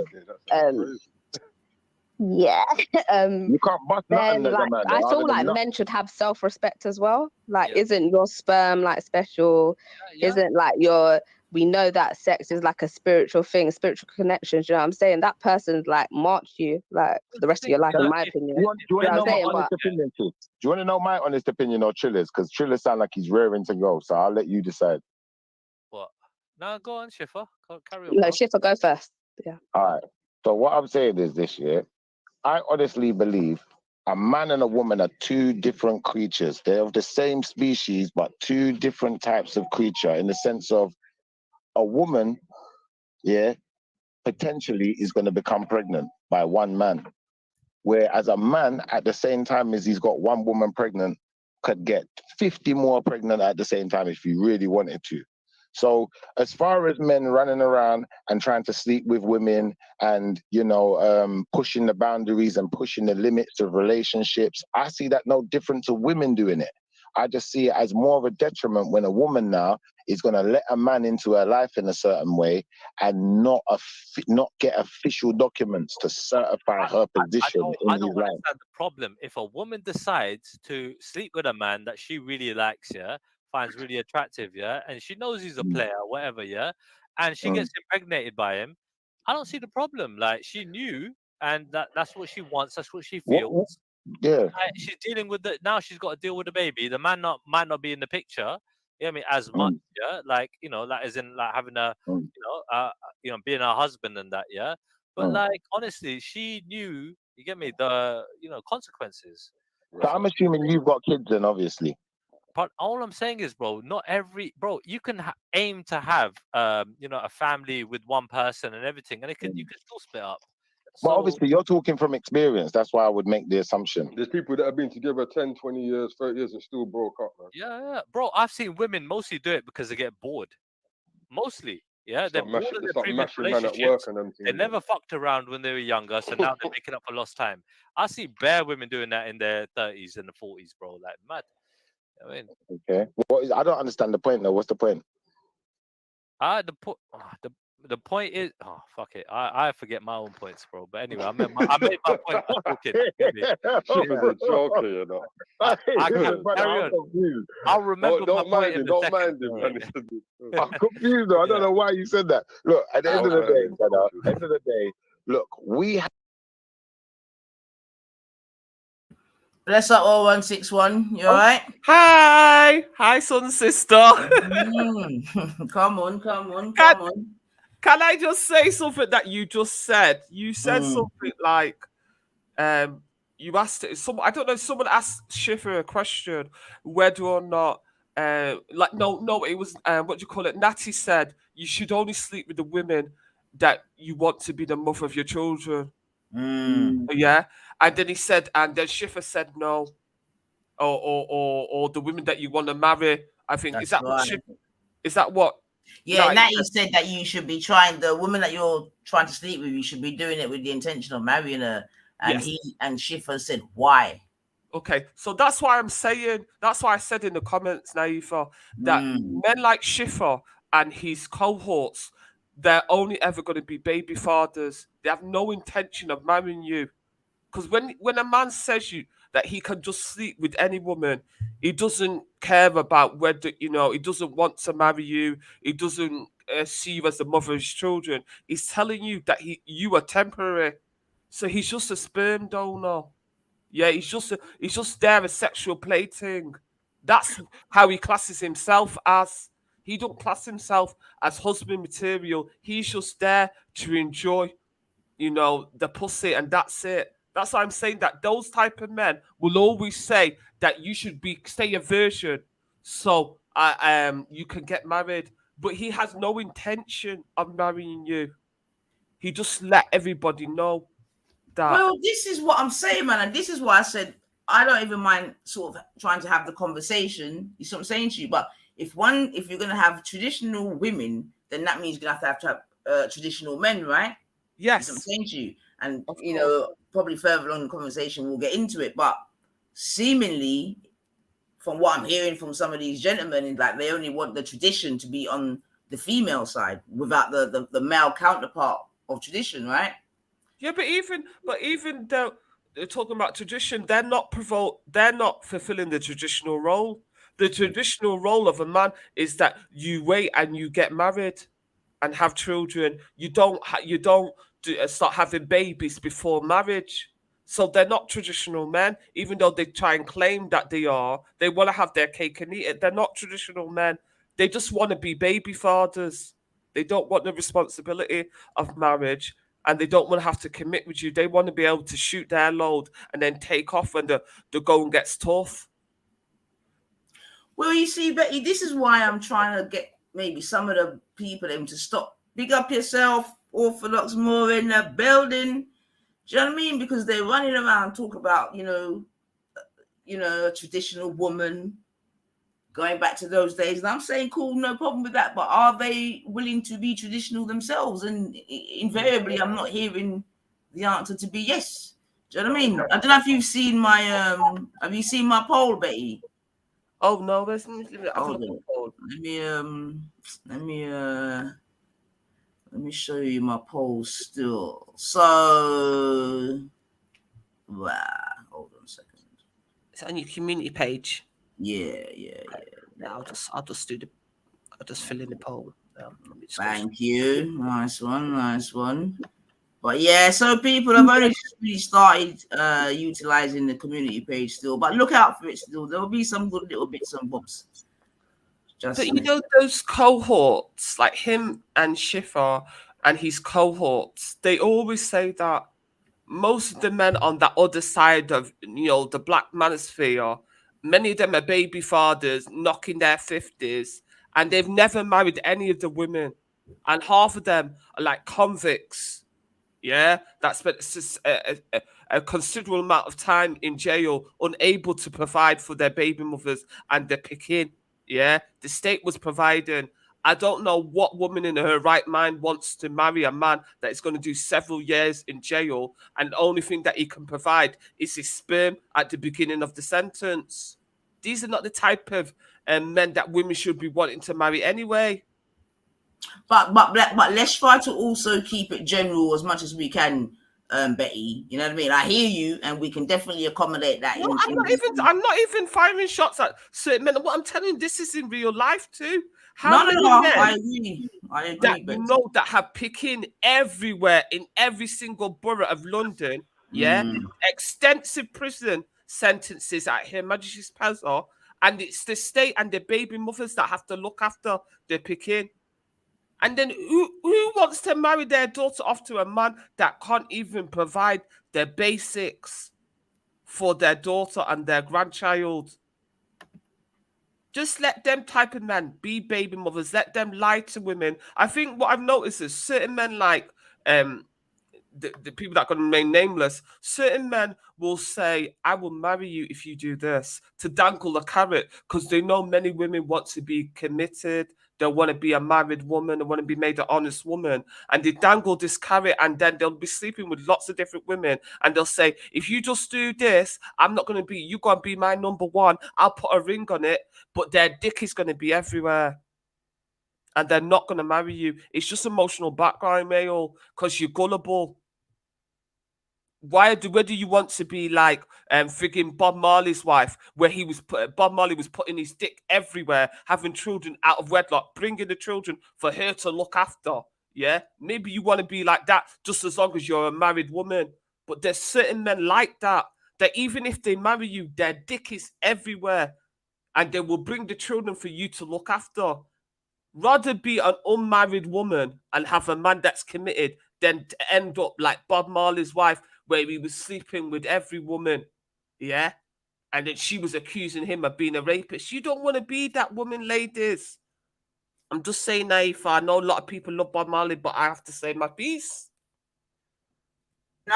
Yeah. You can't bust nothing as a man. I feel like men should have self-respect as well. Like, isn't your sperm like special? Isn't like we know that sex is like a spiritual thing, spiritual connections. You know what I'm saying? That person's like marked you like for the rest of your life, in my opinion. Do you want to know my honest opinion, too? Do you want to know my honest opinion or Trilla's? Because Trilla sound like he's raring to go, so I'll let you decide. What? No, go on, Schiffer. Carry on. No, Schiffer, go first. Yeah. All right. So what I'm saying is this year, I honestly believe a man and a woman are two different creatures. They're of the same species, but two different types of creature in the sense of a woman, yeah, potentially is going to become pregnant by one man. Whereas a man, at the same time as he's got one woman pregnant, could get 50 more pregnant at the same time if he really wanted to. So as far as men running around and trying to sleep with women and, pushing the boundaries and pushing the limits of relationships, I see that no different to women doing it. I just see it as more of a detriment when a woman now is going to let a man into her life in a certain way and not get official documents to certify her position in his life. I don't understand the problem. If a woman decides to sleep with a man that she really likes, yeah, finds really attractive, yeah, and she knows he's a player, whatever, yeah, and she gets impregnated by him, I don't see the problem. Like, she knew, and that's what she wants, that's what she feels. Yeah. She's dealing with now she's got to deal with the baby. The man might not be in the picture, you know what I mean, as much, yeah, like, like as in like having a being a husband and that, yeah. But like, honestly, she knew, you get me, the consequences. So I'm assuming you've got kids then, obviously. But all I'm saying is, bro, not every you can aim to have a family with one person and everything, and you can still split up. But obviously, you're talking from experience. That's why I would make the assumption. There's people that have been together 10, 20 years, 30 years and still broke up, man. Yeah. Bro, I've seen women mostly do it because they get bored. Mostly. Yeah, they're bored of their previous relationships. They never fucked around when they were younger, so now they're making up for lost time. I see bare women doing that in their 30s and the 40s, bro. Like, mad. I mean, okay. I don't understand the point, though. What's the point? The point is, fuck it. I forget my own points, bro. But anyway, I made my point by talking. Carry on. I'll remember my point in a second. I'm confused, though. I don't know why you said that. Look, at the end of the day, look, we have. Bless up 0161. You all right? Hi, son, sister. Come on. Can I just say something that you just said? You said something like, you asked it. I don't know. Someone asked Schiffer a question whether or not, it was what do you call it? Natty said you should only sleep with the women that you want to be the mother of your children. Yeah, and then Schiffer said no, or the women that you want to marry. I think is that what? Yeah, Natty said that you should be trying the woman that you're trying to sleep with. You should be doing it with the intention of marrying her. And yes. Schiffer said why. Okay, so that's why I'm saying. That's why I said in the comments, Naifa, that men like Schiffer and his cohorts, they're only ever going to be baby fathers. They have no intention of marrying you. Because when a man says that he can just sleep with any woman, he doesn't care about whether, he doesn't want to marry you. He doesn't see you as the mother of his children. He's telling you that you are temporary. So he's just a sperm donor. Yeah, he's just there as sexual plaything. That's how he classes himself as. He don't class himself as husband material. He's just there to enjoy, the pussy, and that's it. That's why I'm saying that those type of men will always say that you should stay a virgin, so you can get married. But he has no intention of marrying you. He just let everybody know that. Well, this is what I'm saying, man, and this is why I said I don't even mind sort of trying to have the conversation. You see what I'm saying to you? But if you're gonna have traditional women, then that means you're gonna have to have traditional men, right? Yes. You see what I'm saying to you? And you know, probably further along in the conversation we'll get into it. But seemingly, from what I'm hearing from some of these gentlemen, is like they only want the tradition to be on the female side without the male counterpart of tradition, right? Yeah, but even though they're talking about tradition, they're not fulfilling the traditional role. The traditional role of a man is that you wait and you get married and have children. You don't start having babies before marriage. So they're not traditional men, even though they try and claim that they are. They want to have their cake and eat it. They're not traditional men. They just want to be baby fathers. They don't want the responsibility of marriage, and they don't want to have to commit with you. They want to be able to shoot their load and then take off when the going gets tough. Well, you see, Betty, this is why I'm trying to get maybe some of the people them to stop. Big up yourself, Orthodox more in the building. Do you know what I mean? Because they're running around talk about, you know, a traditional woman going back to those days. And I'm saying, cool, no problem with that. But are they willing to be traditional themselves? And invariably, I'm not hearing the answer to be yes. Do you know what I mean? I don't know if you've seen my have you seen my poll, Betty? Oh no, let me show you my poll still. So hold on a second. It's on your community page. Yeah. I'll just fill in the poll. Thank you. Nice one. But yeah, so people have only just really started utilizing the community page still, but look out for it still. There will be some good little bits and bobs. But you know those cohorts, like him and Schiffer and his cohorts, they always say that most of the men on that other side of, you know, the black manosphere, many of them are baby fathers, knocking their 50s, and they've never married any of the women. And half of them are like convicts. Yeah, that spent a considerable amount of time in jail, unable to provide for their baby mothers and their picking. Yeah, the state was providing. I don't know what woman in her right mind wants to marry a man that is going to do several years in jail, and the only thing that he can provide is his sperm at the beginning of the sentence. These are not the type of men that women should be wanting to marry anyway. But let's try to also keep it general as much as we can, Betty. You know what I mean? I hear you, and we can definitely accommodate that. No, I'm not even firing shots at certain men. What I'm telling you, this is in real life too. How many men I agree, that you know that have picking everywhere in every single borough of London? Yeah, extensive prison sentences at Her Majesty's Pazzo, and it's the state and the baby mothers that have to look after their picking. And then who wants to marry their daughter off to a man that can't even provide their basics for their daughter and their grandchild? Just let them type of men be baby mothers. Let them lie to women. I think what I've noticed is certain men, like the people that are going to remain nameless, certain men will say, I will marry you if you do this, to dangle the carrot, because they know many women want to be committed. They want to be a married woman. They want to be made an honest woman. And they dangle this carrot, and then they'll be sleeping with lots of different women. And they'll say, if you just do this, I'm not going to be, you're going to be my number one. I'll put a ring on it. But their dick is going to be everywhere. And they're not going to marry you. It's just emotional background, male, because you're gullible. Whether you want to be like frigging Bob Marley's wife, where Bob Marley was putting his dick everywhere, having children out of wedlock, bringing the children for her to look after. Yeah, maybe you want to be like that just as long as you're a married woman. But there's certain men like that even if they marry you, their dick is everywhere, and they will bring the children for you to look after. Rather be an unmarried woman and have a man that's committed than to end up like Bob Marley's wife, where he was sleeping with every woman, yeah, and then she was accusing him of being a rapist. You don't want to be that woman, ladies. I'm just saying, Naif. I know a lot of people love Bob Marley, but I have to say my piece. No.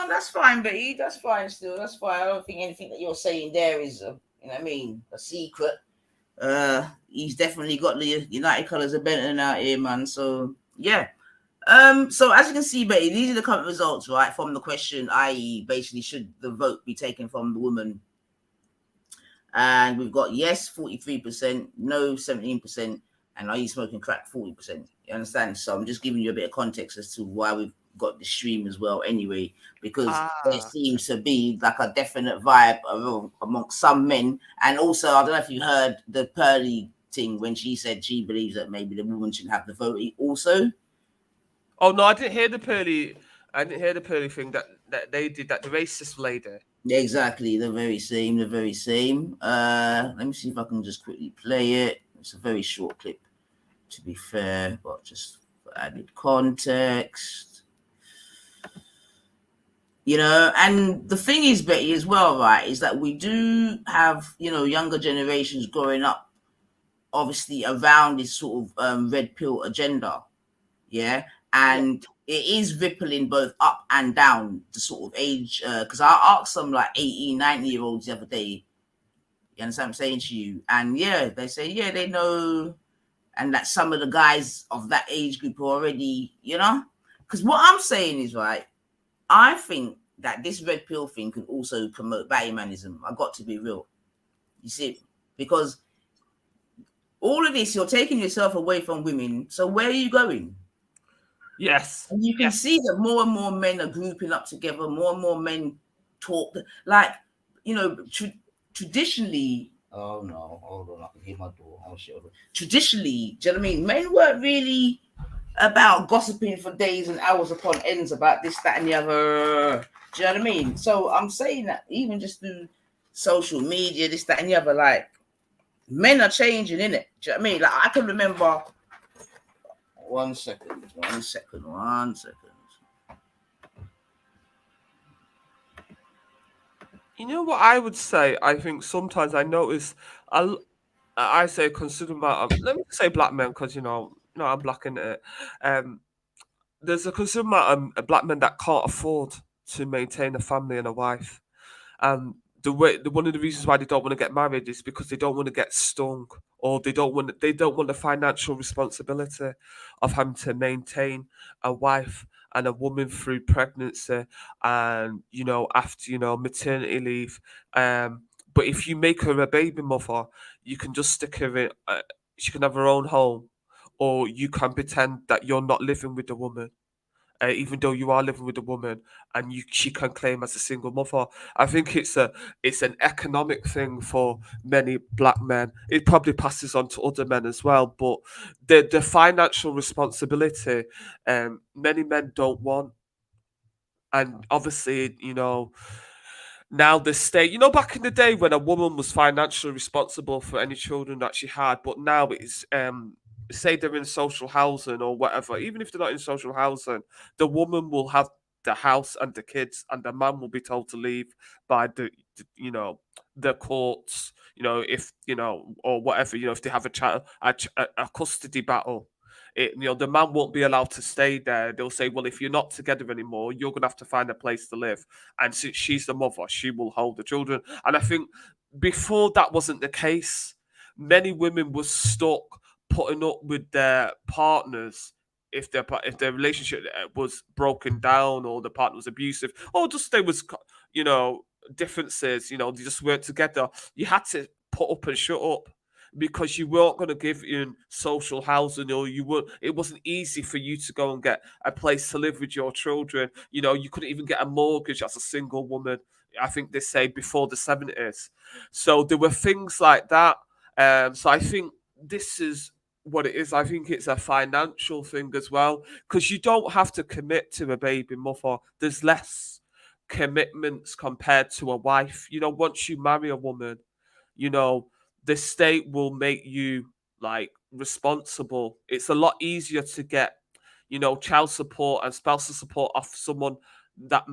That's fine, Betty. That's fine. Still, that's fine. I don't think anything that you're saying there is, you know what I mean, a secret. He's definitely got the United Colors of Benton out here, man. So yeah. So as you can see, Betty, these are the current results, right, from the question, i.e., basically, should the vote be taken from the woman? And we've got yes, 43%, no, 17%, and are you smoking crack, 40%. You understand? So I'm just giving you a bit of context as to why we've got the stream as well anyway, because there seems to be like a definite vibe amongst some men. And also, I don't know if you heard the Pearly thing when she said she believes that maybe the woman should have the vote also. Oh no, I didn't hear the Pearly thing that they did, that the racist lady. Exactly, the very same. Let me see if I can just quickly play it. It's a very short clip, to be fair, but just for added context. You know, and the thing is, Betty, as well, right, is that we do have, younger generations growing up, obviously, around this sort of red pill agenda. Yeah. And it is rippling both up and down the sort of age. Because I asked some like 18, 19-year-olds the other day, you understand what I'm saying to you? And yeah, they say, yeah, they know. And that some of the guys of that age group are already, because what I'm saying is, right, I think that this red pill thing could also promote battymanism. I got to be real. You see, because all of this, you're taking yourself away from women. So where are you going? Yes. And you can see that more and more men are grouping up together. More and more men talk. Like, traditionally. Oh no, hold on. I can hear my door. Oh shit. Traditionally, do you know what I mean? Men weren't really about gossiping for days and hours upon ends about this, that, and the other. Do you know what I mean? So I'm saying that even just through social media, this, that, and the other, like, men are changing, innit? Do you know what I mean? Like, I can remember. One second. You know what I would say? I think sometimes I notice I say a considerable amount of, let me say black men, because I'm black in it. There's a considerable amount of black men that can't afford to maintain a family and a wife. And one of the reasons why they don't want to get married is because they don't want to get stung, or they don't want the financial responsibility of having to maintain a wife and a woman through pregnancy and after maternity leave. But if you make her a baby mother, you can just stick her in. She can have her own home, or you can pretend that you're not living with the woman. Even though you are living with a woman, and she can claim as a single mother. I think it's an economic thing for many black men. It probably passes on to other men as well, but the financial responsibility, many men don't want. And obviously, now the state, back in the day when a woman was financially responsible for any children that she had, but now it's say they're in social housing or whatever, even if they're not in social housing, the woman will have the house and the kids, and the man will be told to leave by the courts, if or whatever, if they have a child, a custody battle. The man won't be allowed to stay there. They'll say, well, if you're not together anymore, you're going to have to find a place to live. And since she's the mother, she will hold the children. And I think before that wasn't the case, many women were stuck putting up with their partners if their relationship was broken down, or the partner was abusive, or just there was differences. They just weren't together. You had to put up and shut up, because you weren't going to give in social housing, or it wasn't easy for you to go and get a place to live with your children. You couldn't even get a mortgage as a single woman. I think they say before the 70s. So there were things like that. So I think this is what it is. I think it's a financial thing as well, because you don't have to commit to a baby mother. There's less commitments compared to a wife. Once you marry a woman, the state will make you like responsible. It's a lot easier to get, child support and spousal support off someone that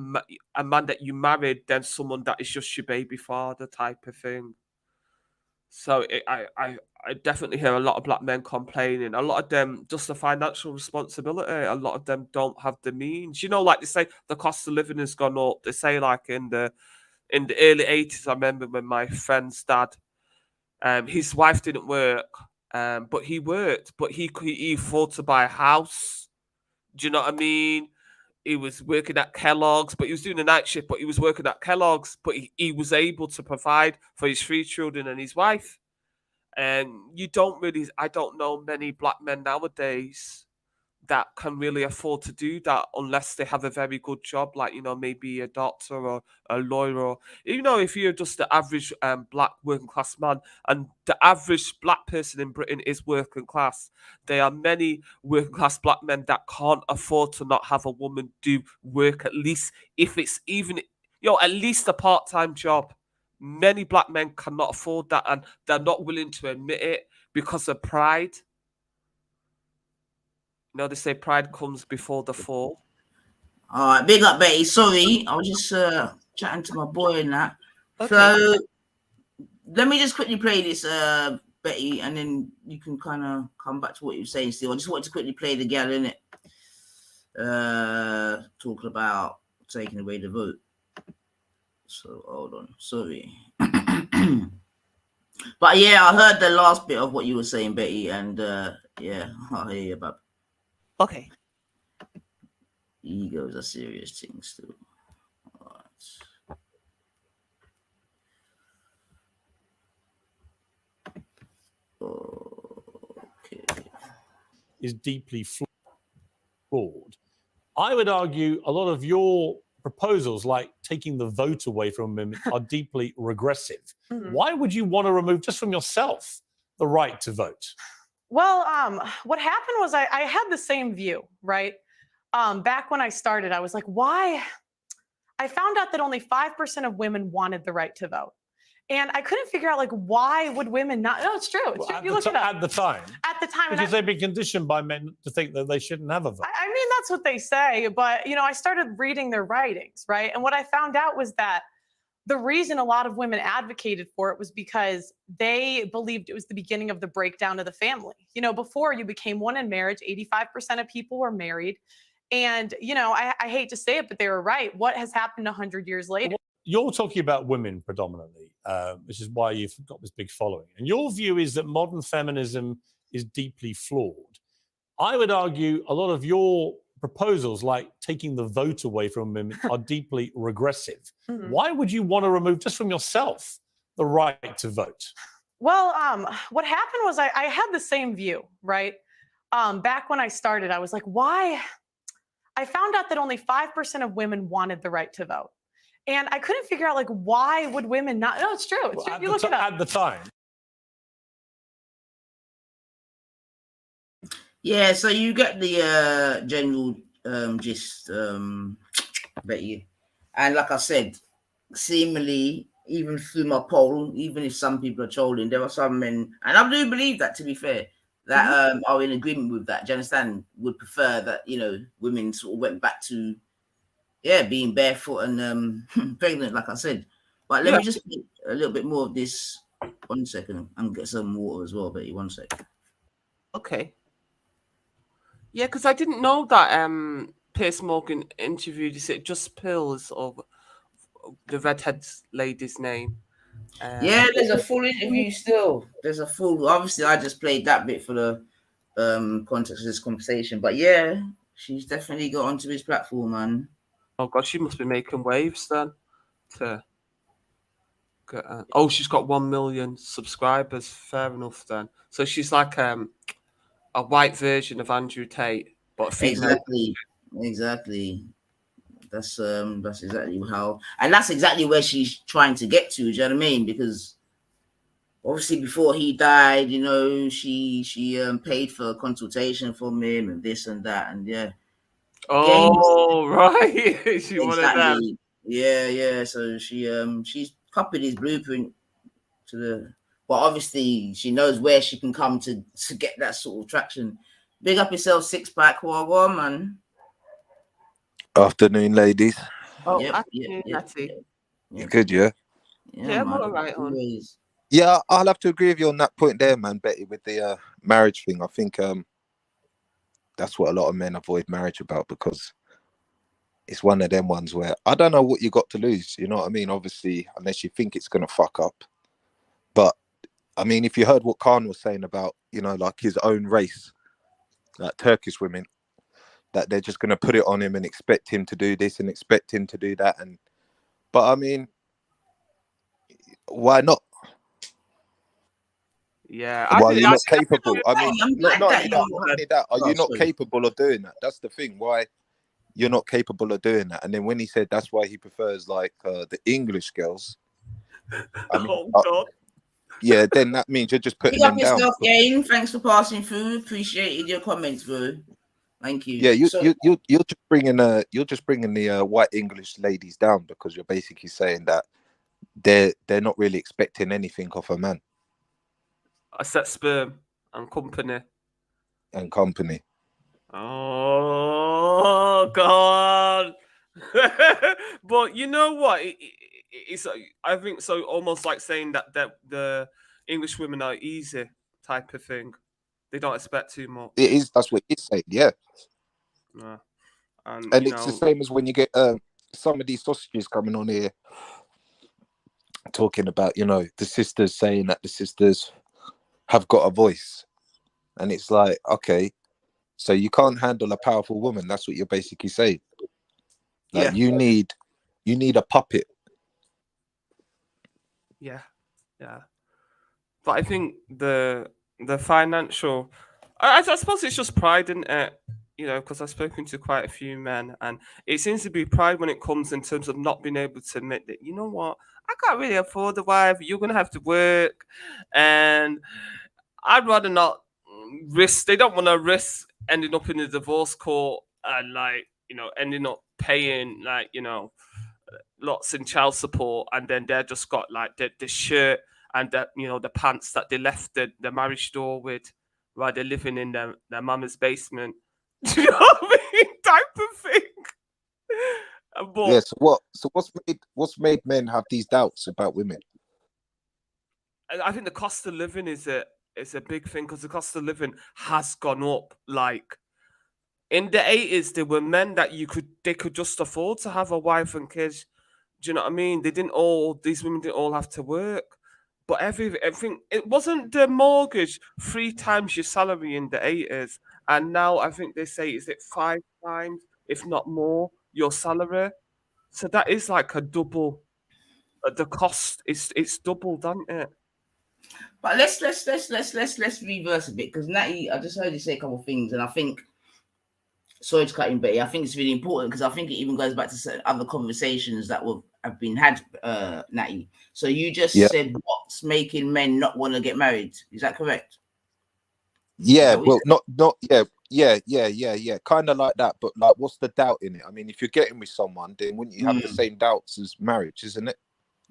a man that you married than someone that is just your baby father type of thing. So I definitely hear a lot of black men complaining. A lot of them just the financial responsibility. A lot of them don't have the means. You know, like they say, the cost of living has gone up. They say like in the early 80s, I remember when my friend's dad, his wife didn't work, but he worked, but he afforded to buy a house. Do you know what I mean? He was working at Kellogg's, but he was doing a night shift, but he was working at Kellogg's, but he was able to provide for his 3 children and his wife. And I don't know many black men nowadays that can really afford to do that unless they have a very good job, like, you know, maybe a doctor or a lawyer, or, you know, if you're just the average black working class man, and the average black person in Britain is working class, there are many working class black men that can't afford to not have a woman do work, at least if it's even, you know, at least a part-time job. Many black men cannot afford that, and they're not willing to admit it because of pride. You know, they say pride comes before the fall. All right, big up, Betty. Sorry, I was just chatting to my boy and that. Okay. So let me just quickly play this, Betty, and then you can kind of come back to what you're saying still. I just wanted to quickly play the gal, innit? Talking about taking away the vote. So hold on, sorry. But yeah, I heard the last bit of what you were saying, Betty, and yeah, I hear you about. Okay. Egos are serious things too. All right. Okay. Is deeply flawed. I would argue a lot of your proposals, like taking the vote away from women, are deeply regressive. Mhm. Why would you want to remove just from yourself the right to vote? Well, what happened was I had the same view, right? Back when I started, I was like, why? I found out that only 5% of women wanted the right to vote. And I couldn't figure out, like, why would women not? No, it's true. It's true. You look it up. At the time. At the time. Because they've been conditioned by men to think that they shouldn't have a vote. I mean, that's what they say. But, you know, I started reading their writings, right? And what I found out was that the reason a lot of women advocated for it was because they believed it was the beginning of the breakdown of the family. You know, before you became one in marriage, 85% of people were married. And, you know, I hate to say it, but they were right. What has happened 100 years later? You're talking about women predominantly, which is why you've got this big following. And your view is that modern feminism is deeply flawed. I would argue a lot of your proposals, like taking the vote away from women, are deeply regressive. Mhm. Why would you want to remove just from yourself the right to vote? Well, what happened was I had the same view, right? Back when I started, I was like, why? I found out that only 5% of women wanted the right to vote. And I couldn't figure out, like, why would women not? No, it's true. It's true. You look it up. At the time. Yeah, so you get the general gist, Betty. And like I said, seemingly, even through my poll, even if some people are trolling, there are some men, and I do believe that, to be fair, that are in agreement with that. Do you understand? Would prefer that, you know, women sort of went back to, yeah, being barefoot and pregnant, like I said. But let me just put a little bit more of this. 1 second, and get some water as well, Betty. 1 second. Okay. Yeah, because I didn't know that Piers Morgan interviewed, is it Just Pills, or the redhead lady's name? Yeah, there's a full interview still. There's a full, obviously I just played that bit for the context of this conversation. But yeah, she's definitely got onto his platform, man. Oh god, she must be making waves then. To get, oh, she's got 1 million subscribers. Fair enough then. So she's like a white version of Andrew Tate, but a female. Exactly. That's exactly how, and that's exactly where she's trying to get to. Do you know what I mean? Because obviously before he died, you know, she paid for a consultation from him and this and that, and yeah. Oh, right. She wanted that. Yeah. So she's copied his blueprint to the, but obviously she knows where she can come to get that sort of traction. Big up yourself, Six Pack. Well, man. Afternoon, ladies. Oh, Yep, Natty. You good, yeah? Yeah, I'm man. all right, hon. Yeah, I'll have to agree with you on that point there, man, Betty, with the marriage thing. I think that's what a lot of men avoid marriage about, because it's one of them ones where I don't know what you got to lose. You know what I mean? Obviously, unless you think it's going to fuck up. But, I mean, if you heard what Khan was saying about, you know, like his own race, like Turkish women, that they're just going to put it on him and expect him to do this and expect him to do that. But, I mean, why not? Yeah, Why are you not capable? I mean, I'm not glad only that that, you- not only that, are Oh, you not sorry. capable of doing that? That's the thing. Why you're not capable of doing that? And then when he said that's why he prefers like the English girls, I mean, Oh God. yeah, then that means you're just putting Pick up them down. yourself, Jane. Thanks for passing through. Appreciated your comments, bro. Thank you. Yeah, So, you're just bringing the white English ladies down, because you're basically saying that they're not really expecting anything of a man I set sperm and company. and company. Oh God. But you know what? It's I think so. Almost like saying that the English women are easy type of thing. They don't expect too much. It is. That's what it's saying. Yeah. And And you it's the know, same as when you get some of these sausages coming on here talking about, you know, the sisters saying that the sisters have got a voice, and it's like, okay, so you can't handle a powerful woman. That's what you're basically saying. Like yeah, you need a puppet. yeah. But I think the financial, I suppose it's just pride, isn't it? You know, because I've spoken to quite a few men, and it seems to be pride when it comes in terms of not being able to admit that, you know what, I can't really afford a wife. You're gonna have to work, and I'd rather not risk. They don't want to risk ending up in a divorce court and, like, you know, ending up paying, like, you know, lots in child support, and then they're just got like the shirt and the, you know, the pants that they left the marriage door with while they're living in their mama's basement. Do you know what I mean? Type of thing. But Yeah. So what's made men have these doubts about women? I think the cost of living is a big thing, because the cost of living has gone up. Like in the 80s, there were men that they could just afford to have a wife and kids. Do you know what I mean? These women didn't all have to work. But everything, it wasn't the mortgage 3 times your salary in the 80s. And now I think they say, is it 5 times, if not more, your salary? So that is like a double. The cost it's doubled, isn't it? but let's reverse a bit, because Natty, I just heard you say a couple of things, and I think, sorry to cut in, Betty, I think it's really important, because I think it even goes back to certain other conversations that have been had, Natty. So you just said what's making men not want to get married. Is that correct? Yeah, well, not yeah, kind of like that. But like, what's the doubt in it? I mean, if you're getting with someone, then wouldn't you have the same doubts as marriage, isn't it?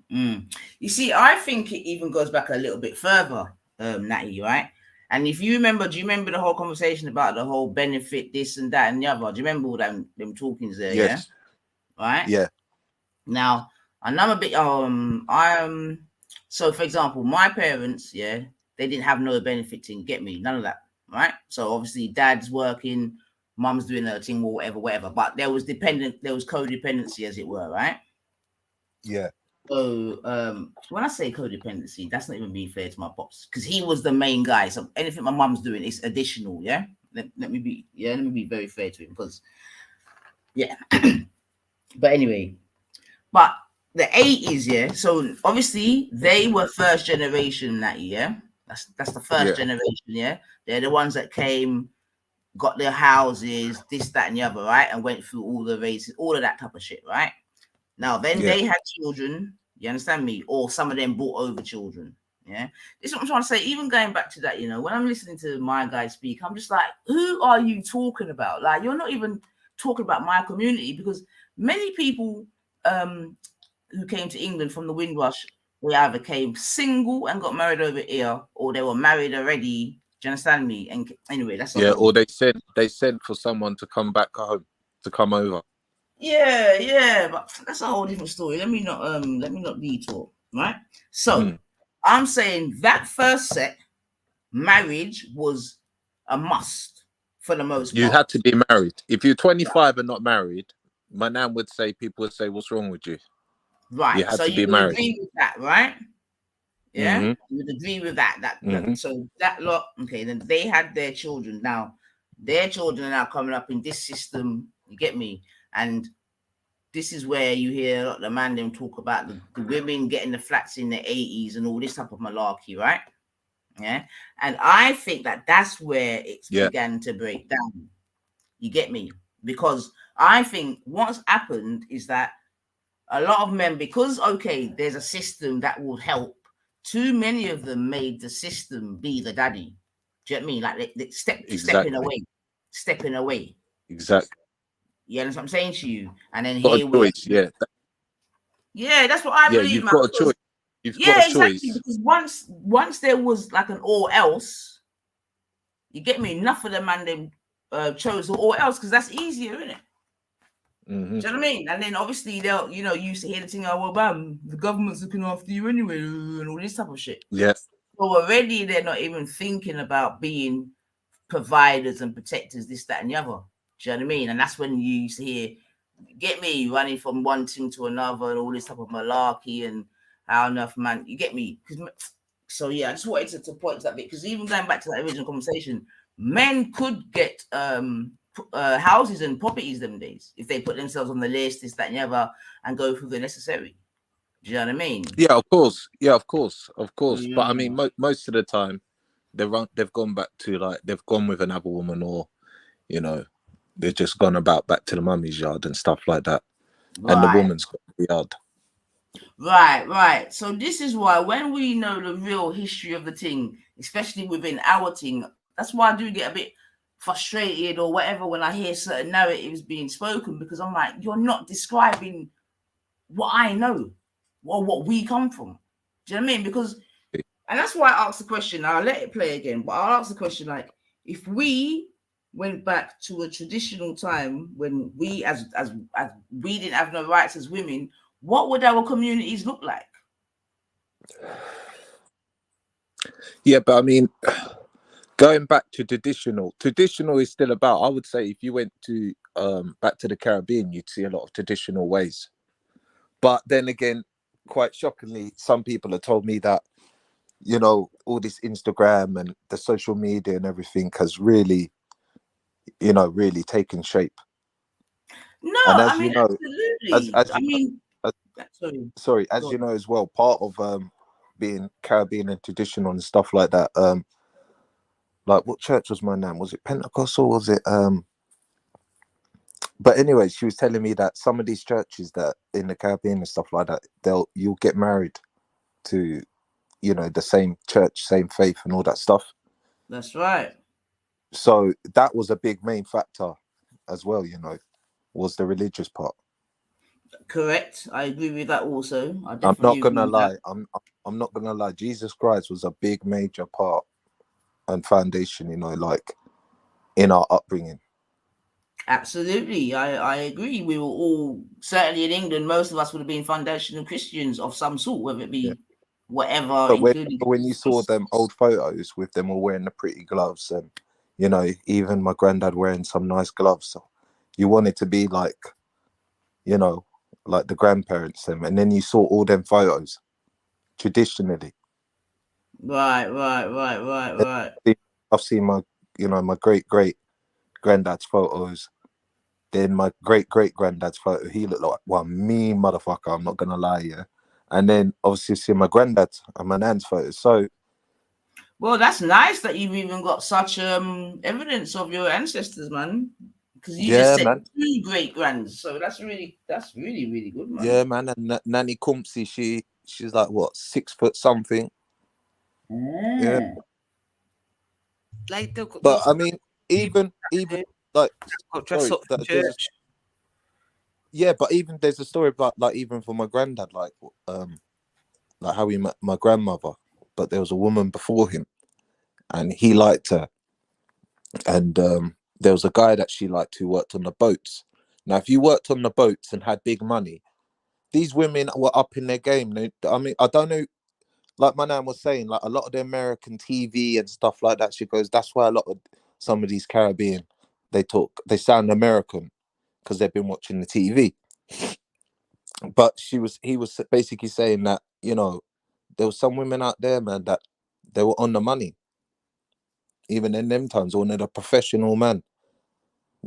You see, I think it even goes back a little bit further, Natty, right? And if you remember, do you remember the whole conversation about the whole benefit, this and that and the other? Do you remember all them talkings there? Yes. Yeah. Right. Yeah. Now, another bit. So for example, my parents, they didn't have no benefit to get me, none of that, right? So obviously, dad's working, mum's doing her thing, or whatever. But there was codependency, as it were, right? Yeah. So when I say codependency, that's not even being fair to my pops, because he was the main guy. So anything my mum's doing is additional. Yeah. Let me be very fair to him, because but anyway, but the 80s, so obviously they were first generation, that that's the first generation. They're the ones that came, got their houses, this, that, and the other, right, and went through all the races, all of that type of shit, right? Now, then they had children, you understand me? Or some of them brought over children. Yeah. This is what I'm trying to say. Even going back to that, when I'm listening to my guy speak, I'm just like, who are you talking about? Like, you're not even talking about my community, because many people who came to England from the Windrush, they either came single and got married over here, or they were married already. Do you understand me? And anyway, that's or they sent for someone to come back home, to come over. Yeah, but that's a whole different story. Let me not detour, right? So I'm saying that first set, marriage was a must for the most You part. had to be married. If you're 25 and not married, my nan would say, people would say, "What's wrong with you?" Right. You had So to you be would married. agree with that, right? Yeah, Mm-hmm. you would agree with that. So that lot, okay, then they had their children. Now their children are now coming up in this system, you get me? And this is where you hear a lot of the man them talk about the women getting the flats in the 80s and all this type of malarkey, right? Yeah. And I think that that's where it's began to break down. You get me? Because I think what's happened is that a lot of men, because okay, there's a system that will help. Too many of them made the system be the daddy. Do you know what I mean? Like they stepping away. Exactly. Yeah, that's what I'm saying to you. And then Got a here we are. choice. Yeah, that's what I believe, you've man. got a choice. You've got a Exactly. choice. Because once there was like an all else, you get me? Enough of the man them chose the all else because that's easier, isn't it? Mm-hmm. Do you know what I mean? And then obviously they'll, you used to hear the thing, oh well, bam, the government's looking after you anyway, and all this type of shit. Yeah. So already they're not even thinking about being providers and protectors, this, that, and the other. Do you know what I mean? And that's when you used to hear, get me, running from one thing to another and all this type of malarkey and how enough, man. You get me? So yeah, I just wanted to point to that bit because even going back to that original conversation, men could get houses and properties them days if they put themselves on the list, this, that, and the other, and go through the necessary. Do you know what I mean? Yeah, of course. But I mean, most of the time, they've gone back to they've gone with another woman, or they've just gone back to the mummy's yard and stuff like that, and the woman's got the yard. Right. So this is why when we know the real history of the thing, especially within our thing, that's why I do get a bit frustrated or whatever when I hear certain narratives being spoken, because I'm like, you're not describing what I know or what we come from. Do you know what I mean? Because, and that's why I asked the question. I'll let it play again, but I'll ask the question like, if we went back to a traditional time when we as we didn't have no rights as women, what would our communities look like? Yeah, but I mean, going back to traditional is still about, I would say, if you went to back to the Caribbean, you'd see a lot of traditional ways. But then again, quite shockingly, some people have told me that, all this Instagram and the social media and everything has really, really taken shape. No, and as I mean, you know, absolutely. as you know as well, part of being Caribbean and traditional and stuff like that, like what church was my name? Was it Pentecostal? Or was it but anyway, she was telling me that some of these churches that in the Caribbean and stuff like that, you'll get married to, the same church, same faith and all that stuff. That's right. So that was a big main factor as well, was the religious part. Correct. I agree with that also. I'm not gonna lie. I'm not gonna lie. Jesus Christ was a big major part and foundation, like in our upbringing. Absolutely. I agree. We were all, certainly in England, most of us would have been foundational Christians of some sort, whether it be whatever. But when you saw them old photos with them all wearing the pretty gloves and, even my granddad wearing some nice gloves, so you wanted to be like, like the grandparents them. And then you saw all them photos traditionally. Right. I've seen my, my great granddad's photos. Then my great granddad's photo, he looked like one mean motherfucker. I'm not gonna lie, yeah. And then obviously see my granddad's and my nan's photos. So, well, that's nice that you've even got such evidence of your ancestors, man. Because you just said 2 great grands, so that's really good, man. Yeah, man. And Nanny Kumpsy, she's like what, 6 foot something. Yeah. Like but I mean, even like, dress up for church. Yeah, but even there's a story about like even for my granddad, like how he met my grandmother, but there was a woman before him, and he liked her, and there was a guy that she liked who worked on the boats. Now, if you worked on the boats and had big money, these women were up in their game. I mean, I don't know. Like my nan was saying, like a lot of the American TV and stuff like that. She goes, that's why a lot of some of these Caribbean, they sound American because they've been watching the TV. But he was basically saying that, you know, there was some women out there, man, that they were on the money. Even in them times, when they're a professional man.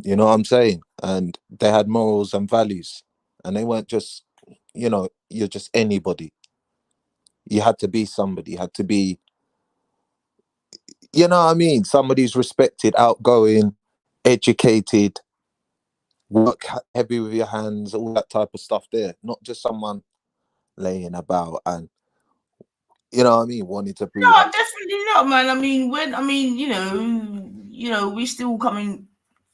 You know what I'm saying? And they had morals and values. And they weren't just, you know, you're just anybody. You had to be somebody, you had to be, you know what I mean? Somebody's respected, outgoing, educated, work heavy with your hands, all that type of stuff there. Not just someone laying about and, you know what I mean, wanting to breathe. No, definitely not, man. I mean, you know, we still coming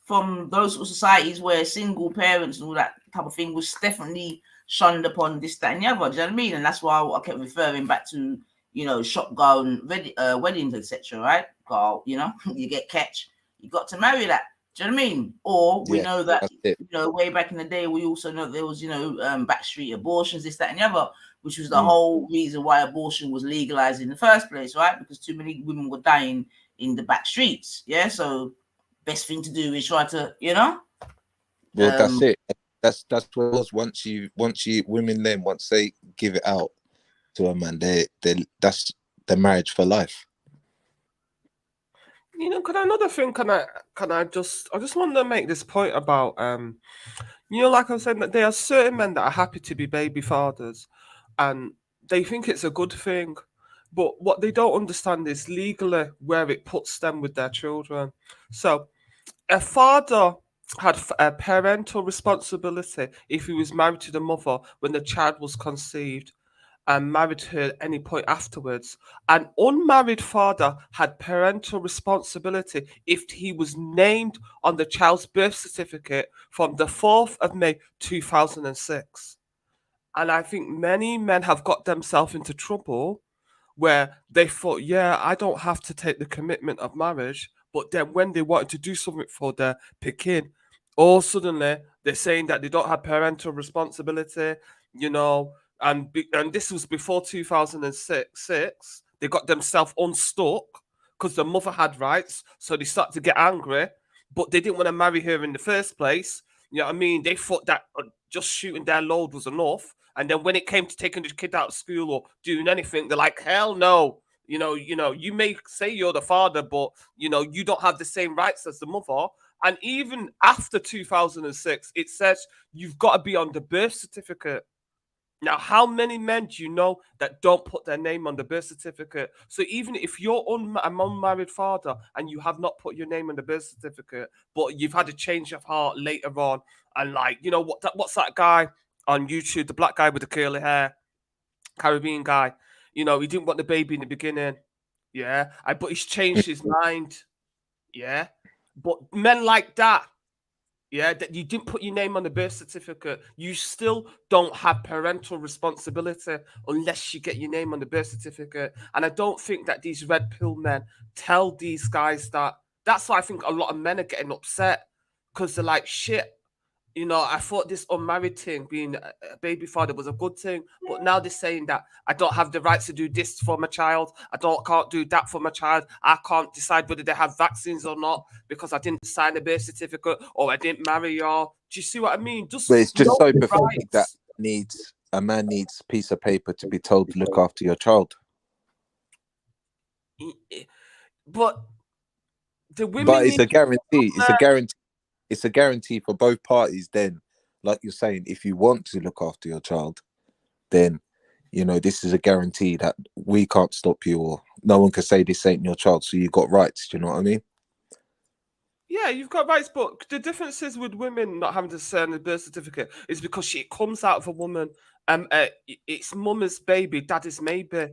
from those sort of societies where single parents and all that type of thing was definitely shunned upon, this, that, and the other. Do you know what I mean? And that's why I kept referring back to, you know, shotgun weddings, etc. Right? Girl, you know, you get catch, you got to marry that. Do you know what I mean? Or we know that, you know, way back in the day, we also know there was, you know, backstreet abortions, this, that, and the other, which was the whole reason why abortion was legalized in the first place, right? Because too many women were dying in the back streets. Yeah, so best thing to do is try to, you know. Well, that's it. That's what it was. Once women then once they give it out to a man, that's the marriage for life. You know, I just want to make this point about you know, like I was saying, that there are certain men that are happy to be baby fathers and they think it's a good thing. But what they don't understand is legally where it puts them with their children. So a father had a parental responsibility if he was married to the mother when the child was conceived and married her at any point afterwards. An unmarried father had parental responsibility if he was named on the child's birth certificate from the 4th of May 2006. And I think many men have got themselves into trouble where they thought, yeah, I don't have to take the commitment of marriage. But then when they wanted to do something for their pikin, all suddenly they're saying that they don't have parental responsibility, you know, and this was before 2006. They got themselves unstuck because the mother had rights. So they started to get angry, but they didn't want to marry her in the first place. You know what I mean? They thought that just shooting their load was enough. And then when it came to taking the kid out of school or doing anything, they're like, hell no. You know, you may say you're the father, but you know, you don't have the same rights as the mother. And even after 2006, it says you've got to be on the birth certificate. Now, how many men do you know that don't put their name on the birth certificate? So even if you're an unmarried father and you have not put your name on the birth certificate, but you've had a change of heart later on, and like, you know, what's that guy on YouTube, the black guy with the curly hair, Caribbean guy, you know, he didn't want the baby in the beginning. Yeah. But he's changed his mind. Yeah. But men like that, yeah, that you didn't put your name on the birth certificate, you still don't have parental responsibility unless you get your name on the birth certificate. And I don't think that these red pill men tell these guys that. That's why I think a lot of men are getting upset because they're like, shit, you know, I thought this unmarried thing, being a baby father, was a good thing, but now they're saying that I don't have the rights to do this for my child. Can't do that for my child. I can't decide whether they have vaccines or not because I didn't sign a birth certificate or I didn't marry y'all. Do you see what I mean? But it's just so pathetic that a man needs a piece of paper to be told to look after your child. But the women. But it's a guarantee. It's a guarantee. It's a guarantee for both parties. Then, like you're saying, if you want to look after your child, then, you know, this is a guarantee that we can't stop you, or no one can say this ain't your child. So you got rights. Do you know what I mean? Yeah, you've got rights, but the difference is with women not having to sign a birth certificate is because it comes out of a woman. It's mama's baby, daddy's maybe.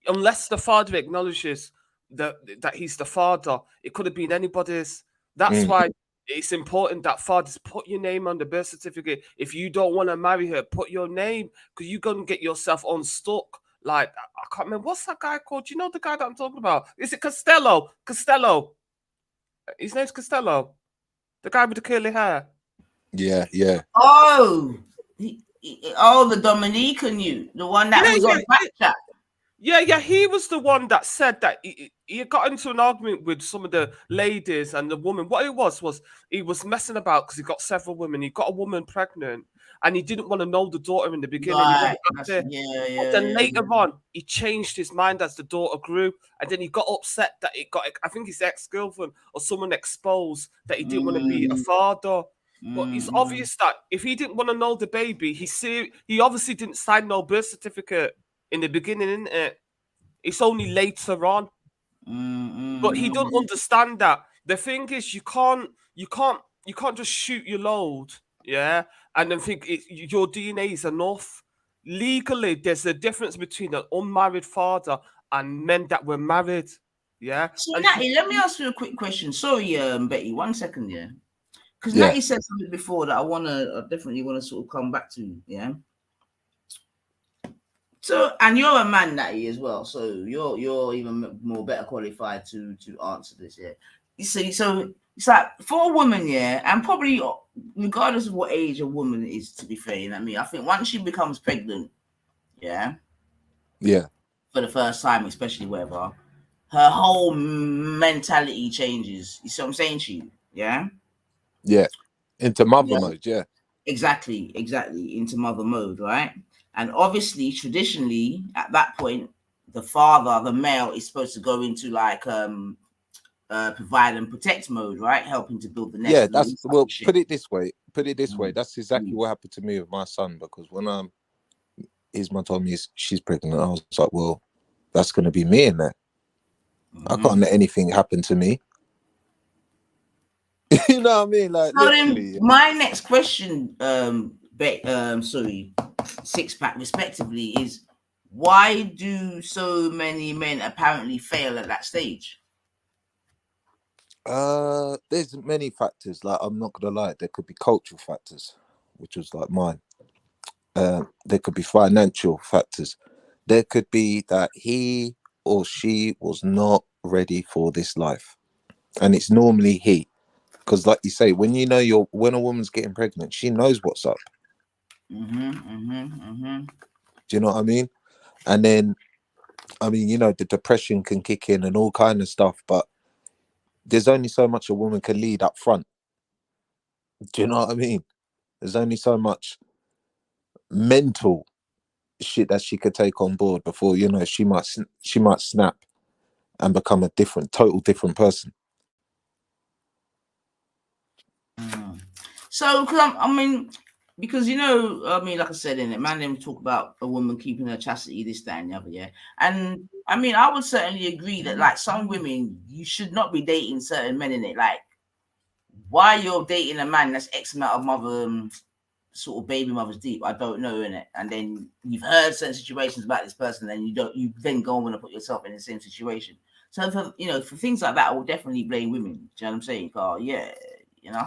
Unless the father acknowledges that he's the father, it could have been anybody's. That's why it's important that fathers put your name on the birth certificate. If you don't want to marry her, put your name, because you're gonna get yourself unstuck. Like, I can't remember, what's that guy called? Do you know the guy that I'm talking about? Is it Costello? His name's Costello. The guy with the curly hair. Yeah, yeah. Oh, the Dominican you, the one that was on Snapchat. Yeah, he was the one that said that he got into an argument with some of the ladies and the woman. What it was he was messing about because he got several women. He got a woman pregnant and he didn't want to know the daughter in the beginning. Right. But then later on, he changed his mind as the daughter grew, and then he got upset that it got, I think his ex-girlfriend or someone exposed that he didn't want to be a father. But it's obvious that if he didn't want to know the baby, he obviously didn't sign no birth certificate in the beginning, isn't it? It's only later on. But he don't understand that. The thing is, you can't just shoot your load, yeah, and then think your DNA is enough. Legally, there's a difference between an unmarried father and men that were married, yeah. So, And Natty, let me ask you a quick question. Sorry, Betty, 1 second, yeah. Because Natty said something before that I definitely want to sort of come back to, yeah. So, and you're a man, Natty, as well. So you're even more better qualified to answer this, yeah. You see, so it's like for a woman, yeah, and probably regardless of what age a woman is, to be fair, you know what I mean? I think once she becomes pregnant, yeah, for the first time, especially whatever, her whole mentality changes. You see what I'm saying to you? Yeah. Yeah. Into mother mode, yeah. Exactly, into mother mode, right? And obviously, traditionally, at that point, the father, the male, is supposed to go into like provide and protect mode, right? Helping to build the nest. Yeah, that's put it this way. That's exactly what happened to me with my son, because when his mum told me she's pregnant, I was like, well, that's gonna be me in there. I can't let anything happen to me. You know what I mean? Like, so literally. Then my next question, Six Pack, respectively, is why do so many men apparently fail at that stage? There's many factors. Like, I'm not gonna lie, there could be cultural factors, which was like mine. There could be financial factors. There could be that he or she was not ready for this life, and it's normally he, because like you say, when when a woman's getting pregnant, she knows what's up. Do you know what I mean? And then, I mean, the depression can kick in and all kind of stuff, but there's only so much a woman can lead up front. Do you know what I mean? There's only so much mental shit that she could take on board before she might snap and become a total different person. So, because I mean, like I said in it, man, them talk about a woman keeping her chastity, this, that, and the other, yeah. And I mean, I would certainly agree that like some women, you should not be dating certain men in it. Like, why you're dating a man that's X amount of mother, sort of baby mothers deep, I don't know, in it. And then you've heard certain situations about this person, and you then go and want to put yourself in the same situation. So for things like that, I will definitely blame women. Do you know what I'm saying? Oh yeah.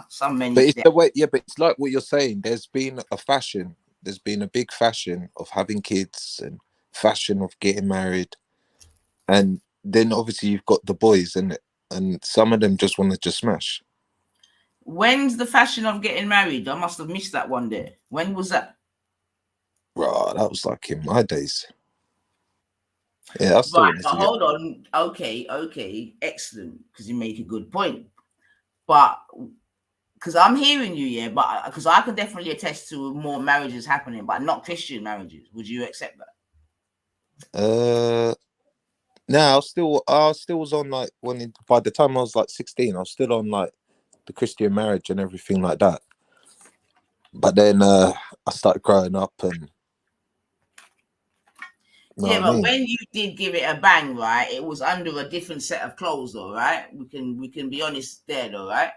Some men. But it's the way, yeah. But it's like what you're saying. There's been a fashion. There's been a big fashion of having kids and fashion of getting married, and then obviously you've got the boys, and some of them just want to just smash. When's the fashion of getting married? I must have missed that one there. When was that? Right, that was like in my days. Yeah, I still right. But hold on. Okay, excellent. Because you make a good point. But because I'm hearing you, yeah, but because I can definitely attest to more marriages happening, but not Christian marriages. Would you accept that? No, I still was on like by the time I was like 16, I was still on like the Christian marriage and everything like that. But then I started growing up and. Yeah, but when you did give it a bang, right, it was under a different set of clothes, though, right? We can be honest there, though, right?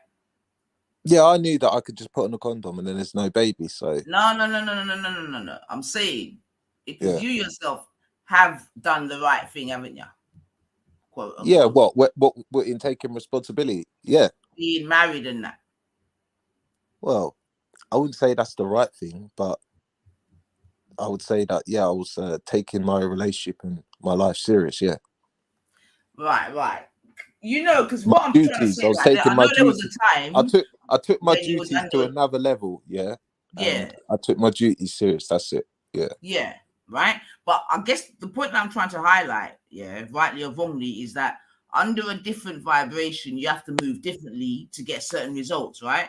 Yeah, I knew that I could just put on a condom and then there's no baby. So no. I'm saying because you yourself have done the right thing, haven't you? Quote unquote. Yeah, what in taking responsibility? Yeah, being married and that. Well, I wouldn't say that's the right thing, but I would say that I was taking my relationship and my life serious. Yeah. Right. You know, because what I'm trying to say, I was like, taking I my know there was duties. a time. I took my when you was duties to under- another level. Yeah. Yeah. And I took my duties serious. That's it. Yeah. Yeah. Right. But I guess the point that I'm trying to highlight, yeah, rightly or wrongly, is that under a different vibration, you have to move differently to get certain results, right?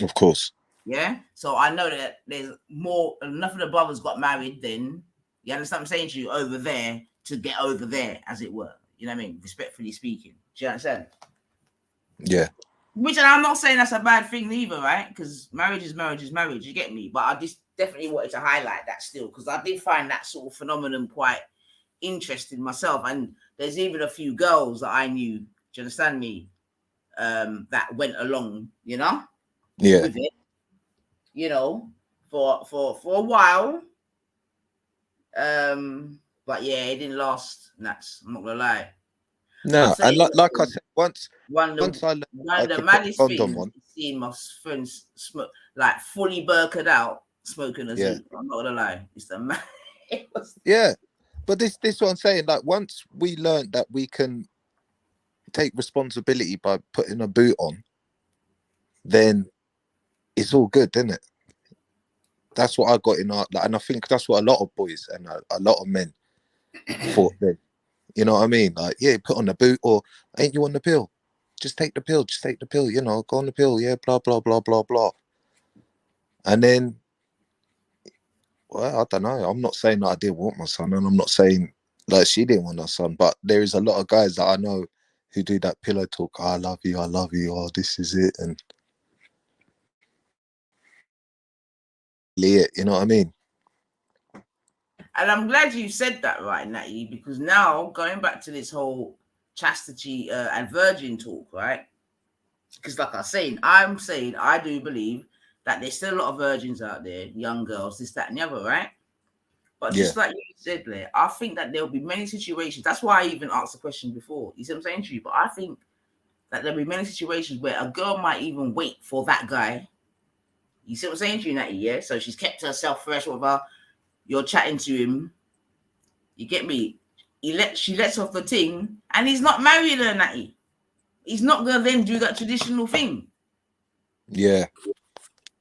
Of course. Yeah. So I know that there's more. Enough of the brothers got married. Then you understand what I'm saying to you, over there to get over there, as it were. You know what I mean? Respectfully speaking. Do you understand? Yeah. Which, and I'm not saying that's a bad thing either, right? Because marriage is marriage is marriage. You get me? But I just definitely wanted to highlight that still, because I did find that sort of phenomenon quite interesting myself. And there's even a few girls that I knew. Do you understand me? That went along, you know, Yeah. with it, you know, for a while. But yeah, it didn't last. Nuts. I'm not gonna lie. No, and like I said, once I learned I the could put maddest condom thing on. is seeing my friends smoke, like fully burkered out, smoking a Yeah. zoot. I'm not gonna lie, it's the man. Yeah, but this what I'm saying. Like, once we learned that we can take responsibility by putting a boot on, then it's all good, isn't it? That's what I got in our, like, and I think that's what a lot of boys and a lot of men thought then. You know what I mean? Like, yeah, put on the boot, or ain't you on the pill? Just take the pill. Just take the pill. You know, go on the pill. Yeah, blah blah blah blah blah. And then, well, I don't know. I'm not saying that I didn't want my son, and I'm not saying like she didn't want her son, but there is a lot of guys that I know who do that pillow talk. Oh, I love you. Oh, this is it, and you know what I mean? And I'm glad you said that, right, Natty, because now going back to this whole chastity and virgin talk, right? Because like I'm saying I do believe that there's still a lot of virgins out there, young girls, this, that, and the other, right? But just like you said there, I think that there'll be many situations. That's why I even asked the question before. You see what I'm saying to you? But I think that there'll be many situations where a girl might even wait for that guy. You see what I'm saying to you, Natty? Yeah. So she's kept herself fresh, whatever. You're chatting to him. You get me? She lets off the thing, and he's not married her, Natty. He's not gonna then do that traditional thing. Yeah.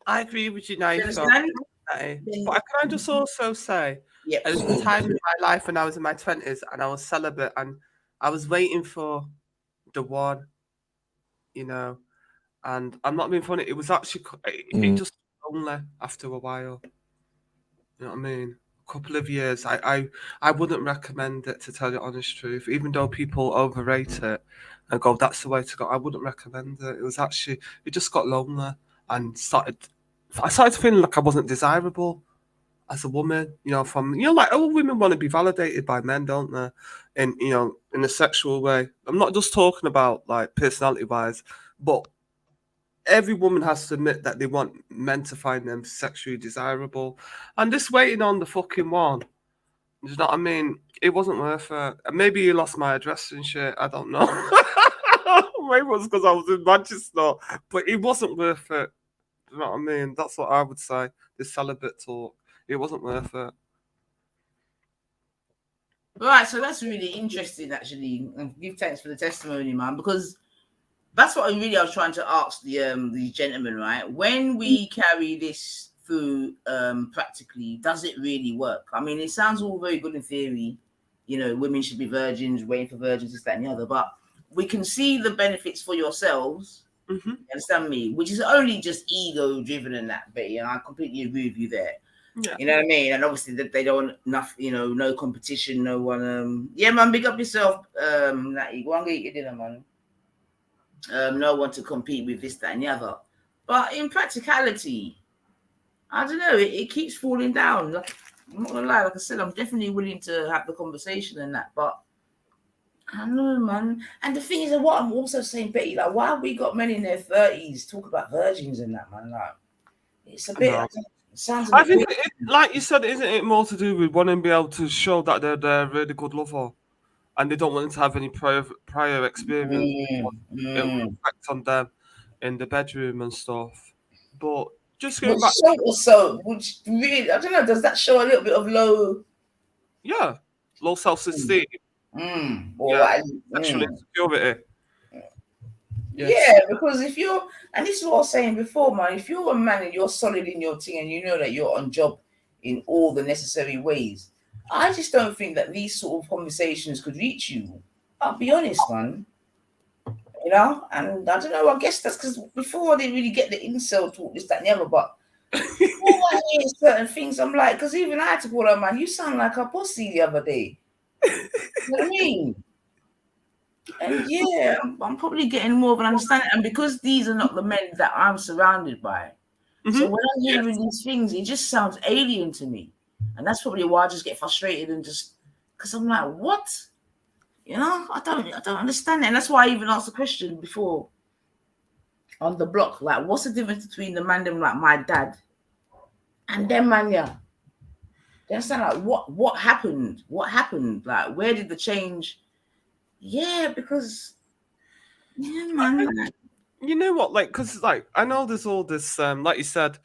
I agree with you now. You But understand? can I just also say, Yep. there was a time in my life when I was in my 20s and I was celibate and I was waiting for the one, you know, and I'm not being funny. It was actually, it just lonely after a while. You know what I mean? A couple of years. I wouldn't recommend it, to tell you the honest truth, even though people overrate it and go, that's the way to go. I wouldn't recommend it. It was actually, it just got lonely and I started feeling like I wasn't desirable as a woman, you know, like all women want to be validated by men, don't they? In, you know, in a sexual way. I'm not just talking about like personality wise, but every woman has to admit that they want men to find them sexually desirable. And this waiting on the fucking one, you know what I mean? It wasn't worth it. And maybe he lost my address and shit. I don't know. Maybe it was because I was in Manchester, but it wasn't worth it. You know what I mean? That's what I would say. This celibate talk. It wasn't worth it. Right, so that's really interesting, actually. And give thanks for the testimony, man, because that's what I was trying to ask the gentleman, right? When we carry this through practically, does it really work? I mean, it sounds all very good in theory. You know, women should be virgins, waiting for virgins, this, that, and the other. But we can see the benefits for yourselves. Mm-hmm. You understand me? Which is only just ego driven and that, Betty. And I completely agree with you there. Yeah. You know what I mean? And obviously that they don't want enough, you know, no competition, no one. Yeah, man, big up yourself. Natty, go and get your dinner, man. No one to compete with this, that, and the other. But in practicality, I don't know, it keeps falling down. Like, I'm not gonna lie, like I said, I'm definitely willing to have the conversation and that, but I don't know, man. And the thing is, what I'm also saying, Betty, like, why have we got men in their 30s talk about virgins and that, man? Like, it's a bit. No. It sounds. I think, like you said, isn't it more to do with wanting to be able to show that they're a really good lover, and they don't want to have any prior experience? It will affect on them in the bedroom and stuff. But just going back, which really, I don't know. Does that show a little bit of low? Yeah, low self-esteem. Or Sexual insecurity. Yeah, because if you're, and this is what I was saying before, man, if you're a man and you're solid in your thing and you know that you're on job in all the necessary ways, I just don't think that these sort of conversations could reach you. I'll be honest, man. You know, and I don't know, I guess that's because before they really get the incel talk, this, that, and the other, but before I hear certain things, I'm like, because even I had to call her, man, you sound like a pussy the other day. You know what I mean? And yeah, I'm probably getting more of an understanding. And because these are not the men that I'm surrounded by, so when I'm hearing these things, it just sounds alien to me. And that's probably why I just get frustrated and just because I'm like, what? You know, I don't understand it. And that's why I even asked the question before on the block, like, what's the difference between the man them like my dad and them man, yeah? You understand, like, what happened? What happened? Like, where did the change? Yeah, because yeah, man. You know what? Like, because like I know there's all this, like you said,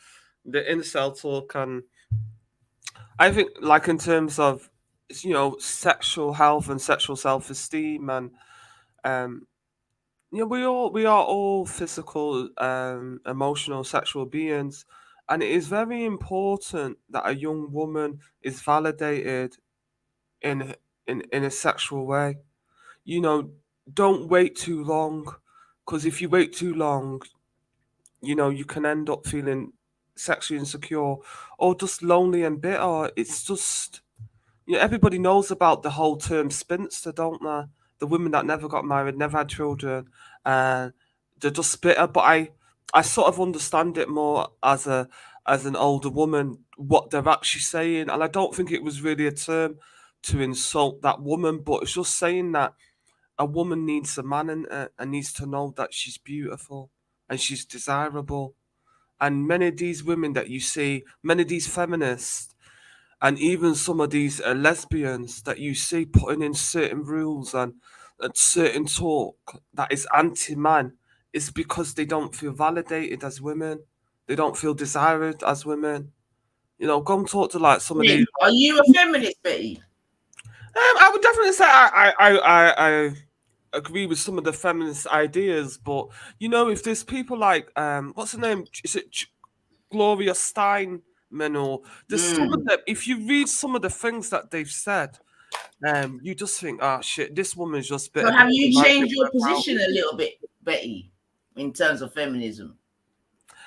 the incel talk, and I think like in terms of sexual health and sexual self-esteem, and we are all physical, emotional, sexual beings, and it is very important that a young woman is validated in in a sexual way. You know, don't wait too long, because if you wait too long, you can end up feeling sexually insecure or just lonely and bitter. It's just, everybody knows about the whole term spinster, don't they? The women that never got married, never had children, and they're just bitter. But I sort of understand it more as an older woman, what they're actually saying. And I don't think it was really a term to insult that woman, but it's just saying that a woman needs a man in it and needs to know that she's beautiful and she's desirable. And many of these women that you see, many of these feminists, and even some of these lesbians that you see putting in certain rules and certain talk that is anti-man, is because they don't feel validated as women. They don't feel desired as women. Go and talk to like some of these. Are you a feminist, Betty? I would definitely say I agree with some of the feminist ideas, but if there's people like what's her name? Is it Gloria Steinman, or there's some of them? If you read some of the things that they've said, you just think, oh shit, this woman's just better. So have you changed your position a little bit, Betty, in terms of feminism?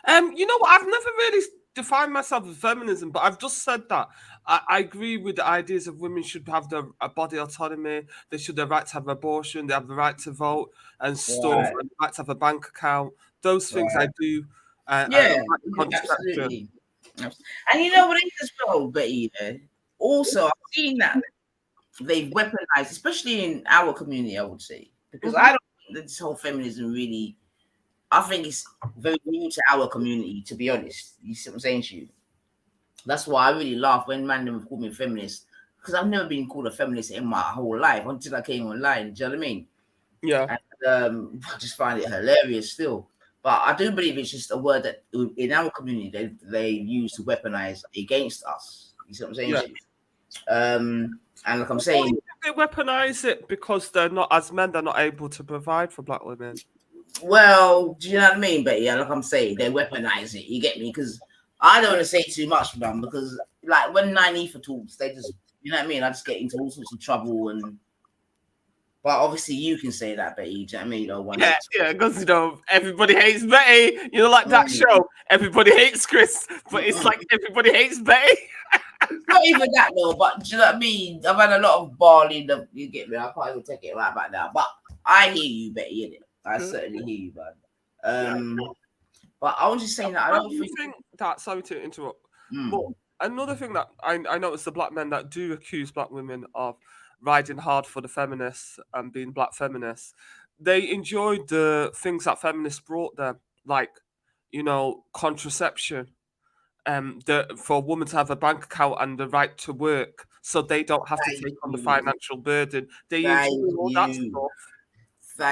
You know what? I've never really defined myself as feminism, but I've just said that I agree with the ideas of women should have their body autonomy. They should have the right to have abortion. They have the right to vote and stuff. And the right to have a bank account. Those things I do. Yeah, absolutely. And you know what it is as well, Betty? Also, I've seen that they've weaponized, especially in our community, I would say, because I don't think that this whole feminism really, I think it's very new to our community, to be honest. You see what I'm saying to you? That's why I really laugh when man call me feminist, because I've never been called a feminist in my whole life until I came online. Do you know what I mean? Yeah. And I just find it hilarious still. But I do believe it's just a word that in our community they use to weaponize against us. You see what I'm saying? Yeah. And like I'm saying, they weaponize it because they're not, as men, they're not able to provide for black women. Well, do you know what I mean? But yeah, like I'm saying, they weaponize it. You get me? Because I don't want to say too much for them, because like when 9 talks, they just, you know what I mean? I just get into all sorts of trouble. But obviously you can say that, Betty. Do you know what I mean? Or one yeah, because everybody hates Betty. Like that show, everybody hates Chris, but it's like everybody hates Betty. It's not even that though, but do you know what I mean? I've had a lot of barley. You get me? I can't even take it right back now. But I hear you, Betty, innit? I certainly hear you, man. But I was just saying that I don't think that. Sorry to interrupt. But another thing that I noticed, the black men that do accuse black women of riding hard for the feminists and being black feminists, they enjoyed the things that feminists brought them, like contraception. For a woman to have a bank account and the right to work, so they don't have to take on the financial burden. They enjoy all that stuff.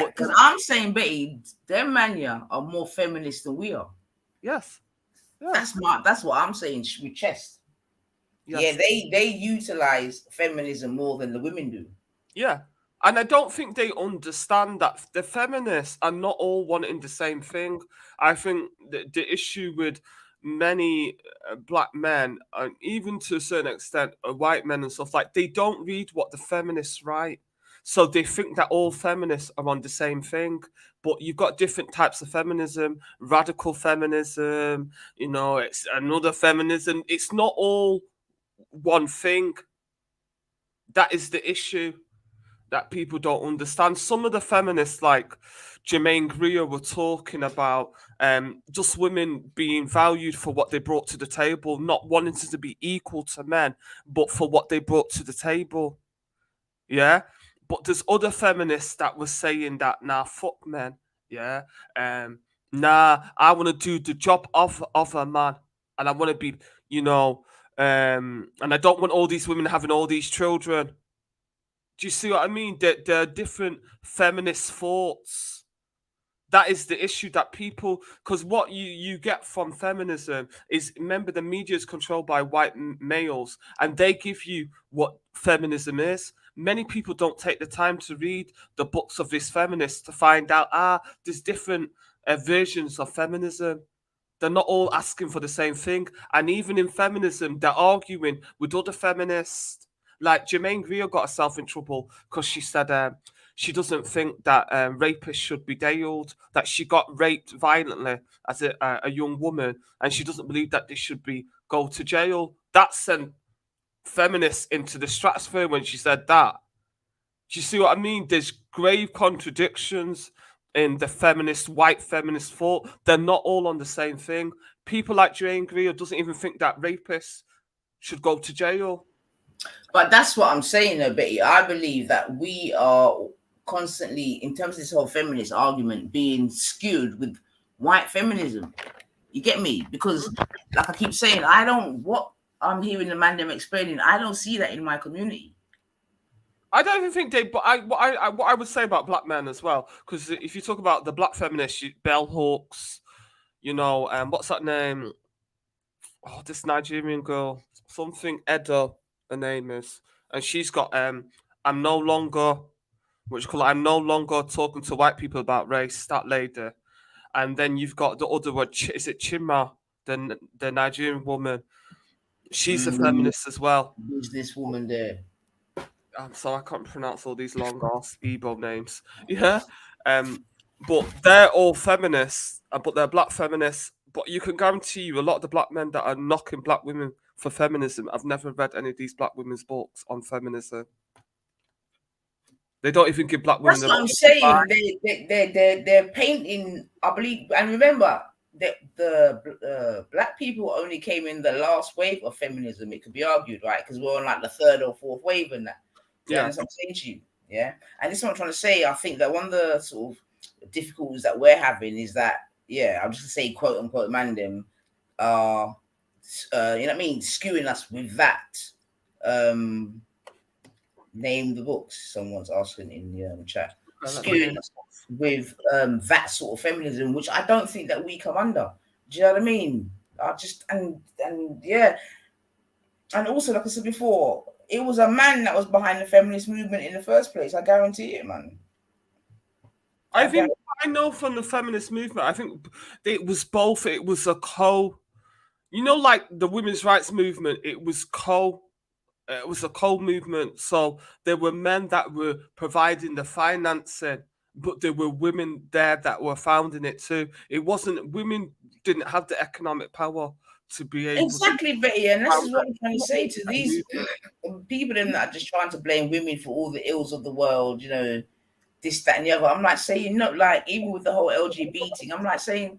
Because I'm saying, Betty, them mania are more feminist than we are. Yes. Yeah. That's what I'm saying with chest. Yes. Yeah, they utilize feminism more than the women do. Yeah. And I don't think they understand that the feminists are not all wanting the same thing. I think the issue with many black men, and even to a certain extent white men and stuff, like they don't read what the feminists write. So they think that all feminists are on the same thing. But you've got different types of feminism, radical feminism, you know, it's another feminism. It's not all one thing. That is the issue that people don't understand. Some of the feminists, like Jermaine Greer, were talking about just women being valued for what they brought to the table, not wanting to be equal to men, but for what they brought to the table. Yeah. But there's other feminists that were saying that, nah, fuck men. Yeah. Nah, I want to do the job of a man. And I want to be, you know, and I don't want all these women having all these children. Do you see what I mean? There are different feminist thoughts. That is the issue that people, because what you get from feminism is, remember, the media is controlled by white males, and they give you what feminism is. Many people don't take the time to read the books of these feminists to find out, there's different versions of feminism. They're not all asking for the same thing. And even in feminism, they're arguing with other feminists. Like Jermaine Greer got herself in trouble because she said she doesn't think that rapists should be jailed, that she got raped violently as a young woman, and she doesn't believe that they should go to jail. That sent feminists into the stratosphere when she said that. Do you see what I mean? There's grave contradictions in the white feminist thought. They're not all on the same thing. People like Jane Greer doesn't even think that rapists should go to jail. But that's what I'm saying, though, Betty. I believe that we are constantly, in terms of this whole feminist argument, being skewed with white feminism. You get me? Because, like I keep saying, what I'm hearing the man them explaining, I don't see that in my community. I don't even think they. But what I would say about black men as well, because if you talk about the black feminists, Bell Hooks, you know, what's that name? Oh, this Nigerian girl, something Edo, her name is, and she's got I'm no longer talking to white people about race. That lady, and then you've got the other one. Is it Chima, the Nigerian woman? She's a feminist as well. Who's this woman there? So I can't pronounce all these long ass Igbo names. Yeah. But they're all feminists, but they're black feminists. But you can guarantee you a lot of the black men that are knocking black women for feminism, I've never read any of these black women's books on feminism. They don't even give black women. That's what I'm saying. They're painting, I believe, and remember that the black people only came in the last wave of feminism. It could be argued, right? Because we're on like the third or fourth wave and that. Yeah, that's what I'm saying to you. Yeah, and this is what I'm trying to say. I think that one of the sort of difficulties that we're having is that, yeah, I'm just gonna say, quote unquote, man, them are, you know what I mean, skewing us with that. Name the books. Someone's asking in the chat. Skewing us with that sort of feminism, which I don't think that we come under. Do you know what I mean? I just and yeah, and also, like I said before, it was a man that was behind the feminist movement in the first place. I guarantee it, man. I think I know from the feminist movement, I think it was both. It was a you know, like the women's rights movement, it was a co-movement. So there were men that were providing the financing, but there were women there that were founding it too. It wasn't, women didn't have the economic power to be able exactly, Betty, and this is what I'm trying to say to these people that are just trying to blame women for all the ills of the world, you know, this, that, and the other. I'm like saying, no, like even with the whole LGBT thing, I'm like saying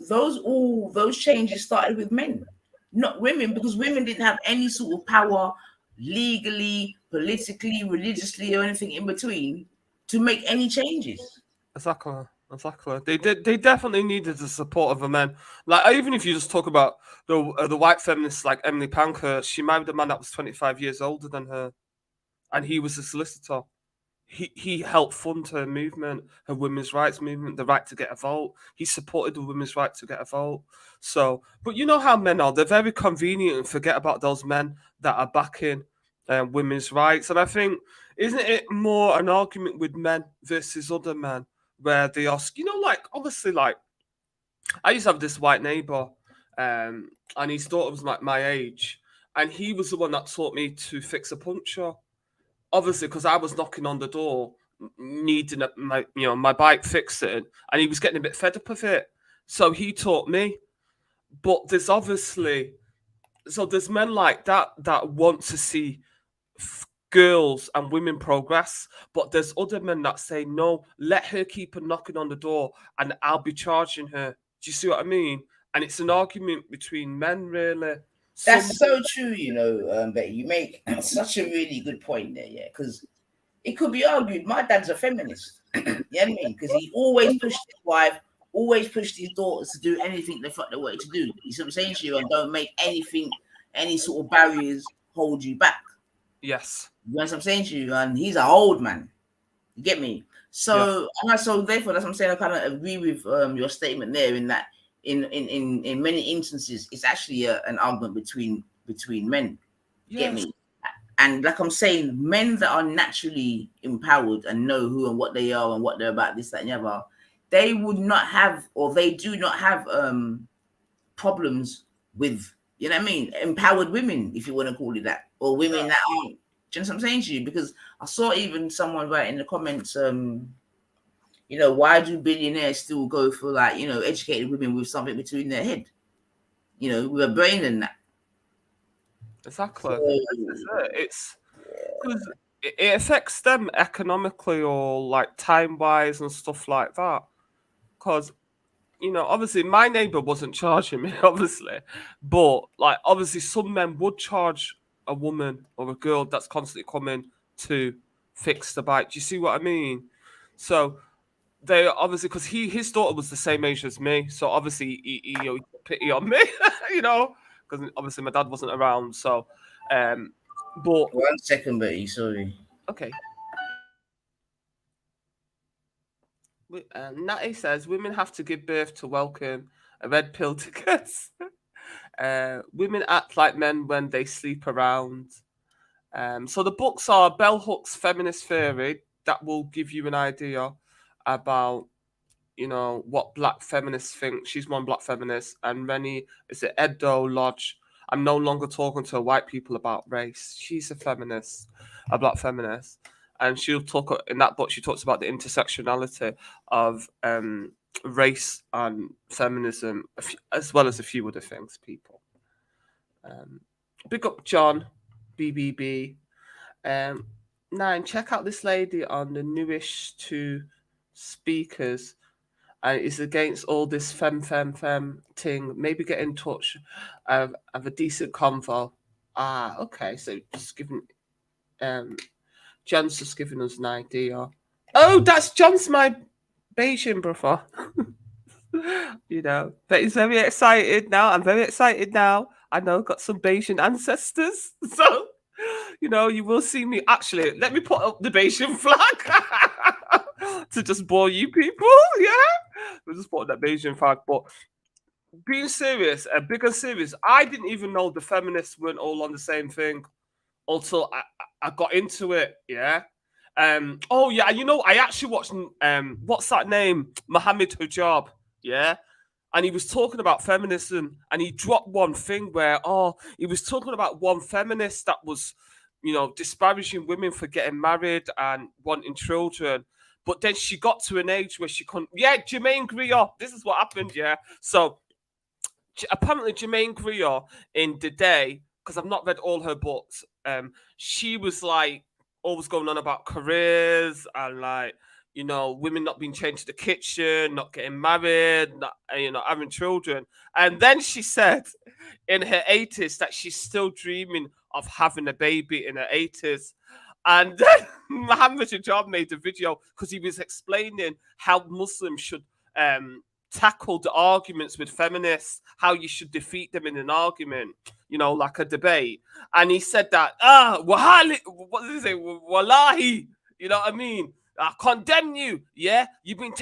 those changes started with men, not women, because women didn't have any sort of power legally, politically, religiously, or anything in between to make any changes. Exactly. They definitely needed the support of the men. Like, even if you just talk about the white feminists like Emily Pankhurst, she married a man that was 25 years older than her, and he was a solicitor. He helped fund her movement, her women's rights movement, the right to get a vote. He supported the women's right to get a vote. So, but you know how men are. They're very convenient and forget about those men that are backing women's rights. And I think, isn't it more an argument with men versus other men, where they ask, like, obviously, like, I used to have this white neighbor, and his daughter was like my age, and he was the one that taught me to fix a puncture. Obviously, because I was knocking on the door, needing my bike fixing, and he was getting a bit fed up of it. So he taught me. But there's men like that want to see girls and women progress, but there's other men that say, no, let her keep on knocking on the door and I'll be charging her. Do you see what I mean? And it's an argument between men, really. That's so true, Betty. You make such a really good point there, yeah, because it could be argued my dad's a feminist. You know what I mean? Because he always pushed his wife, always pushed his daughters to do anything they wanted to do. You see what I'm saying to you? And don't make any sort of barriers hold you back. Yes. You know what I'm saying to you? And he's an old man. You get me? So, so therefore, that's what I'm saying. I kind of agree with your statement there, in that in many instances, it's actually an argument between men. You get me? And like I'm saying, men that are naturally empowered and know who and what they are and what they're about, this, that, and the other, they would not have, or they do not have problems with, you know what I mean, empowered women, if you want to call it that, or women that aren't. Do you know what I'm saying to you? Because I saw even someone write in the comments, why do billionaires still go for, like, educated women with something between their head, with a brain and that. Exactly. It's because it affects them economically, or like time-wise and stuff like that. Because, obviously my neighbor wasn't charging me, obviously, but like obviously some men would charge a woman or a girl that's constantly coming to fix the bike. Do you see what I mean? So they obviously, because his daughter was the same age as me, so obviously he put pity on me, because obviously my dad wasn't around. So, but 1 second, Betty. Sorry. Okay. Natty says women have to give birth to welcome a red pill tickets. Women act like men when they sleep around. So the books are Bell Hook's Feminist Theory, that will give you an idea about, what black feminists think. She's one black feminist. And Rennie, is it Edo Lodge? I'm no longer talking to white people about race. She's a feminist, a black feminist. And she'll talk in that book. She talks about the intersectionality of race and feminism, as well as a few other things. People, big up John, BBB. 9. Check out this lady on the newish 2 speakers. And it's against all this fem thing. Maybe get in touch, have a decent convo. Okay. So just giving, John's just giving us an idea. Oh, that's John's my Bayesian brother. But he's very excited now. I'm very excited now. I know I've got some Bayesian ancestors. So, you will see me. Actually, let me put up the Bayesian flag to just bore you people. Yeah. We'll just put up that Bayesian flag. But being serious, bigger serious, I didn't even know the feminists weren't all on the same thing until I got into it. Yeah. Oh yeah, I actually watched what's that name? Mohammed Hijab. Yeah. And he was talking about feminism, and he dropped one thing where he was talking about one feminist that was, disparaging women for getting married and wanting children. But then she got to an age where she couldn't. Yeah, Jermaine Greer. This is what happened. Yeah. So apparently Jermaine Greer in The Day, because I've not read all her books, she was like always going on about careers and like, women not being changed to the kitchen, not getting married, not, having children. And then she said in her 80s that she's still dreaming of having a baby in her 80s. And then Mohammed Hijab made a video because he was explaining how Muslims should tackle the arguments with feminists, how you should defeat them in an argument, like a debate. And he said that, wahali, what does he say? Wallahi, you know what I mean? I condemn you, yeah? You've been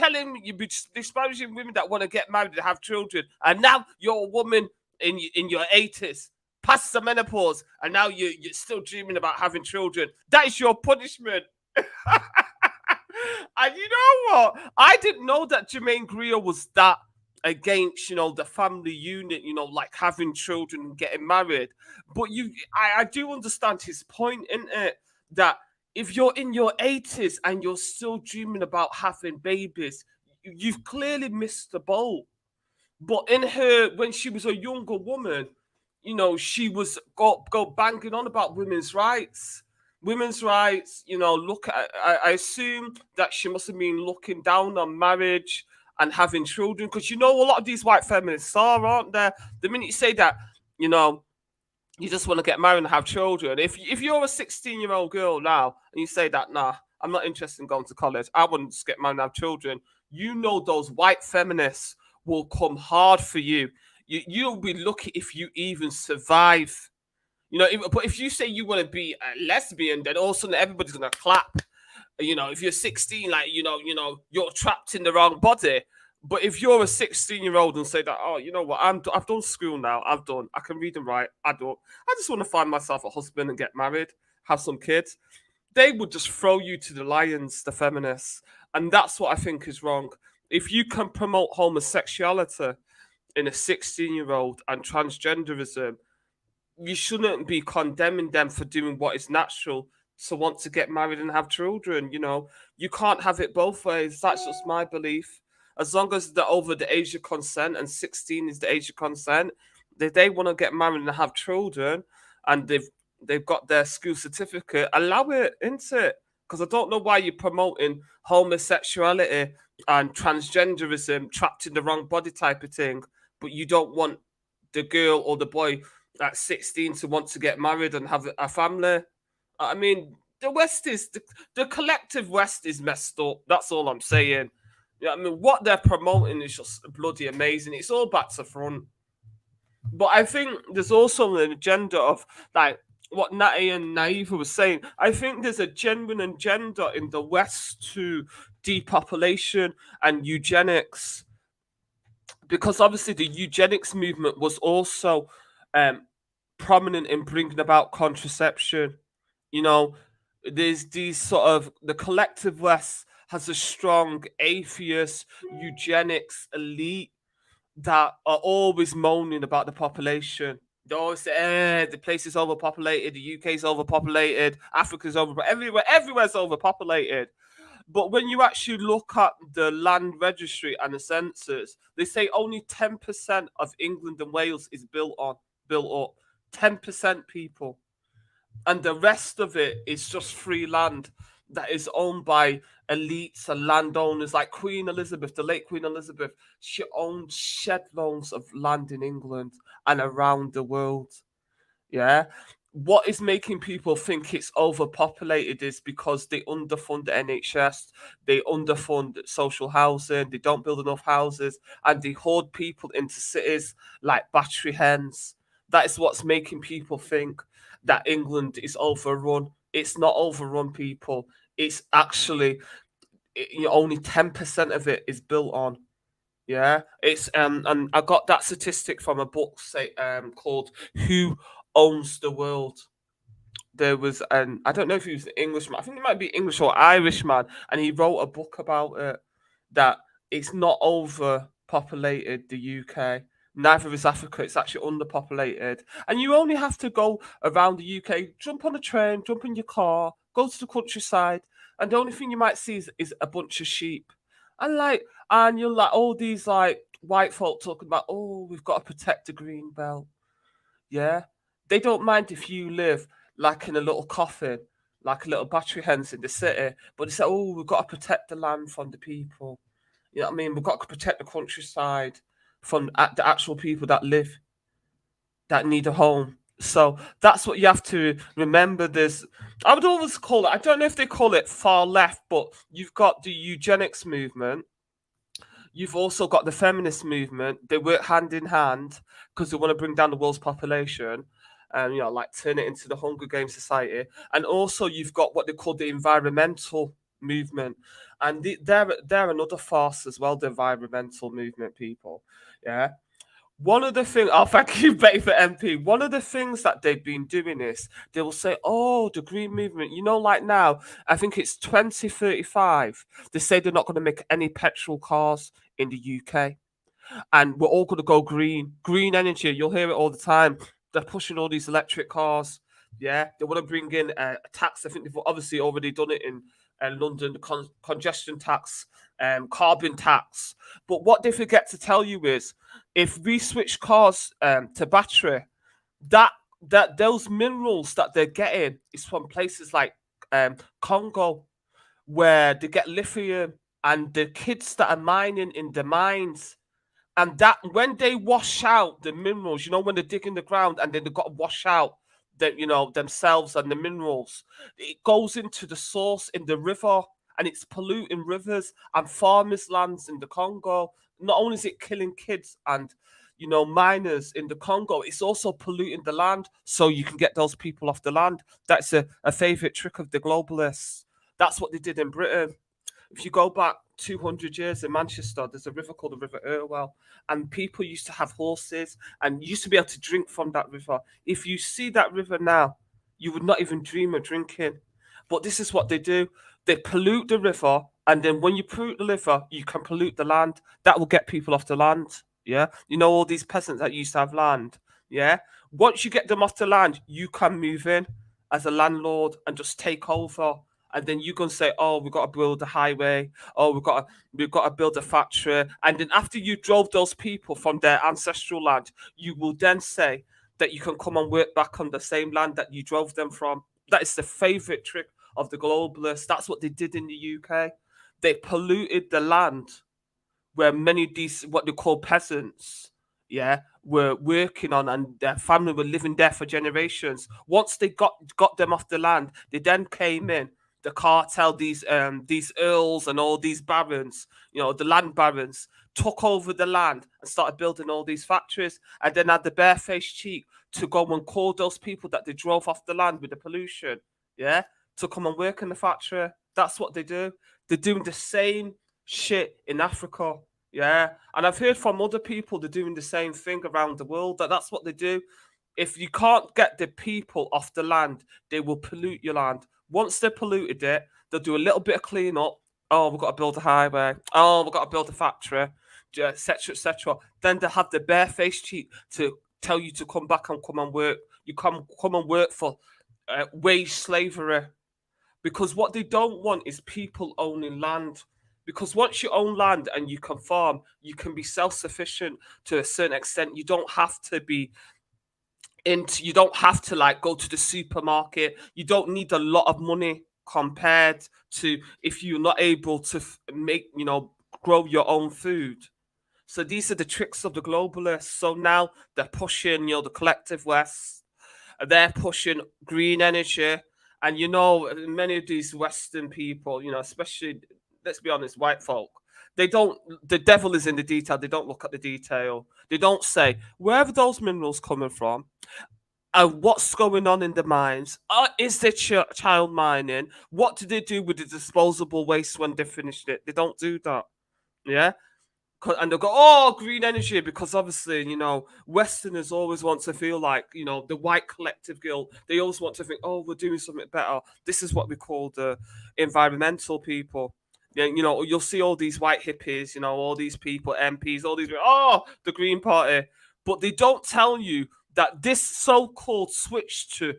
disparaging women that want to get married and have children, and now you're a woman in your 80s. past the menopause, and now you're still dreaming about having children. That is your punishment. And you know what? I didn't know that Jermaine Greer was that against, the family unit, like having children and getting married. But I do understand his point, isn't it? That if you're in your 80s and you're still dreaming about having babies, you've clearly missed the boat. But when she was a younger woman, she was go banging on about women's rights. Women's rights, I assume that she must have been looking down on marriage and having children, because a lot of these white feminists are, aren't there? The minute you say that, you just want to get married and have children. If you're a 16-year-old girl now and you say that, nah, I'm not interested in going to college, I wouldn't just get married and have children, those white feminists will come hard for you. You'll be lucky if you even survive. But if you say you want to be a lesbian, then all of a sudden everybody's gonna clap. If you're 16, you're trapped in the wrong body. But if you're a 16-year-old and say that, oh, you know what, I've done school now, I've done, I can read and write, I just want to find myself a husband and get married, have some kids, they would just throw you to the lions, the feminists. And that's what I think is wrong. If you can promote homosexuality in a 16-year-old and transgenderism, you shouldn't be condemning them for doing what is natural, to want to get married and have children. You can't have it both ways. That's just my belief. As long as they're over the age of consent, and 16 is the age of consent, if they want to get married and have children, and they've got their school certificate, allow it, isn't it? Because I don't know why you're promoting homosexuality and transgenderism, trapped in the wrong body type of thing, but you don't want the girl or the boy at 16 to want to get married and have a family. I mean, the West is the collective West is messed up. That's all I'm saying. I mean, what they're promoting is just bloody amazing. It's all back to front. But I think there's also an agenda of, like what Natty and Naiva was saying. I think there's a genuine agenda in the West to depopulation and eugenics, because obviously the eugenics movement was also prominent in bringing about contraception. There's these sort of, the collective West has a strong atheist eugenics elite that are always moaning about the population. They always say, the place is overpopulated, the UK's overpopulated, Africa's everywhere's overpopulated. But when you actually look at the land registry and the census, they say only 10% of England and Wales is built up. 10% people. And the rest of it is just free land that is owned by elites and landowners, like Queen Elizabeth, the late Queen Elizabeth. She owned shed loads of land in England and around the world. Yeah. What is making people think it's overpopulated is because they underfund the NHS, they underfund social housing, they don't build enough houses, and they hoard people into cities like battery hens. That is what's making people think that England is overrun. It's not overrun, people. It's actually only 10% of it is built on. Yeah, it's and I got that statistic from a book called "Who Owns the World." There was I don't know if he was an Englishman. I think he might be English or Irishman, and he wrote a book about it, that it's not overpopulated, the UK. Neither is Africa. It's actually underpopulated, and you only have to go around the UK, jump on a train, jump in your car, go to the countryside, and the only thing you might see is a bunch of sheep. And you're like, all these like white folk talking about, oh, we've got to protect the green belt. Yeah, they don't mind if you live like in a little coffin, like a little battery hens in the city, but they say, oh, we've got to protect the land from the people. You know what I mean? We've got to protect the countryside from the actual people that need a home. So that's what you have to remember. I would always call it, I don't know if they call it far left, but you've got the eugenics movement. You've also got the feminist movement. They work hand in hand because they want to bring down the world's population and, like turn it into the Hunger Games society. And also you've got what they call the environmental movement. And they're another farce as well, the environmental movement people. Yeah. One of the things, oh, thank you, Betty, for MP. One of the things that they've been doing is they will say, oh, the green movement, you know, like now, I think it's 2035. They say they're not going to make any petrol cars in the UK. And we're all going to go green. Green energy, you'll hear it all the time. They're pushing all these electric cars. Yeah, they want to bring in a tax. I think they've obviously already done it in London, the congestion tax, carbon tax. But what they forget to tell you is, if we switch cars to battery, that those minerals that they're getting is from places like Congo, where they get lithium, and the kids that are mining in the mines, and that when they wash out the minerals, you know, when they dig in the ground and then they've got to wash out the, you know, themselves and the minerals, it goes into the source in the river, and it's polluting rivers and farmers' lands in the Congo. Not only is it killing kids and, you know, miners in the Congo, it's also polluting the land, so you can get those people off the land. That's a favorite trick of the globalists. That's what they did in Britain. If you go back 200 years in Manchester, there's a river called the River Irwell, and people used to have horses and used to be able to drink from that river. If you see that river now, you would not even dream of drinking. But this is what they do. They pollute the river, and then when you pollute the river, you can pollute the land. That will get people off the land. Yeah. You know, all these peasants that used to have land. Yeah. Once you get them off the land, you can move in as a landlord and just take over. And then you can say, "Oh, we've got to build a highway. Oh, we've got to build a factory." And then after you drove those people from their ancestral land, you will then say that you can come and work back on the same land that you drove them from. That is the favorite trick of the globalists. That's what they did in the UK. They polluted the land where many of these, what they call peasants, yeah, were working on, and their family were living there for generations. Once they got them off the land, they then came in. The cartel, these earls and all these barons, you know, the land barons, took over the land and started building all these factories, and then had the barefaced cheek to go and call those people that they drove off the land with the pollution, yeah, to come and work in the factory. That's what they do. They're doing the same shit in Africa. Yeah. And I've heard from other people they're doing the same thing around the world. That's what they do. If you can't get the people off the land, they will pollute your land. Once they've polluted it, they'll do a little bit of cleanup. Oh, we've got to build a highway. Oh, we've got to build a factory, etc., etc. Then they have the barefaced cheek to tell you to come back and come and work. You come and work for wage slavery. Because what they don't want is people owning land. Because once you own land and you can farm, you can be self-sufficient to a certain extent. You don't have to be you don't have to like go to the supermarket. You don't need a lot of money compared to if you're not able to make, you know, grow your own food. So these are the tricks of the globalists. So now they're pushing, you know, the collective West. They're pushing green energy. And, you know, many of these Western people, you know, especially, let's be honest, white folk, the devil is in the detail. They don't look at the detail. They don't say, where are those minerals coming from? And what's going on in the mines? Is there child mining? What do they do with the disposable waste when they finished it? They don't do that. Yeah. And they'll go, oh, green energy, because obviously, you know, Westerners always want to feel like, you know, the white collective guilt. They always want to think, oh, we're doing something better. This is what we call the environmental people. Yeah, you know, you'll see all these white hippies, you know, all these people, MPs, all these, oh, the Green Party. But they don't tell you that this so-called switch to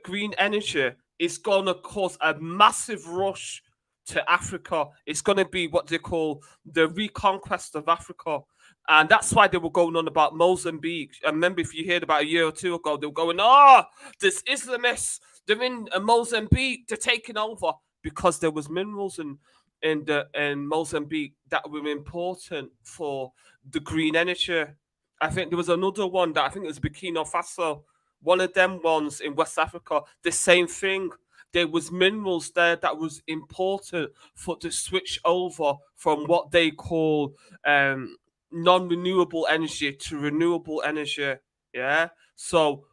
green energy is going to cause a massive rush to Africa. It's going to be what they call the reconquest of Africa. And that's why they were going on about Mozambique. I remember, if you heard about a year or two ago, they were going, this Islamists, they're in Mozambique, they're taking over, because there was minerals in Mozambique that were important for the green energy. I think there was another one that I think it was Burkina Faso. One of them ones in West Africa, the same thing. There was minerals there that was important for to switch over from what they call non-renewable energy to renewable energy. Yeah. So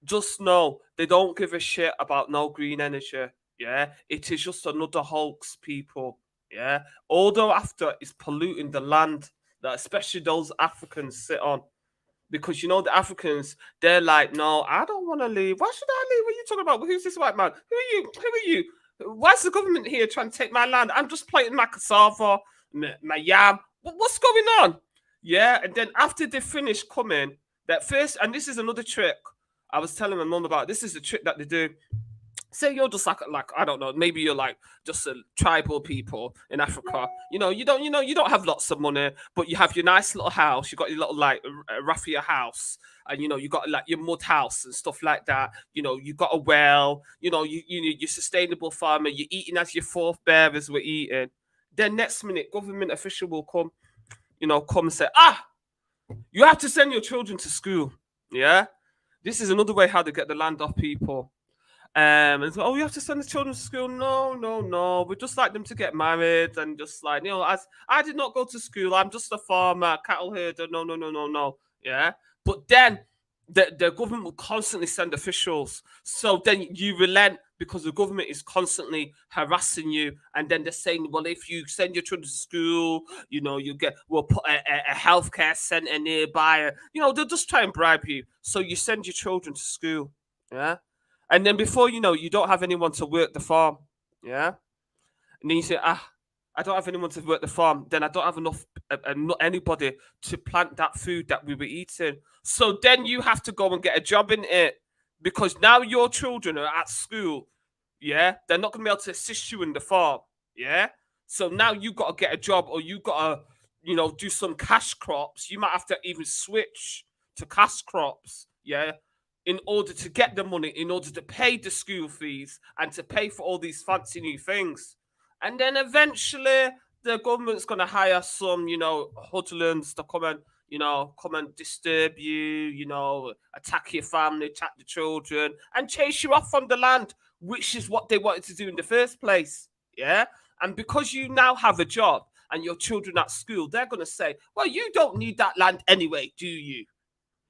just know they don't give a shit about no green energy. Yeah. It is just another hoax, people. Yeah. All they're after is polluting the land. that especially those Africans sit on. Because you know the Africans, they're like, no, I don't want to leave. Why should I leave? What are you talking about? Who's this white man? Who are you? Who are you? Why's the government here trying to take my land? I'm just planting my cassava, my yam. What's going on? Yeah, and then after they finish coming, that first, and this is another trick. I was telling my mum about. This is the trick that they do. Say you're just like I don't know, maybe you're like just a tribal people in Africa. You don't have lots of money, but you have your nice little house. You got your little like raffia house, and you got like your mud house and stuff like that. You got a well. You're sustainable farmer. You're eating as your fourth bearers were eating. Then next minute, government official will come and say, you have to send your children to school. Yeah, this is another way how to get the land off people. And so, you have to send the children to school. No. We just like them to get married and just like, as I did not go to school. I'm just a farmer, cattle herder. No. Yeah. But then the government will constantly send officials. So then you relent because the government is constantly harassing you. And then they're saying, well, if you send your children to school, we'll put a healthcare center nearby. They'll just try and bribe you. So you send your children to school. Yeah. And then before you know, you don't have anyone to work the farm. Yeah. And then you say, I don't have anyone to work the farm. Then I don't have enough, anybody to plant that food that we were eating. So then you have to go and get a job in it because now your children are at school. Yeah. They're not going to be able to assist you in the farm. Yeah. So now you got to get a job or you got to, do some cash crops. You might have to even switch to cash crops. Yeah. In order to get the money, in order to pay the school fees and to pay for all these fancy new things. And then eventually the government's going to hire some, hoodlums to come and disturb you, attack your family, attack the children and chase you off from the land, which is what they wanted to do in the first place. Yeah. And because you now have a job and your children at school, they're going to say, well, you don't need that land anyway, do you?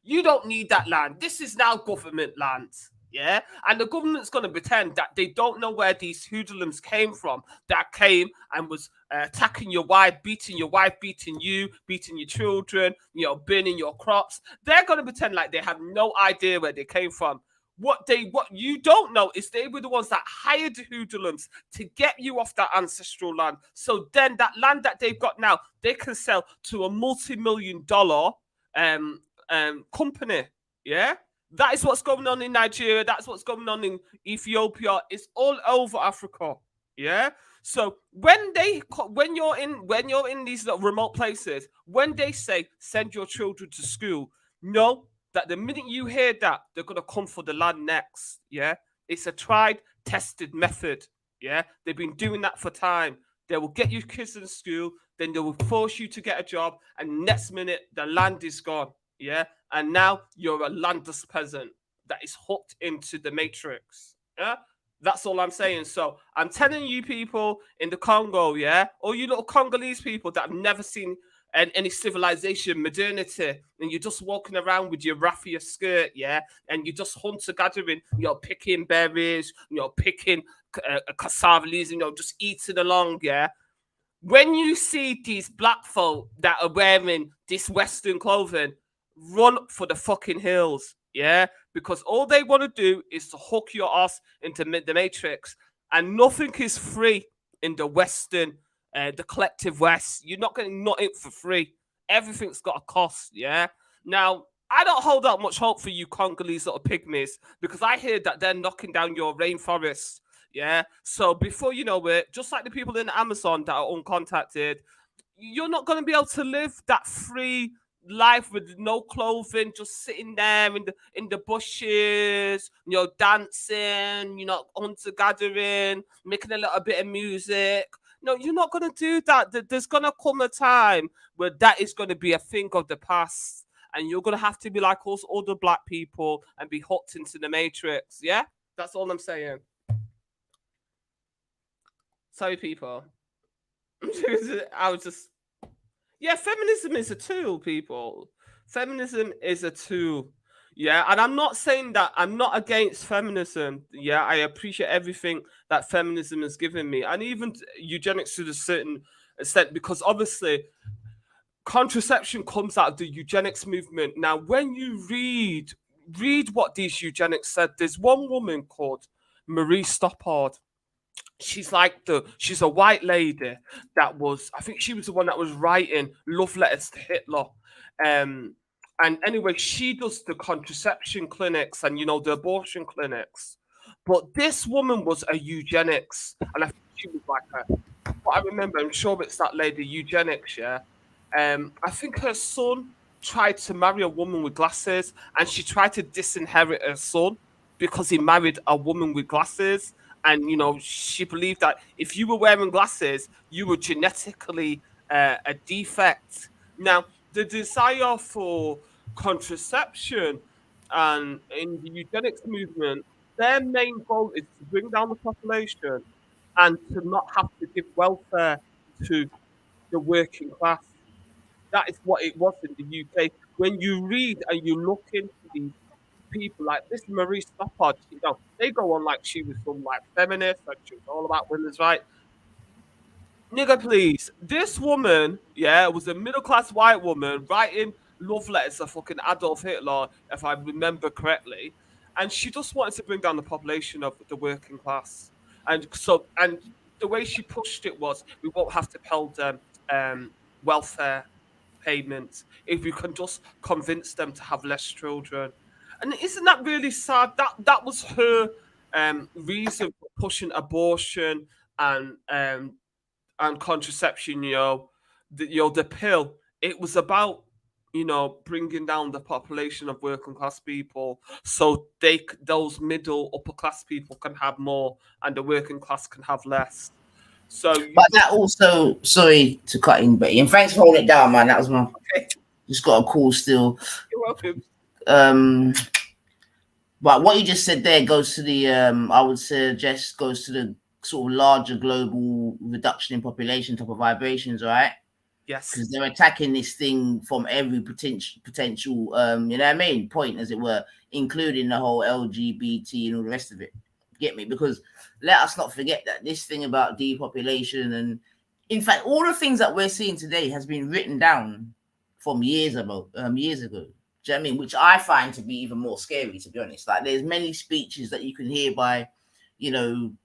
You don't need that land. This is now government land. Yeah. And the government's going to pretend that they don't know where these hoodlums came from that came and was attacking your wife, beating you, beating your children, burning your crops. They're going to pretend like they have no idea where they came from. What you don't know is they were the ones that hired the hoodlums to get you off that ancestral land. So then that land that they've got now, they can sell to a multi-million-dollar company. Yeah, that is what's going on in Nigeria. That's what's going on in Ethiopia. It's all over Africa. Yeah. So when you're in these remote places, when they say send your children to school, know that the minute you hear that, they're gonna come for the land next. Yeah, it's a tried, tested method. Yeah, they've been doing that for time. They will get your kids in school, then they will force you to get a job, and next minute the land is gone. Yeah, and now you're a landless peasant that is hooked into the matrix. Yeah, that's all I'm saying. So I'm telling you, people in the Congo, yeah, all you little Congolese people that have never seen any civilization, modernity, and you're just walking around with your raffia skirt, yeah, and you're just hunter gathering, picking berries, picking cassava leaves, just eating along, yeah. When you see these black folk that are wearing this Western clothing, run for the fucking hills, yeah? Because all they want to do is to hook your ass into the matrix. And nothing is free in the Western, the collective West. You're not getting nothing for free. Everything's got a cost, yeah? Now, I don't hold out much hope for you Congolese little pygmies because I hear that they're knocking down your rainforests, yeah? So before you know it, just like the people in the Amazon that are uncontacted, you're not going to be able to live that free life with no clothing, just sitting there in the bushes, dancing, hunter gathering, making a little bit of music. No, you're not gonna do that. There's gonna come a time where that is gonna be a thing of the past, and you're gonna have to be like us other black people and be hooked into the matrix. Yeah, that's all I'm saying. Sorry, people. I was just. Yeah, feminism is a tool, people. Feminism is a tool. Yeah, and I'm not saying that I'm not against feminism. Yeah, I appreciate everything that feminism has given me, and even eugenics to a certain extent, because obviously contraception comes out of the eugenics movement. Now, when you read what these eugenics said, there's one woman called Marie Stoppard. She's a white lady that was, I think she was the one that was writing love letters to Hitler. And anyway, she does the contraception clinics and, the abortion clinics. But this woman was a eugenics, and I think she was what I remember, I'm sure it's that lady, eugenics, yeah. I think her son tried to marry a woman with glasses, and she tried to disinherit her son because he married a woman with glasses. And, she believed that if you were wearing glasses, you were genetically a defect. Now, the desire for contraception and in the eugenics movement, their main goal is to bring down the population and to not have to give welfare to the working class. That is what it was in the UK. When you read and you look into these people like this Marie Stoppard, they go on like she was some feminist, like she was all about women's rights. Nigga, please. This woman, was a middle class white woman writing love letters to fucking Adolf Hitler, if I remember correctly. And she just wanted to bring down the population of the working class. And the way she pushed it was, we won't have to pay them welfare payments if we can just convince them to have less children. And isn't that really sad? That was her reason for pushing abortion and contraception. The pill. It was about bringing down the population of working class people, so those middle upper class people can have more, and the working class can have less. So, but that also, sorry to cut in, Betty, and thanks for holding it down, man. That was my just got a call still. You're welcome. But what you just said there goes to the I would suggest goes to the sort of larger global reduction in population type of vibrations, right? Yes. Because they're attacking this thing from every potential you know what I mean, point, as it were, including the whole LGBT and all the rest of it. Get me? Because let us not forget that this thing about depopulation, and in fact all the things that we're seeing today has been written down from years ago. Do you know what I mean? Which I find to be even more scary, to be honest. Like, there's many speeches that you can hear by, I don't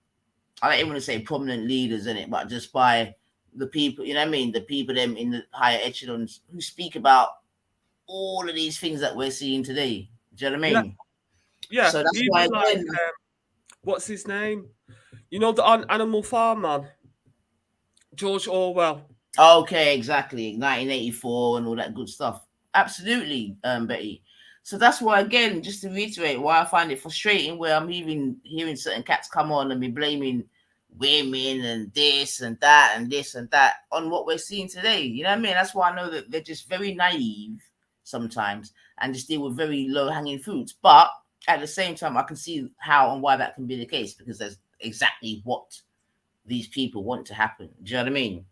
even want to say prominent leaders in it, but just by the people, you know what I mean? The people them in the higher echelons who speak about all of these things that we're seeing today. Do you know what I mean? Yeah. So that's even why what's his name? The Animal Farm man, George Orwell. Okay, exactly. 1984 and all that good stuff. Absolutely, Betty. So that's why, again, just to reiterate, why I find it frustrating where I'm hearing certain cats come on and be blaming women and this and that and this and that on what we're seeing today. You know what I mean? That's why I know that they're just very naive sometimes and just deal with very low-hanging fruits. But at the same time, I can see how and why that can be the case, because that's exactly what these people want to happen. Do you know what I mean?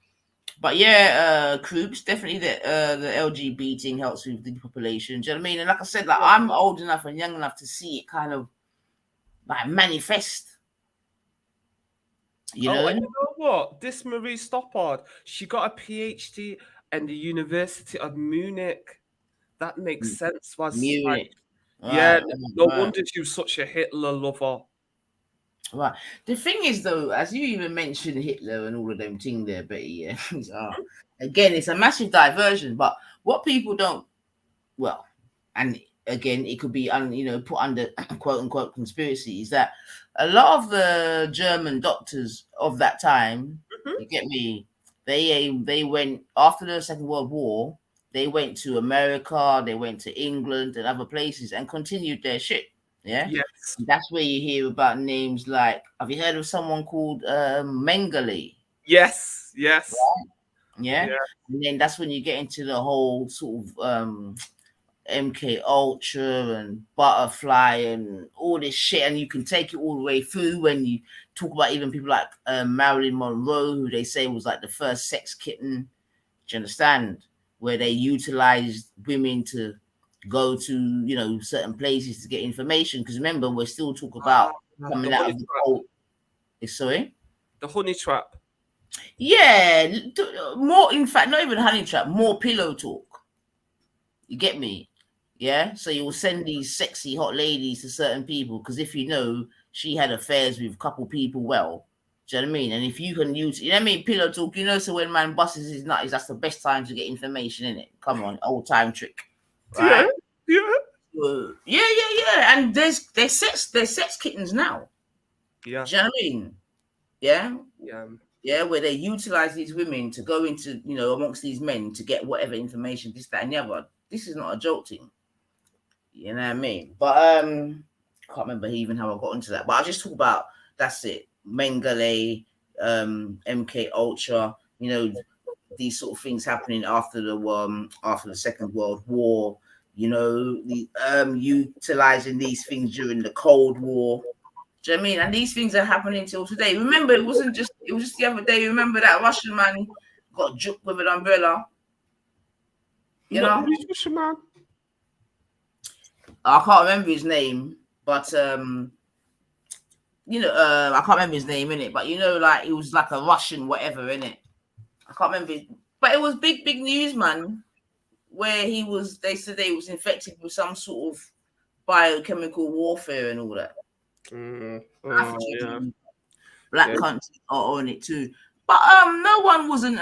But yeah, groups definitely the LGBT helps with the population. Do you know what I mean? And like I said, like I'm old enough and young enough to see it kind of like manifest. You know? And you know what? This Marie Stoppard, she got a PhD in the University of Munich. That makes sense. Munich. No wonder she was such a Hitler lover. Right. The thing is, though, as you even mentioned Hitler and all of them thing there, Betty, again, it's a massive diversion. But what people don't, well, and again, it could be put under quote unquote conspiracy, is that a lot of the German doctors of that time, you get me, they went after the Second World War. They went to America, they went to England and other places and continued their shit. Yeah. Yes. And that's where you hear about names like, have you heard of someone called Mengele? Yes. Yes. Right? Yeah. And then that's when you get into the whole sort of MK Ultra and Butterfly and all this shit, and you can take it all the way through when you talk about even people like Marilyn Monroe, who they say was like the first sex kitten. Do you understand? Where they utilized women to go to certain places to get information, because remember, we're still talking about coming out of the cold. Sorry, the honey trap. Yeah, more. In fact, not even honey trap. More pillow talk. You get me? Yeah. So you'll send these sexy hot ladies to certain people because if you know she had affairs with a couple people, well, do you know what I mean? And if you can use, you know what I mean, pillow talk. You know, so when man busts his nut, that's the best time to get information in it. Come on, old time trick, right? Yeah. Yeah. And there's sex kittens now. Yeah. Do you know what I mean? Yeah. Yeah. Yeah, where they utilize these women to go into, amongst these men to get whatever information, this, that, and the other. This is not a joke thing. You know what I mean? But I can't remember even how I got into that. But I'll just talk about that's it. Mengele, MK Ultra, these sort of things happening after the Second World War, the utilizing these things during the Cold War. Do you know what I mean? And these things are happening till today. Remember, it was just the other day. Remember that Russian man got juked with an umbrella? You know? Which Russian man? I can't remember his name, but I can't remember his name in it. But like it was like a Russian whatever in it. I can't remember, but it was big news, man. Where they said he was infected with some sort of biochemical warfare and all that. Black countries are on it too, but no one wasn't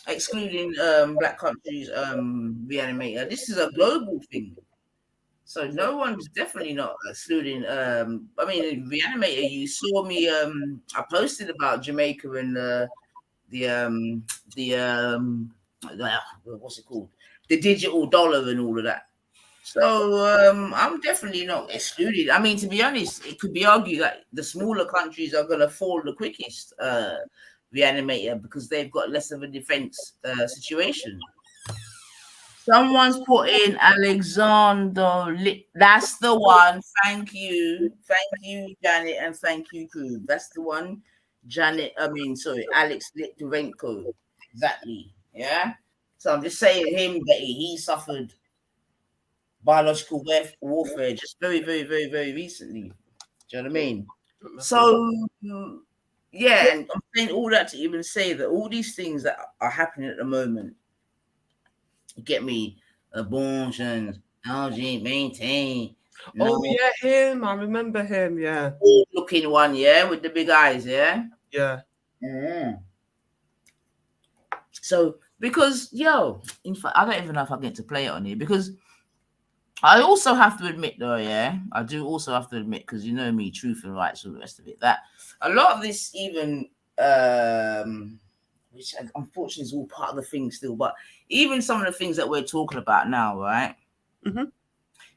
excluding black countries reanimator. This is a global thing, so no one's definitely not excluding. I mean, reanimator. You saw me. I posted about Jamaica and what's it called? The digital dollar and all of that. So I'm definitely not excluded. I mean, to be honest, it could be argued that the smaller countries are going to fall the quickest, reanimator, because they've got less of a defense situation. Someone's put in Alexander. That's the one. Thank you, Janet, and thank you, crew. That's the one, Janet. Alex Litvarenko. Exactly. Yeah. So I'm just saying him that he suffered biological warfare just very, very, very, very recently. Do you know what I mean? So yeah, and I'm saying all that to even say that all these things that are happening at the moment, you get me, abortion, LG, maintain. Oh yeah, him. I remember him. Yeah, looking one, yeah, with the big eyes, yeah. Yeah. Mm. So because in fact, I don't even know if I get to play it on here because I also have to admit, though, yeah, I do also have to admit, because you know me, truth and rights, all the rest of it, that a lot of this, even, which unfortunately is all part of the thing still, but even some of the things that we're talking about now, right? Mm-hmm.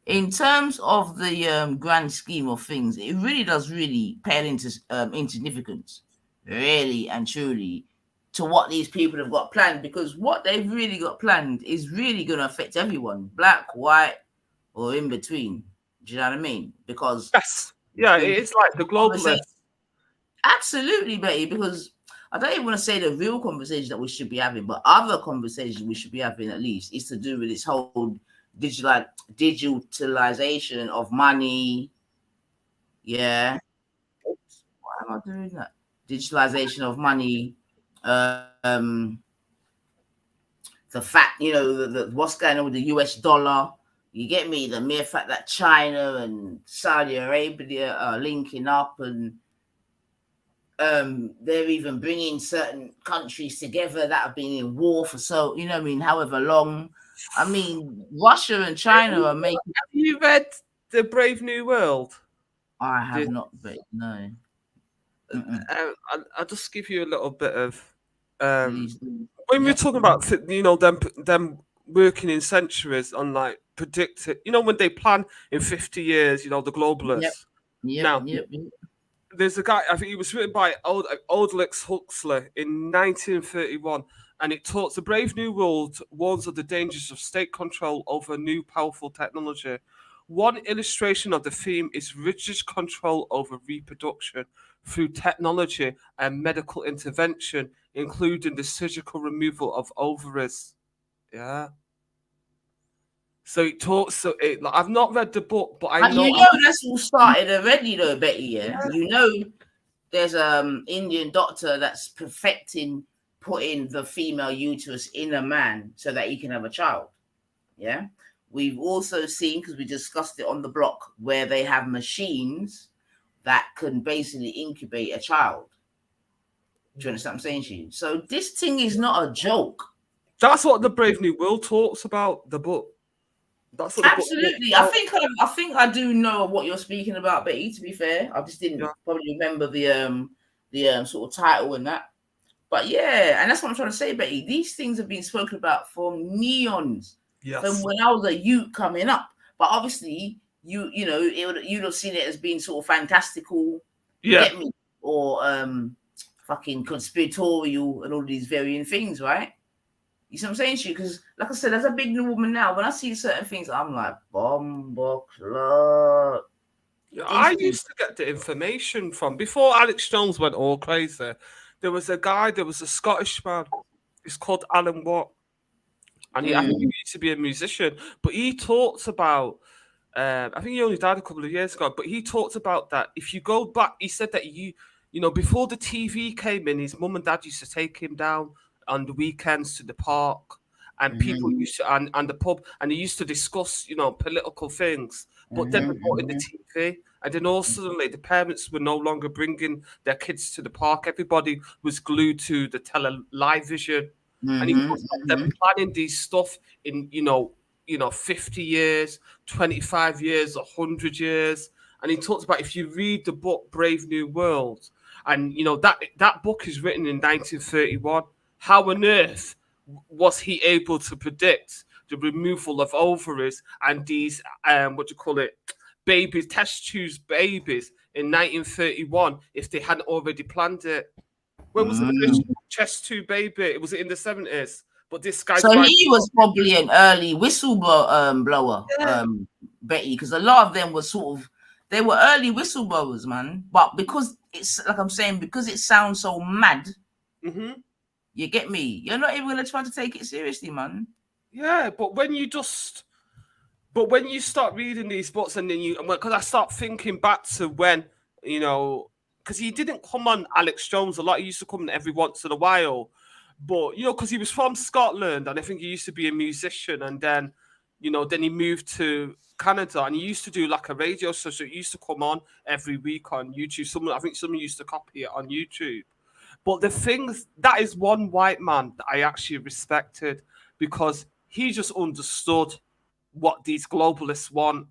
In terms of the grand scheme of things, it really does pale into insignificance, really and truly, to what these people have got planned, because what they've really got planned is really going to affect everyone, black, white, or in between. Do you know what I mean? Because yes, yeah, it's like the globalists. Absolutely, Betty. Because I don't even want to say the real conversation that we should be having, but other conversations we should be having at least is to do with this whole digitalization of money. Yeah. Why am I doing that? Digitalization of money. The fact, the what's going on with the US dollar. You get me? The mere fact that China and Saudi Arabia are linking up, and they're even bringing certain countries together that have been in war for however long. I mean, Russia and China are making. Have you read The Brave New World? I have not, but no. I'll just give you a little bit of. When we're talking about them working in centuries on like predicted, when they plan in 50 years, the globalists. Yep. There's a guy, I think it was written by Aldous Huxley in 1931, and it talks the Brave New World warns of the dangers of state control over new powerful technology. One illustration of the theme is rigid control over reproduction through technology and medical intervention, including the surgical removal of ovaries. Yeah. So it talks. I've not read the book, but I know. That's all started already, though, Betty. Yeah. there's Indian doctor that's perfecting putting the female uterus in a man so that he can have a child. Yeah. We've also seen, because we discussed it on the block, where they have machines that can basically incubate a child. Do you understand what I'm saying to you? So this thing is not a joke. That's what the Brave New World talks about, the book. That's what Absolutely. I think I do know what you're speaking about, Betty, to be fair. I just didn't probably remember the sort of title and that. But yeah, and that's what I'm trying to say, Betty. These things have been spoken about from neons. Yes. From when I was a youth coming up. But obviously, you'd have seen it as being sort of fantastical, get me, or fucking conspiratorial and all these varying things, right? You see what I'm saying to you? Because, like I said, as a big new woman now, when I see certain things, I'm like, bomb clock. I used to get the information from, before Alex Jones went all crazy, there was a Scottish man. He's called Alan Watt. And I think he used to be a musician. But he talks about, I think he only died a couple of years ago, but he talked about that. If you go back, he said that before the TV came in, his mum and dad used to take him down on the weekends to the park. And people used to, and the pub, and they used to discuss, political things. But then they brought in the TV, and then all suddenly the parents were no longer bringing their kids to the park. Everybody was glued to the live vision, and he talks about them planning these stuff in 50 years, 25 years, 100 years. And he talks about, if you read the book Brave New World, and that book is written in 1931. How on earth was he able to predict the removal of ovaries and these babies, test tubes babies in 1931 if they hadn't already planned it? When was the first chest tube baby? It was in the 70s. But this guy, so he was probably an early whistleblower, Betty, because a lot of them were they were early whistleblowers, man. But because it's like I'm saying, because it sounds so mad, you get me? You're not even gonna try to take it seriously, man. Yeah, but when you start reading these books, and then because I start thinking back to when, because he didn't come on Alex Jones a lot. He used to come in every once in a while. But, because he was from Scotland, and I think he used to be a musician, and then, then he moved to Canada, and he used to do like a radio show, so it used to come on every week on YouTube. I think someone used to copy it on YouTube. But that is one white man that I actually respected, because he just understood what these globalists want.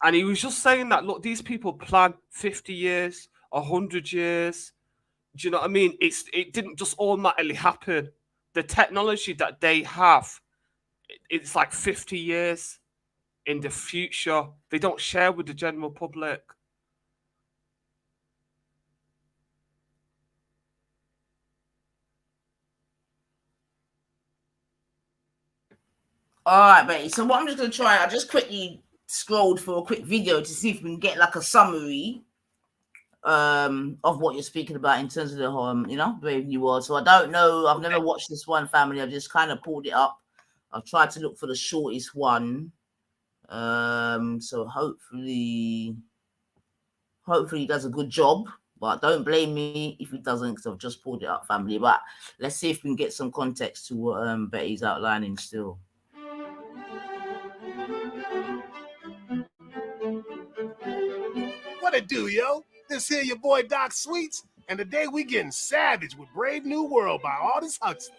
And he was just saying that, look, these people plan 50 years, 100 years. Do you know what I mean? It didn't just automatically happen. The technology that they have, it's like 50 years in the future. They don't share with the general public. All right, Betty. So what I'm just going to try, I just quickly scrolled for a quick video to see if we can get like a summary of what you're speaking about in terms of the Brave New World. So I don't know, I've never watched this one, family. I just kind of pulled it up. I've tried to look for the shortest one. So hopefully he does a good job, but don't blame me if he doesn't, because I've just pulled it up, family. But let's see if we can get some context to what Betty's outlining still. What it do, yo? This here your boy Doc Sweets, and today we getting savage with Brave New World by Aldous Huxley.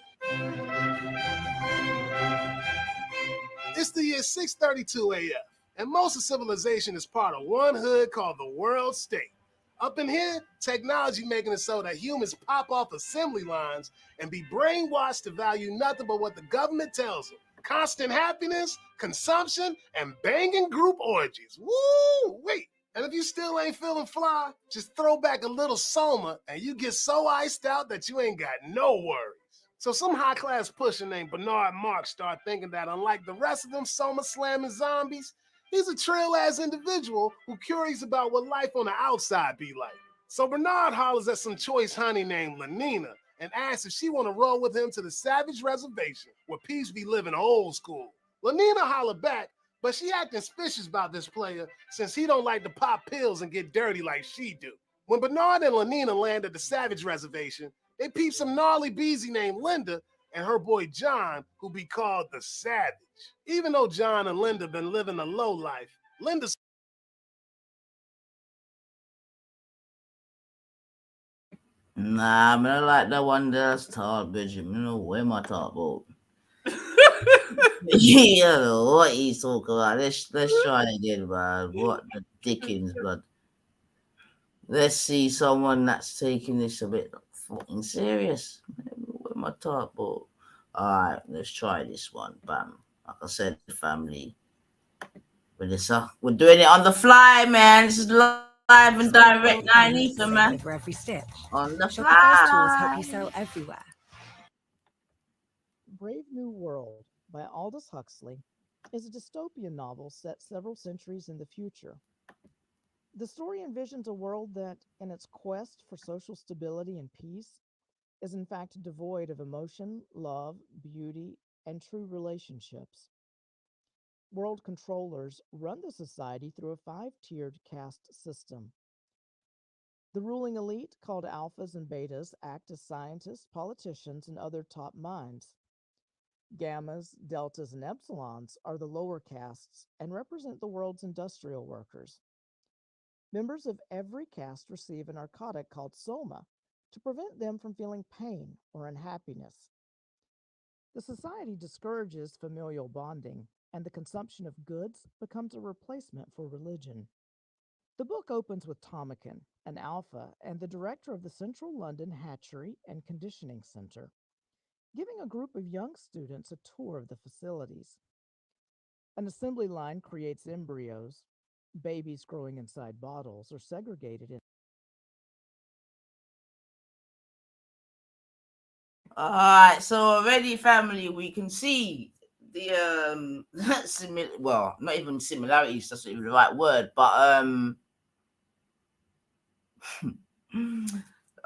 It's the year 632 AF, and most of civilization is part of one hood called the World State. Up in here, technology making it so that humans pop off assembly lines and be brainwashed to value nothing but what the government tells them. Constant happiness, consumption, and banging group orgies. Woo! Wait. And if you still ain't feeling fly, just throw back a little Soma and you get so iced out that you ain't got no worries. So some high-class pusher named Bernard Marx started thinking that unlike the rest of them Soma-slamming zombies, he's a trail-ass individual who curious about what life on the outside be like. So Bernard hollers at some choice honey named Lenina and asks if she want to roll with him to the Savage Reservation, where peeps be living old school. Lenina holler back, but she acting suspicious about this player since he don't like to pop pills and get dirty like she do. When Bernard and Lenina land at the Savage Reservation, they peep some gnarly beezy named Linda and her boy John, who be called the Savage. Even though John and Linda been living a low life, Linda's Nah, man, I like that one that's tall, Bridget. You know, where my talk about? Yeah, what he's talking about. Let's try again, man. What the dickens, blood. Let's see someone that's taking this a bit fucking serious. What am I talking about? Alright, let's try this one. Bam. Like I said, family. But we're doing it on the fly, man. This is live and direct 9 ether, man. For every stitch. On the Shopify's tools help fly. you sell everywhere. Brave New World by Aldous Huxley is a dystopian novel set several centuries in the future. The story envisions a world that, in its quest for social stability and peace, is in fact devoid of emotion, love, beauty, and true relationships. World controllers run the society through a 5-tiered caste system. The ruling elite, called alphas and betas, act as scientists, politicians, and other top minds. Gammas, deltas, and epsilons are the lower castes and represent the world's industrial workers. Members of every caste receive a narcotic called soma to prevent them from feeling pain or unhappiness. The society discourages familial bonding, and the consumption of goods becomes a replacement for religion. The book opens with Tomakin, an alpha and the director of the Central London Hatchery and Conditioning Center, giving a group of young students a tour of the facilities. An assembly line creates embryos. Babies growing inside bottles are segregated in. Alright, so already, family, we can see the well, not even similarities, that's not even the right word, but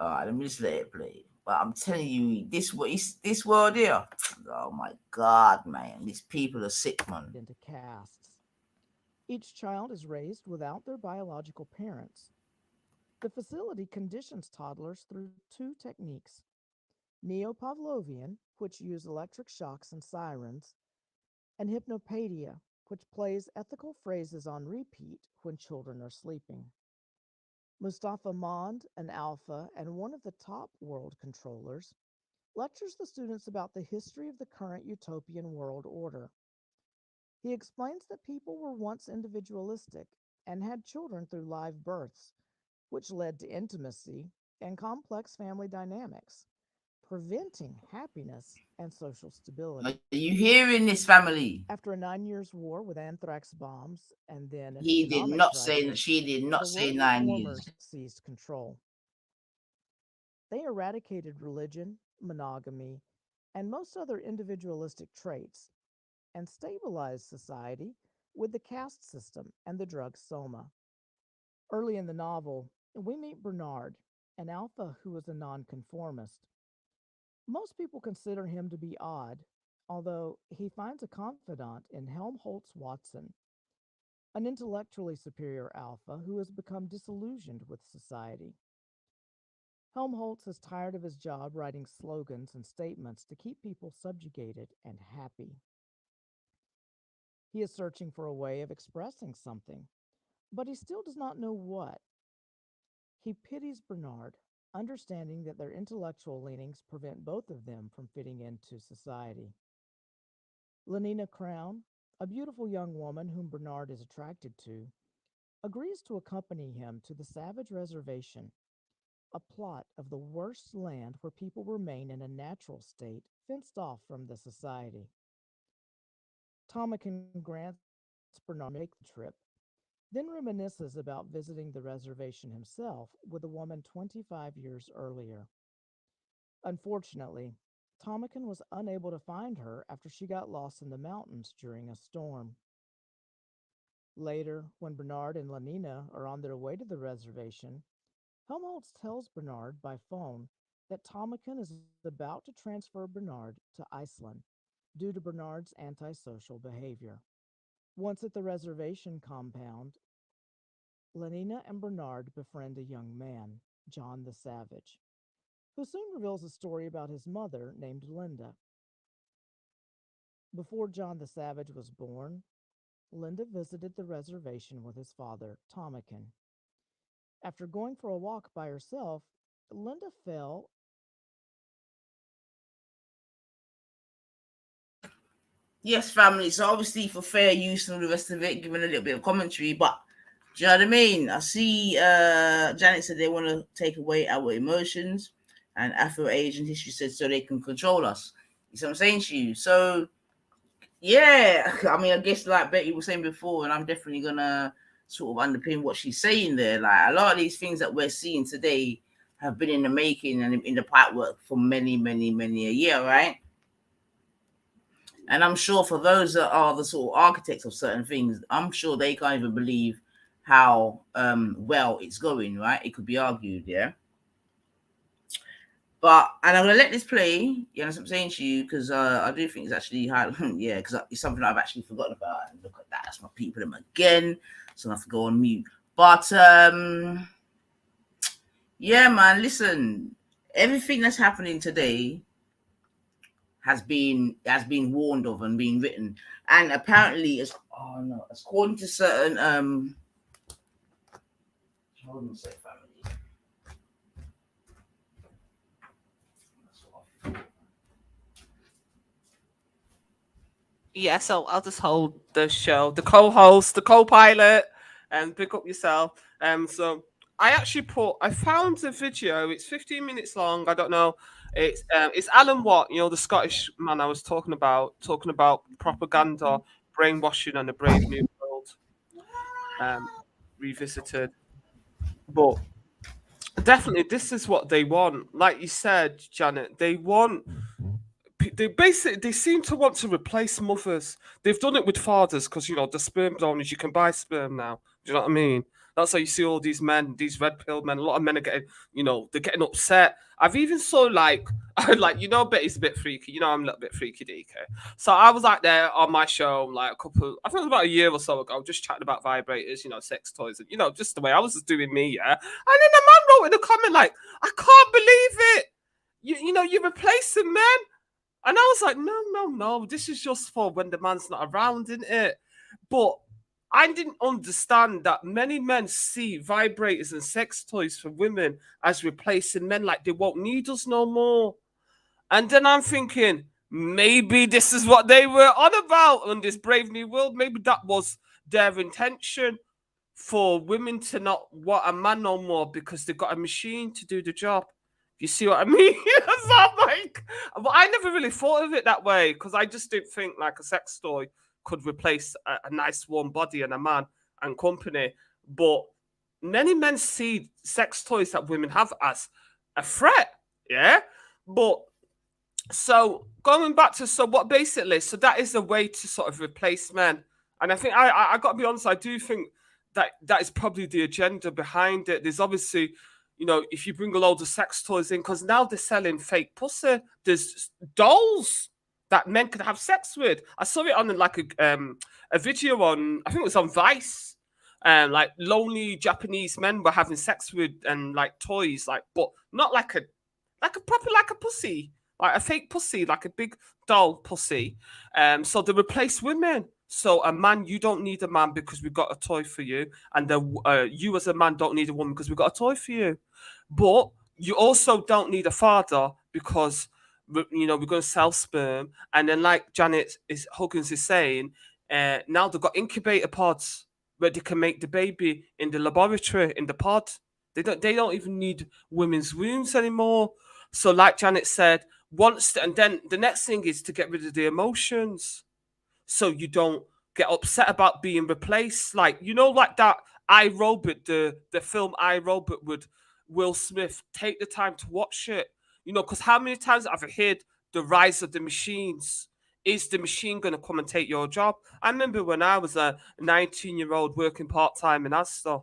alright, let me just let it play. But I'm telling you, this world here, oh my god, man, these people are sick, man. Into castes. Each child is raised without their biological parents. The facility conditions toddlers through 2 techniques: neo-Pavlovian, which use electric shocks and sirens, and hypnopaedia, which plays ethical phrases on repeat when children are sleeping. Mustafa Mond, an alpha and one of the top world controllers, lectures the students about the history of the current utopian world order. He explains that people were once individualistic and had children through live births, which led to intimacy and complex family dynamics, preventing happiness and social stability. Are you hearing this, family? After a 9 years war with anthrax bombs and then an He did economic not say, crisis, she did not the say world 9 reformers years. seized control. They eradicated religion, monogamy, and most other individualistic traits, and stabilized society with the caste system and the drug soma. Early in the novel, we meet Bernard, an alpha who is a nonconformist. Most people consider him to be odd, although he finds a confidant in Helmholtz Watson, an intellectually superior alpha who has become disillusioned with society. Helmholtz is tired of his job writing slogans and statements to keep people subjugated and happy. He is searching for a way of expressing something, but he still does not know what. He pities Bernard, understanding that their intellectual leanings prevent both of them from fitting into society. Lenina Crown, a beautiful young woman whom Bernard is attracted to, agrees to accompany him to the Savage Reservation, a plot of the worst land where people remain in a natural state, fenced off from the society. Tomakin grants Bernard to make the trip, then reminisces about visiting the reservation himself with a woman 25 years earlier. Unfortunately, Tomakin was unable to find her after she got lost in the mountains during a storm. Later, when Bernard and Lenina are on their way to the reservation, Helmholtz tells Bernard by phone that Tomakin is about to transfer Bernard to Iceland due to Bernard's antisocial behavior. Once at the reservation compound, Lenina and Bernard befriend a young man, John the Savage, who soon reveals a story about his mother named Linda. Before John the Savage was born, Linda visited the reservation with his father, Tomakin. After going for a walk by herself, Linda fell. Yes, family. So obviously for fair use and all the rest of it, giving a little bit of commentary, but do you know what I mean? I see Janet said they want to take away our emotions, and Afro-Asian history said so they can control us. You see what I'm saying to you? So yeah, I mean, I guess like Betty was saying before, and I'm definitely gonna sort of underpin what she's saying there. Like a lot of these things that we're seeing today have been in the making and in the pipework for many, many, many a year, right? And I'm sure for those that are the sort of architects of certain things, I'm sure they can't even believe how well it's going, right? It could be argued, yeah. But and I'm gonna let this play. You know what I'm saying to you, because I do think it's actually hard, yeah, because it's something I've actually forgotten about. And look at that, that's my people them again. So I have to go on mute. But yeah, man, listen, everything that's happening today has been warned of and been written, and apparently, according to certain hold on a second, family. Yeah, so I'll just hold the show, the co-host, the co-pilot, and pick up yourself. So I found a video. It's 15 minutes long. I don't know. It's Alan Watt, you know, the Scottish man I was talking about propaganda, brainwashing, and a brave new world. Revisited, but definitely this is what they want. Like you said, Janet, they seem to want to replace mothers. They've done it with fathers because, you know, the sperm donors, you can buy sperm now. Do you know what I mean? That's how you see all these men, these red pill men. A lot of men are getting, you know, they're getting upset. I've even saw like, like, you know, Betty's a bit freaky. You know, I'm a little bit freaky, DK. So I was out there on my show, like I think it was about a year or so ago, just chatting about vibrators, you know, sex toys, and, you know, just the way I was just doing me, yeah. And then the man wrote in the comment, like, I can't believe it. You know, you're replacing men. And I was like, no, this is just for when the man's not around, isn't it? But I didn't understand that many men see vibrators and sex toys for women as replacing men, like they won't need us no more. And then I'm thinking, maybe this is what they were on about on this Brave New World. Maybe that was their intention, for women to not want a man no more because they've got a machine to do the job. You see what I mean? So I'm like, but I never really thought of it that way, because I just didn't think like a sex toy could replace a nice warm body and a man and company. But many men see sex toys that women have as a threat. Yeah. But so going back to what basically, so that is a way to sort of replace men. And I think I got to be honest, I do think that is probably the agenda behind it. There's obviously, you know, if you bring a load of sex toys in, because now they're selling fake pussy. There's dolls that men could have sex with. I saw it on like a video on, I think it was on Vice. Like lonely Japanese men were having sex with and like toys, like, but not like a proper like a pussy, like a fake pussy, like a big doll pussy. So they replace women. So a man, you don't need a man because we've got a toy for you, and then you as a man don't need a woman because we've got a toy for you. But you also don't need a father because you know we're going to sell sperm, and then like Janet Huggins is saying, now they've got incubator pods where they can make the baby in the laboratory in the pod. They don't even need women's wombs anymore. So like Janet said, and then the next thing is to get rid of the emotions, so you don't get upset about being replaced. Like, you know, like that I, Robot, the film I, Robot with Will Smith. Take the time to watch it. You know, because how many times have I heard the rise of the machines? Is the machine going to come and take your job? I remember when I was a 19-year-old working part-time in Astor,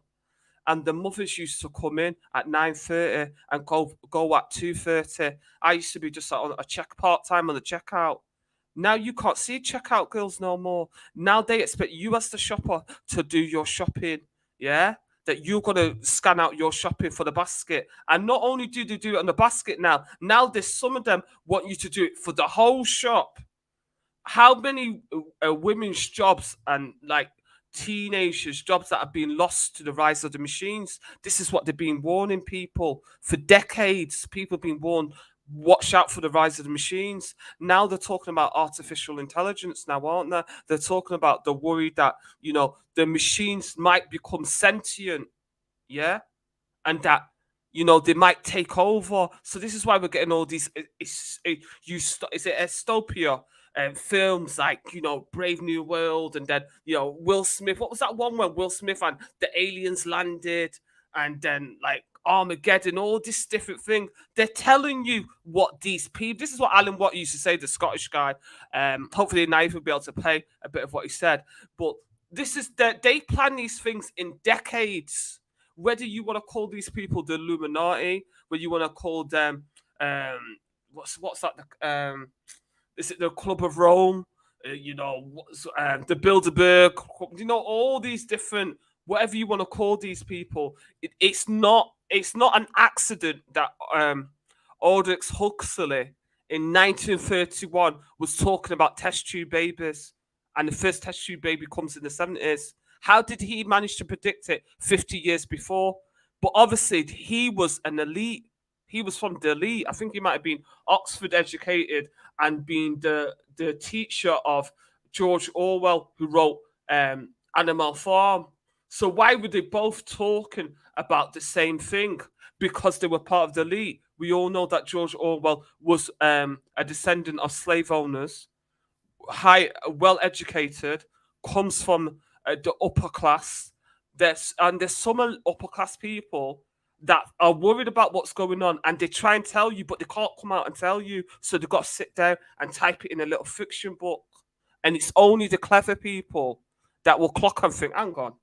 and the mothers used to come in at 9:30 and go at 2:30. I used to be just on a check part-time on the checkout. Now you can't see checkout girls no more. Now they expect you as the shopper to do your shopping. Yeah? that you're going to scan out your shopping for the basket. And not only do they do it on the basket now there's some of them want you to do it for the whole shop. How many women's jobs and like teenagers' jobs that have been lost to the rise of the machines? This is what they've been warning people for decades. People have been warned, watch out for the rise of the machines. Now they're talking about artificial intelligence now, aren't they? They're talking about the worry that, you know, the machines might become sentient, yeah? And that, you know, they might take over. So this is why we're getting all these, is it dystopia films like, you know, Brave New World, and then, you know, Will Smith. What was that one where Will Smith and the aliens landed, and then like Armageddon, all this different thing. They're telling you what these people, this is what Alan Watt used to say, the Scottish guy. Hopefully Naive will be able to play a bit of what he said. But this is that they plan these things in decades. Whether you want to call these people the Illuminati, whether you want to call them what's that, is it the Club of Rome? You know, the Bilderberg, you know, all these different, whatever you want to call these people. It's not an accident that Aldous Huxley in 1931 was talking about test tube babies, and the first test tube baby comes in the 70s. How did he manage to predict it 50 years before? But obviously, he was an elite. He was from the elite. I think he might have been Oxford educated and been the teacher of George Orwell, who wrote Animal Farm. So why were they both talking about the same thing? Because they were part of the elite. We all know that George Orwell was a descendant of slave owners, well educated, comes from the upper class. There's some upper class people that are worried about what's going on, and they try and tell you, but they can't come out and tell you. So they've got to sit down and type it in a little fiction book. And it's only the clever people that will clock and think, hang on,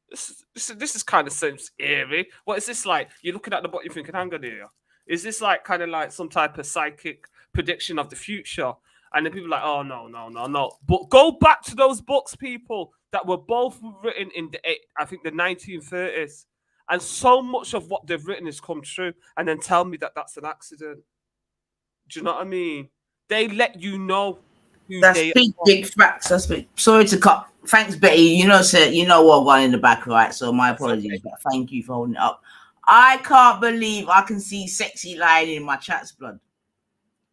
this is kind of seems eerie. What is this like? You're looking at the book, you're thinking, hang on here. Is this like kind of like some type of psychic prediction of the future? And then people are like, oh, no. But go back to those books, people, that were both written in I think the 1930s. And so much of what they've written has come true. And then tell me that that's an accident. Do you know what I mean? They let you know who that's they big facts. That's big. Sorry to cut. Thanks, Betty. You know, sir, you know what going in the back, right? So my apologies, but thank you for holding it up. I can't believe I can see Sexy Lion in my chats, blood.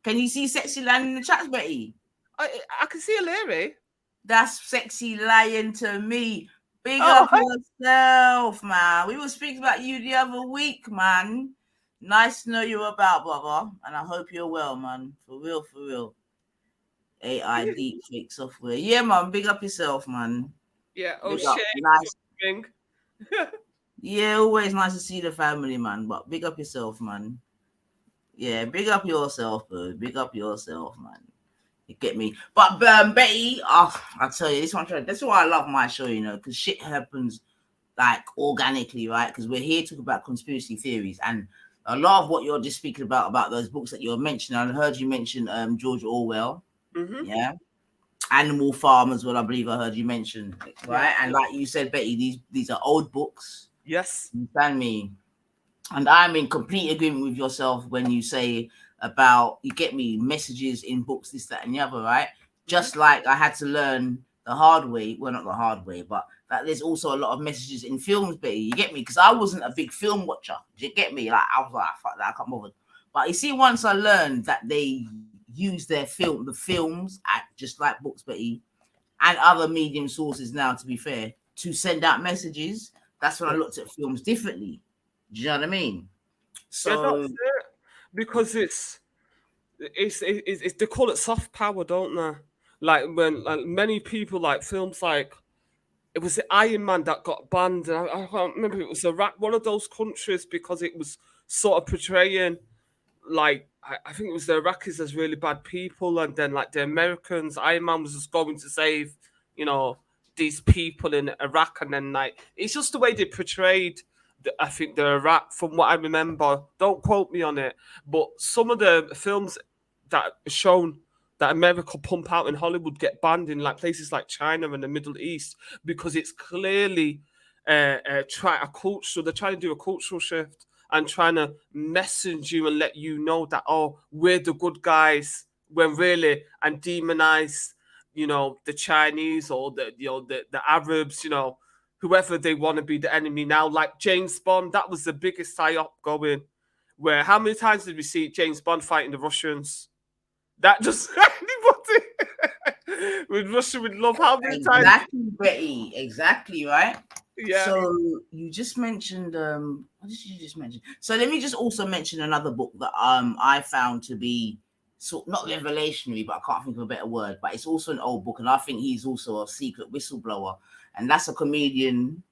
Can you see Sexy Lion in the chats, Betty? I can see a Leary. That's Sexy Lion to me. Big up yourself, man. We were speaking about you the other week, man. Nice to know you're about, brother. And I hope you're well, man. For real. AI deep fake software. Yeah, man. Big up yourself, man. Yeah. Big Shit. Nice. Yeah, always nice to see the family, man. But big up yourself, man. Yeah, big up yourself, bro. Big up yourself, man. You get me? But Betty, I tell you, that's why I love my show, you know, because shit happens like organically, right? Because we're here to talk about conspiracy theories, and a lot of what you're just speaking about those books that you're mentioning. I heard you mention George Orwell, yeah, Animal Farm as well. I believe I heard you mention, right? And like you said, Betty, these are old books. Yes, you understand me? And I'm in complete agreement with yourself when you say about, you get me, messages in books, this, that, and the other, right? Just like I had to learn the hard way, well, not the hard way, but that there's also a lot of messages in films, Betty, you get me? Because I wasn't a big film watcher, do you get me? Like, I was like, fuck that, I can't bother. But you see, once I learned that they use the films, just like books, Betty, and other medium sources now, to be fair, to send out messages, that's when I looked at films differently. Do you know what I mean? So that's it. Because it's they call it soft power, don't they? Like when like many people like films like it was the Iron Man that got banned, and I can't remember if it was Iraq, one of those countries, because it was sort of portraying like I think it was the Iraqis as really bad people, and then like the Americans, Iron Man was just going to save, you know, these people in Iraq, and then like it's just the way they portrayed. I think the Iraq, from what I remember, don't quote me on it, but some of the films that are shown that America pump out in Hollywood get banned in like places like China and the Middle East because it's clearly try a culture. They're trying to do a cultural shift and trying to message you and let you know that, oh, we're the good guys, when really, and demonize, you know, the Chinese or the Arabs, you know, whoever they want to be the enemy now. Like James Bond, that was the biggest psyop going. Where how many times did we see James Bond fighting the Russians? That just anybody with Russia would love. How many times? Exactly, Betty. Exactly, right? Yeah. So you just mentioned what did you just mention? So let me just also mention another book that I found to be not revelationary, but I can't think of a better word, but it's also an old book, and I think he's also a secret whistleblower, and that's a comedian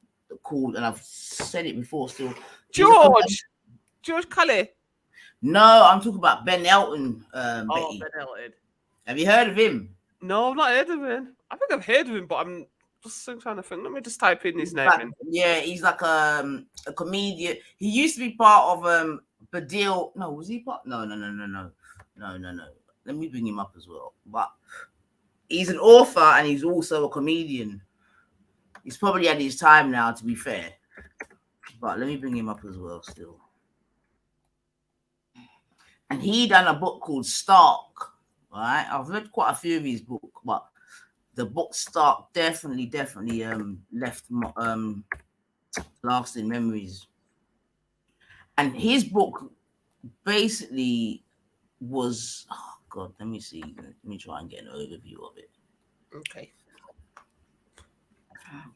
called, and I've said it before still, George Kelly. No, I'm talking about Ben Elton. Betty. Ben Elton. Have you heard of him? No, I've not heard of him. I think I've heard of him, but I'm just trying to think. Let me just type in his name. Yeah, he's like a comedian. He used to be part of Badil. No, was he part? No. Let me bring him up as well. But he's an author and he's also a comedian. He's probably had his time now, to be fair. But let me bring him up as well still. And he done a book called Stark, right? I've read quite a few of his books, but the book Stark definitely left lasting memories. And his book basically was, oh God, let me see. Let me try and get an overview of it. Okay.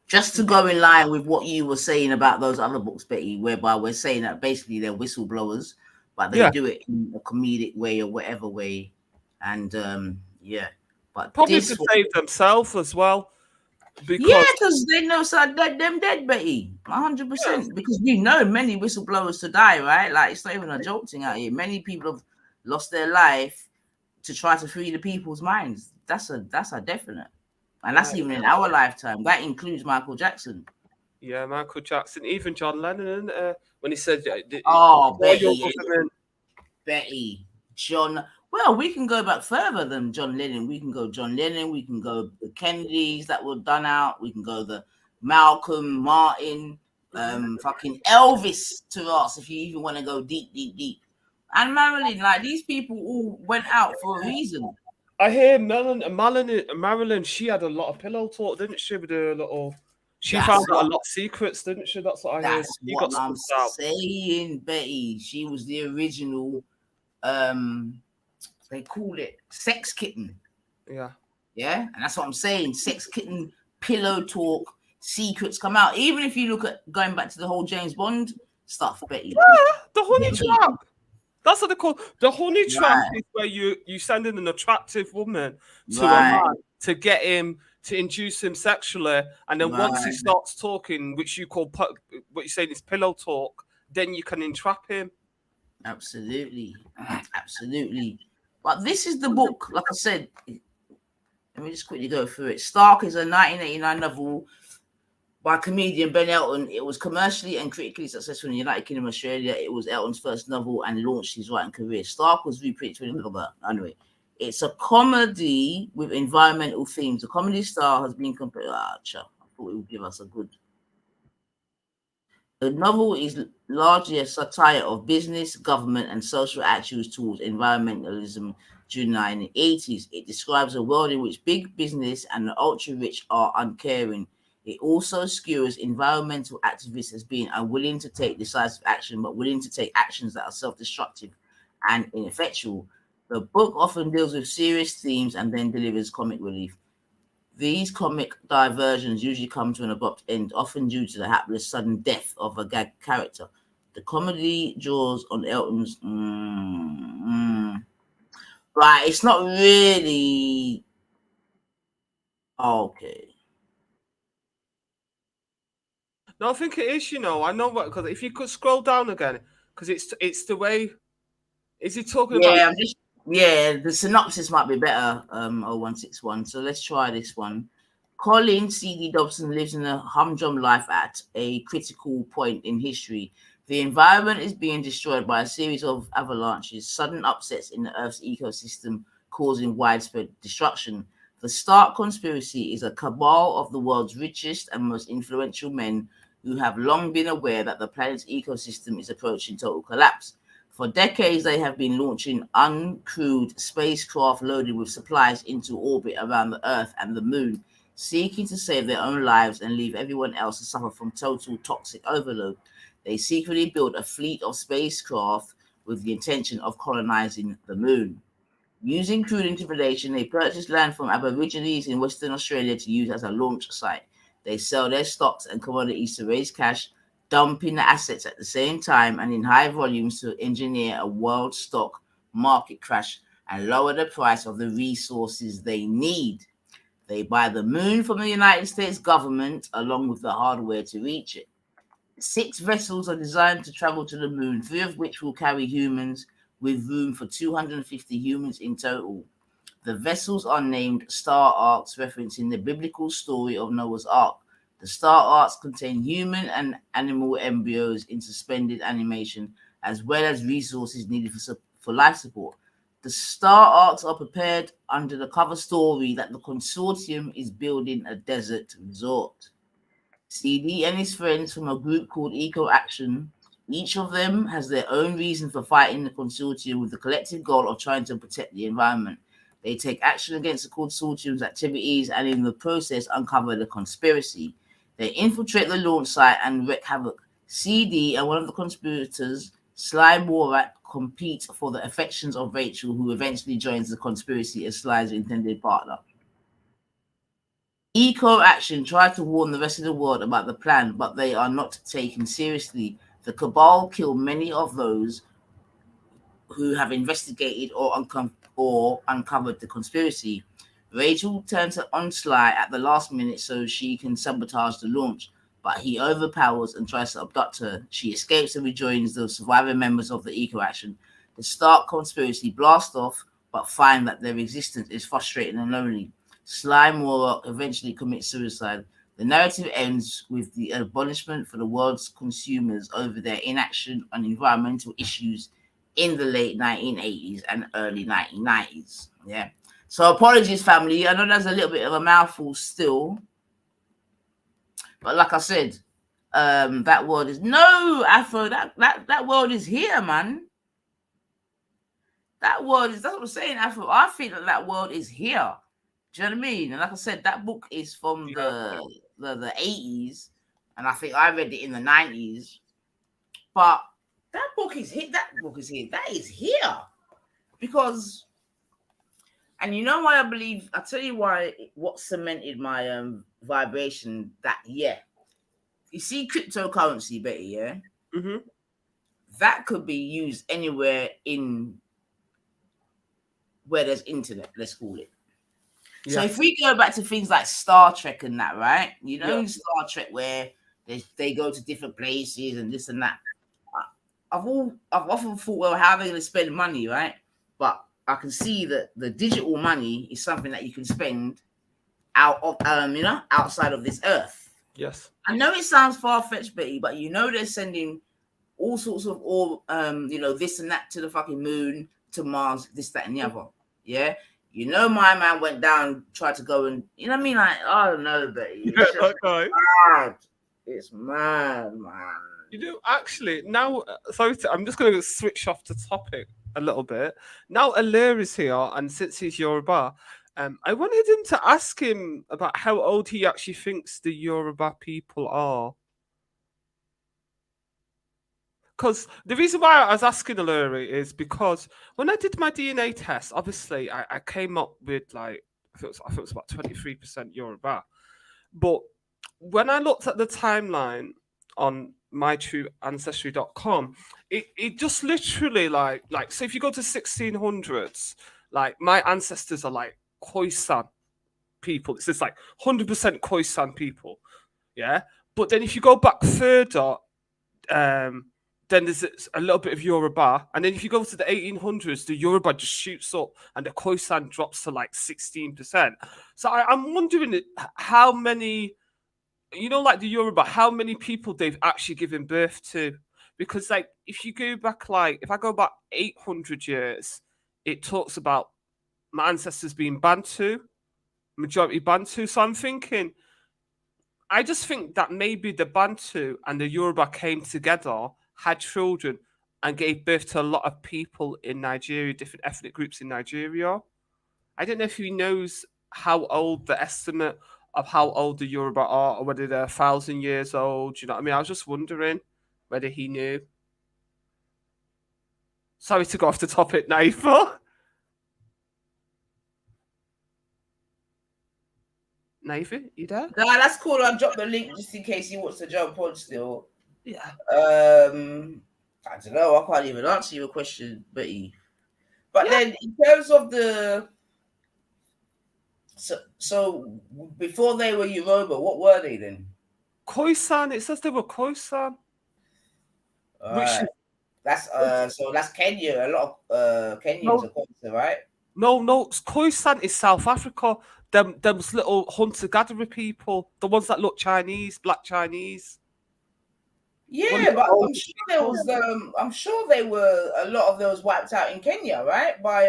Just to go in line with what you were saying about those other books, Betty, whereby we're saying that basically they're whistleblowers, but they do it in a comedic way or whatever way. And but probably to save themselves as well. Because they know them dead, Betty, 100%. Because we know many whistleblowers to die, right? Like, it's not even a joke thing out here. Many people have lost their life to try to free the people's minds. That's a definite, and that's even in our lifetime. That includes Michael Jackson. Yeah, Michael Jackson, even John Lennon, when he said, Betty, John. Well, we can go back further than John Lennon. We can go John Lennon. We can go the Kennedys that were done out. We can go the Malcolm, Martin, fucking Elvis to us, if you even want to go deep. And Marilyn, like, these people all went out for a reason. I hear Marilyn, she had a lot of pillow talk, didn't she? With a little, she found out a lot of secrets, didn't she? That's what I heard. That's what I'm saying, Betty. She was the original. They call it sex kitten. Yeah. And that's what I'm saying. Sex kitten, pillow talk, secrets come out. Even if you look at going back to the whole James Bond stuff, Betty. Yeah, the honey trap. That's what they call the honey trap. Is where you send in an attractive woman to a man to get him to induce him sexually, and then once he starts talking, which you call what you're saying is pillow talk, then you can entrap him. Absolutely. But this is the book, like I said. Let me just quickly go through it. Stark is a 1989 novel by comedian Ben Elton. It was commercially and critically successful in the United Kingdom and Australia. It was Elton's first novel and launched his writing career. Stark was reprinted anyway. It's a comedy with environmental themes. The comedy style has been compared. I thought it would give us a good. The novel is largely a satire of business, government, and social attitudes towards environmentalism during the 1980s. It describes a world in which big business and the ultra-rich are uncaring. It also skewers environmental activists as being unwilling to take decisive action, but willing to take actions that are self-destructive and ineffectual. The book often deals with serious themes and then delivers comic relief. These comic diversions usually come to an abrupt end, often due to the hapless sudden death of a gag character. The comedy draws on Elton's... Right, it's not really... Okay. No, I think it is, I know what, because if you could scroll down again, because it's the way... Is he talking about... the synopsis might be better, 0161. So let's try this one. Colin C.D. Dobson lives in a humdrum life at a critical point in history. The environment is being destroyed by a series of avalanches, sudden upsets in the Earth's ecosystem, causing widespread destruction. The Stark Conspiracy is a cabal of the world's richest and most influential men who have long been aware that the planet's ecosystem is approaching total collapse. For decades, they have been launching uncrewed spacecraft loaded with supplies into orbit around the Earth and the Moon, seeking to save their own lives and leave everyone else to suffer from total toxic overload. They secretly built a fleet of spacecraft with the intention of colonizing the Moon. Using crude interpretation, they purchased land from Aborigines in Western Australia to use as a launch site. They sell their stocks and commodities to raise cash, dumping the assets at the same time and in high volumes to engineer a world stock market crash and lower the price of the resources they need. They buy the moon from the United States government along with the hardware to reach it. 6 vessels are designed to travel to the moon, 3 of which will carry humans, with room for 250 humans in total. The vessels are named Star Arks, referencing the biblical story of Noah's Ark. The Star Arks contain human and animal embryos in suspended animation, as well as resources needed for life support. The Star Arks are prepared under the cover story that the consortium is building a desert resort. CD and his friends from a group called Eco Action, each of them has their own reason for fighting the consortium with the collective goal of trying to protect the environment. They take action against the consortium's activities and in the process uncover the conspiracy. They infiltrate the launch site and wreak havoc. CD and one of the conspirators, Sly Morat, compete for the affections of Rachel, who eventually joins the conspiracy as Sly's intended partner. Eco Action tried to warn the rest of the world about the plan, but they are not taken seriously. The Cabal kill many of those who have investigated or uncovered the conspiracy. Rachel turns on Sly at the last minute so she can sabotage the launch, but he overpowers and tries to abduct her. She escapes and rejoins the surviving members of the Eco Action. The Stark conspiracy blast off, but find that their existence is frustrating and lonely. Sly Moore eventually commits suicide. The narrative ends with the abolishment for the world's consumers over their inaction on environmental issues in the late 1980s and early 1990s. Yeah. So apologies, family. I know there's a little bit of a mouthful still. But like I said, that world is no Afro. That world is here, man. That world is, that's what I'm saying, Afro. I feel that world is here. Do you know what I mean? And like I said, that book is from the 80s, and I think I read it in the 90s. But that book is here. That book is here. That is here. Because, and you know why I believe, I'll tell you why, what cemented my vibration that year. You see cryptocurrency, Betty, yeah? Mm-hmm. That could be used anywhere in where there's internet, let's call it. So if we go back to things like Star Trek and that, right? You know, in Star Trek where they go to different places and this and that. I've often thought, well, how are they going to spend money, right? But I can see that the digital money is something that you can spend out of, outside of this earth. Yes. I know it sounds far-fetched, Betty, but you know they're sending all sorts of this and that to the fucking moon, to Mars, this, that, and the other. Yeah. You know, my man went down, tried to go and, you know what I mean? Like, I don't know, Betty. It's just mad. It's mad, man. You know, actually, now, I'm just going to switch off the topic a little bit. Now, Alir is here, and since he's Yoruba, I wanted him to ask him about how old he actually thinks the Yoruba people are. Because the reason why I was asking Alir is because when I did my DNA test, obviously, I came up with like, I think it was about 23% Yoruba. But when I looked at the timeline on mytrueancestry.com, it just literally like so if you go to 1600s, like my ancestors are like Khoisan people. It's just like 100% Khoisan people, yeah. But then if you go back further, then there's a little bit of Yoruba, and then if you go to the 1800s, the Yoruba just shoots up, and the Khoisan drops to like 16%. So I'm wondering how many, like the Yoruba, how many people they've actually given birth to. Because like if you go back, like if I go back 800 years, it talks about my ancestors being Bantu, majority Bantu. So I'm thinking, I just think that maybe the Bantu and the Yoruba came together, had children, and gave birth to a lot of people in Nigeria, different ethnic groups in Nigeria. I don't know if he knows how old the estimate of how old the Yoruba are, or whether they're 1,000 years old. You know what I mean? I was just wondering whether he knew. Sorry to go off the topic, Naifa. Naifa, you there? Nah, that's cool. I'll drop the link just in case he wants to jump on still. Yeah. I don't know. I can't even answer your question, Betty. But then, in terms of the so before they were Yoruba, what were they then? Khoisan. It says they were Khoisan. Right. That's so that's Kenya. A lot of Kenyans are Khoisan, right? No, Khoisan is South Africa. Them little hunter-gatherer people, the ones that look Chinese, black Chinese. Yeah, but I'm sure there was I'm sure they were a lot of those wiped out in Kenya, right? By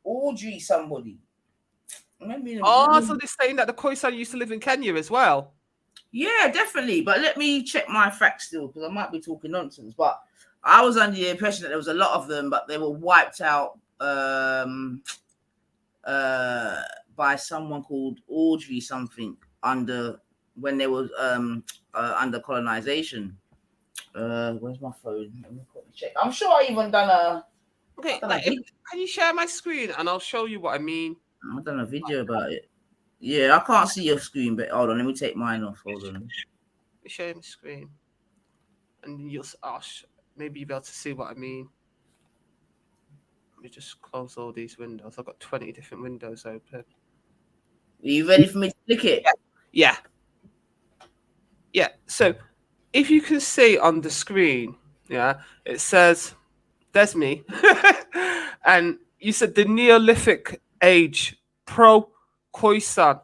Audrey somebody. So they're saying that the Khoisan used to live in Kenya as well. Yeah, definitely. But let me check my facts still, because I might be talking nonsense. But I was under the impression that there was a lot of them, but they were wiped out by someone called Audrey something when they were under colonization. Where's my phone? Let me quickly check. I'm sure I even done a. Okay, can you share my screen and I'll show you what I mean? I've done a video about it. Yeah, I can't see your screen, but hold on, let me take mine off. Hold on. Let me show you my screen, and you'll maybe you'll be able to see what I mean. Let me just close all these windows. I've got 20 different windows open. Are you ready for me to click it? Yeah. So, if you can see on the screen, it says, "There's me," and you said the Neolithic age, pro-Khoisan.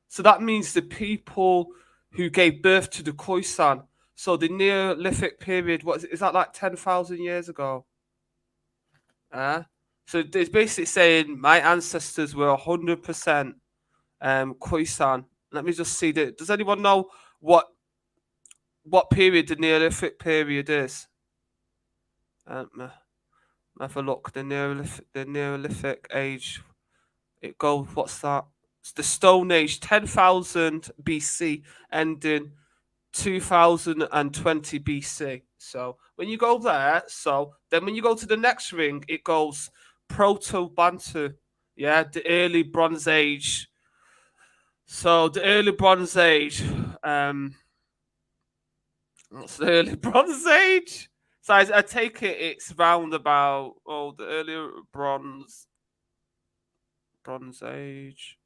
So that means the people who gave birth to the Khoisan. So the Neolithic period, is that like 10,000 years ago? So it's basically saying my ancestors were 100% Khoisan. Let me just see that. Does anyone know what period the Neolithic period is? Have a look. The Neolithic age. It goes. What's that? It's the Stone Age, 10,000 BC, ending 2020 BC. So when you go there, then when you go to the next ring, it goes Proto-Bantu. Yeah, the early Bronze Age. So the early Bronze Age. What's the early Bronze Age? So I take it's round about the earlier Bronze Age.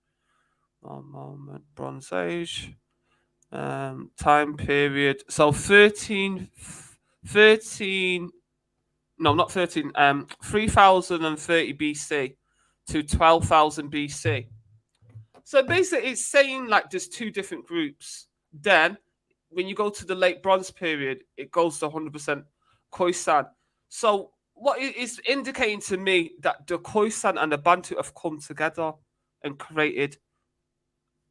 One moment, Bronze Age. Time period. So 3030 BC to 12,000 BC. So basically it's saying like there's two different groups. Then when you go to the late Bronze period, it goes to 100% Khoisan. So what is indicating to me that the Khoisan and the Bantu have come together and created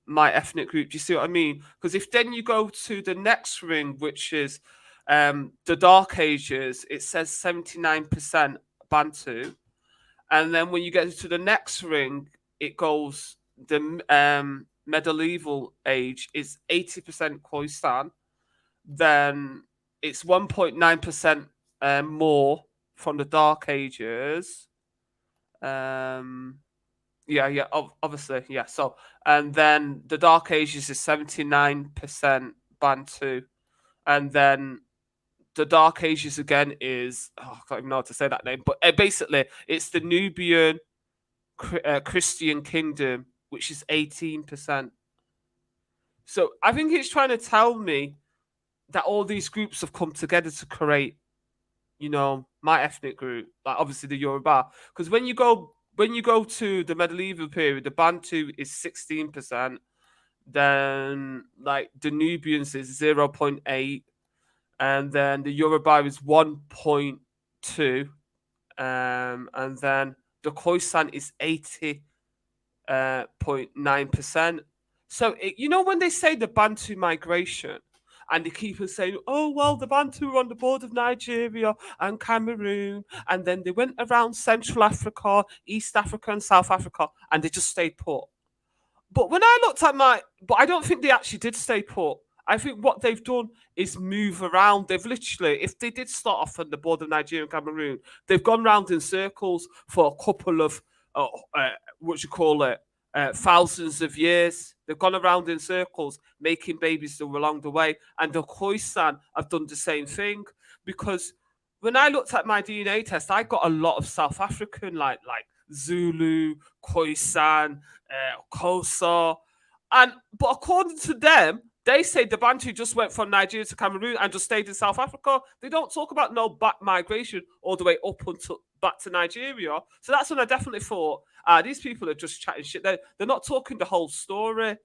my ethnic group. Do you see what I mean? Because if then you go to the next ring, which is the Dark Ages, it says 79% Bantu. And then when you get to the next ring, it goes the medieval age is 80% Khoisan. Then it's 1.9% more from the Dark Ages. Obviously, yeah. So, and then the Dark Ages is 79% Bantu, and then the Dark Ages again is I can't even know how to say that name, but basically it's the Nubian Christian kingdom, which is 18%. So I think it's trying to tell me that all these groups have come together to create, my ethnic group, like obviously the Yoruba, because when you go to the medieval period, the Bantu is 16%, then like the Nubians is 0.8, and then the Yoruba is 1.2, and then the Khoisan is 80.9%. So, you know, when they say the Bantu migration, and they keep on saying, oh, well, the Bantu were on the border of Nigeria and Cameroon, and then they went around Central Africa, East Africa, and South Africa, and they just stayed put. But when I looked at but I don't think they actually did stay put. I think what they've done is move around. They've literally, if they did start off at the border of Nigeria and Cameroon, they've gone round in circles for a couple of, what you call it, thousands of years. They've gone around in circles, making babies along the way. And the Khoisan have done the same thing. Because when I looked at my DNA test, I got a lot of South African, like Zulu, Khoisan, Xhosa. But according to them, they say the Bantu just went from Nigeria to Cameroon and just stayed in South Africa. They don't talk about no back migration all the way up until back to Nigeria. So that's when I definitely thought, these people are just chatting shit. They're not talking the whole story.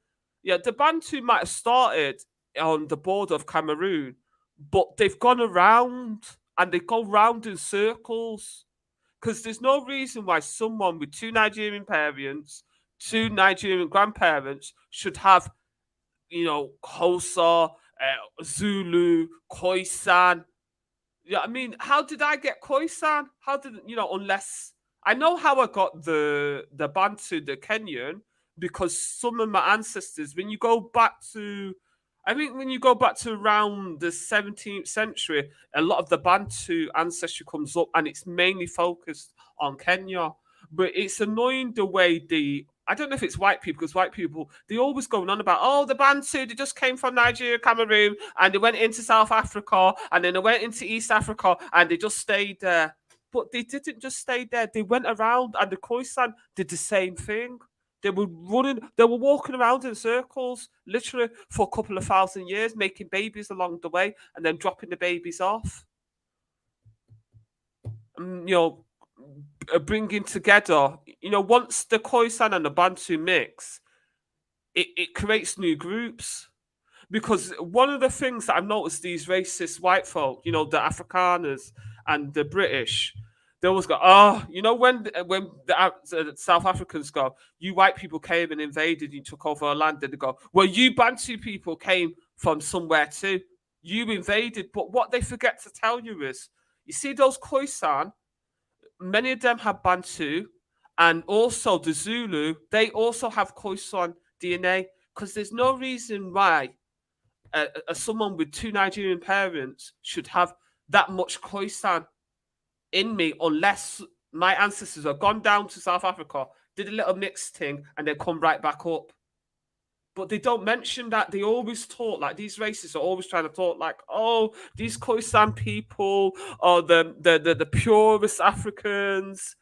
Yeah, the Bantu might have started on the border of Cameroon, but they've gone around and they go round in circles. Because there's no reason why someone with 2 Nigerian parents, 2 Nigerian grandparents should have, you know, Xhosa, Zulu, Khoisan. Yeah, I mean, how did I get Khoisan? How did, you know, unless I know how I got the Bantu, the Kenyan, because some of my ancestors, when you go back to, I think when you go back to around the 17th century, a lot of the Bantu ancestry comes up and it's mainly focused on Kenya. But it's annoying the way I don't know if it's white people, because white people, they always going on about, oh, the Bantu, they just came from Nigeria, Cameroon, and they went into South Africa, and then they went into East Africa, and they just stayed there. But they didn't just stay there. They went around, and the Khoisan did the same thing. They were walking around in circles, literally for a couple of thousand years, making babies along the way, and then dropping the babies off. You know, bringing together, you know, once the Khoisan and the Bantu mix, it creates new groups. Because one of the things that I've noticed, these racist white folk, you know, the Afrikaners and the British, they always go, oh, you know, when the South Africans go, you white people came and invaded, you took over our land, and they go, well, you Bantu people came from somewhere too. You invaded. But what they forget to tell you is, you see those Khoisan, many of them have Bantu, and also the Zulu, they also have Khoisan DNA, because there's no reason why someone with 2 Nigerian parents should have that much Khoisan in me, unless my ancestors have gone down to South Africa, did a little mixed thing, and then come right back up. But they don't mention that. They always talk like, these races are always trying to talk like, oh, these Khoisan people are the purest Africans.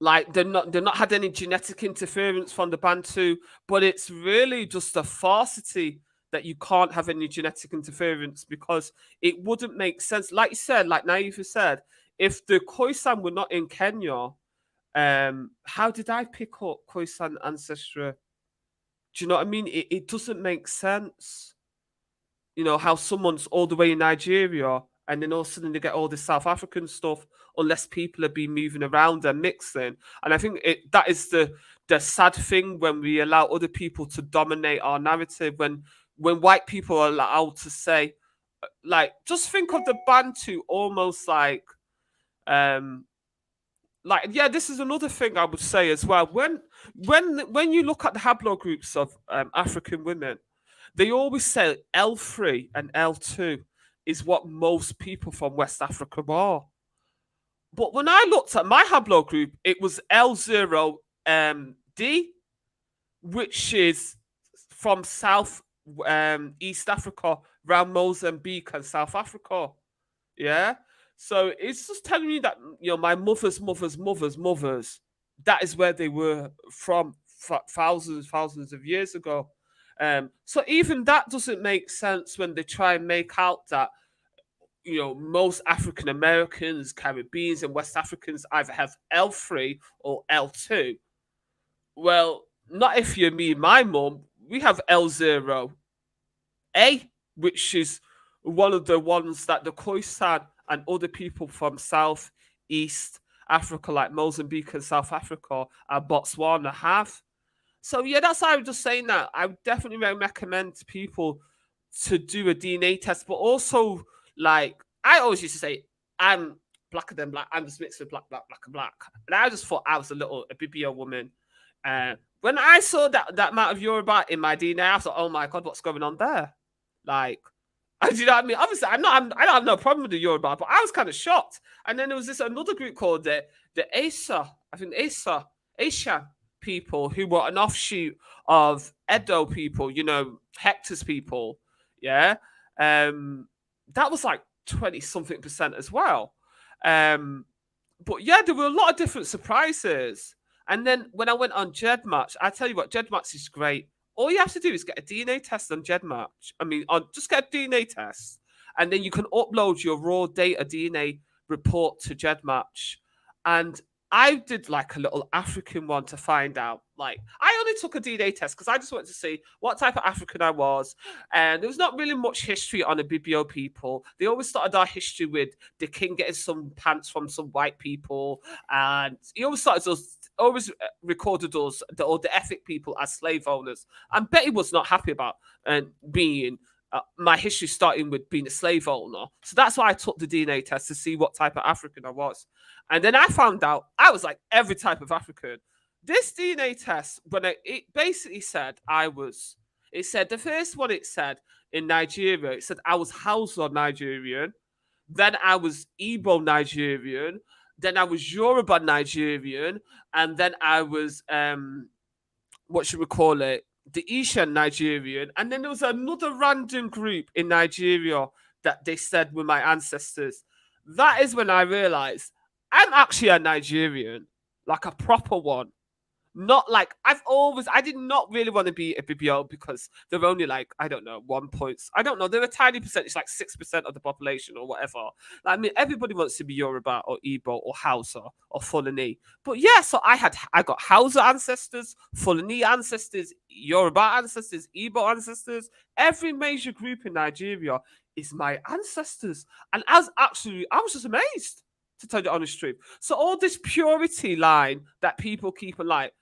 Like they're not had any genetic interference from the Bantu, but it's really just a falsity that you can't have any genetic interference, because it wouldn't make sense. Like you said, like Naifa said, if the Khoisan were not in Kenya, how did I pick up Khoisan ancestry? Do you know what I mean? It doesn't make sense. You know, how someone's all the way in Nigeria and then all of a sudden they get all this South African stuff, unless people have been moving around and mixing. And I think that is the sad thing, when we allow other people to dominate our narrative, when white people are allowed to say, like, just think of the Bantu almost like, yeah, this is another thing I would say as well. When you look at the haplogroups of African women, they always say L3 and L2 is what most people from West Africa are. But when I looked at my haplogroup, it was L0 D, which is from South East Africa, around Mozambique and South Africa. Yeah. So it's just telling me that, you know, my mother's, that is where they were from thousands of years ago. So even that doesn't make sense when they try and make out that, you know, most African Americans, Caribbeans, and West Africans either have L3 or L2. Well, not if you're me and my mum. We have L0A, which is one of the ones that the Khoisan and other people from South East Africa, like Mozambique and South Africa and Botswana, have. So yeah, that's why I was just saying that. I would definitely recommend to people to do a DNA test, but also like I always used to say, I'm blacker than black. I'm just mixed with black, and black. And I just thought I was a BBO woman. When I saw that amount of Yoruba in my DNA, I thought, oh my god, what's going on there? Like, do you know what I mean? Obviously, I don't have no problem with the Yoruba, but I was kind of shocked. And then there was this another group called the Asa, I think Asian people, who were an offshoot of Edo people, you know, Hector's people. Yeah. That was like 20 something percent as well. But yeah, there were a lot of different surprises. And then when I went on GEDmatch, I tell you what, GEDmatch is great. All you have to do is get a DNA test on GEDmatch. Just get a DNA test, and then you can upload your raw data DNA report to GEDmatch. And I did like a little African one to find out. Like, I only took a DNA test because I just wanted to see what type of African I was. And there was not really much history on the BBO people. They always started our history with the king getting some pants from some white people. And he always recorded us, the ethnic people, as slave owners. And Betty was not happy about being my history starting with being a slave owner. So that's why I took the DNA test to see what type of African I was. And then I found out I was like every type of African. This DNA test, it basically said the first one it said in Nigeria, it said I was Hausa Nigerian, then I was Igbo Nigerian, then I was Yoruba Nigerian, and then I was what should we call it? The Asian Nigerian, and then there was another random group in Nigeria that they said were my ancestors. That is when I realized I'm actually a Nigerian, like a proper one. Not like I did not really want to be a BBO because they're only like, I don't know, 1 point. I don't know. They're a tiny percentage, like 6% of the population or whatever. Like, I mean, everybody wants to be Yoruba or Igbo or Hausa or Fulani. But yeah, so I got Hausa ancestors, Fulani ancestors, Yoruba ancestors, Igbo ancestors. Every major group in Nigeria is my ancestors. And I was just amazed, to tell you the honest truth. So all this purity line that people keep alive,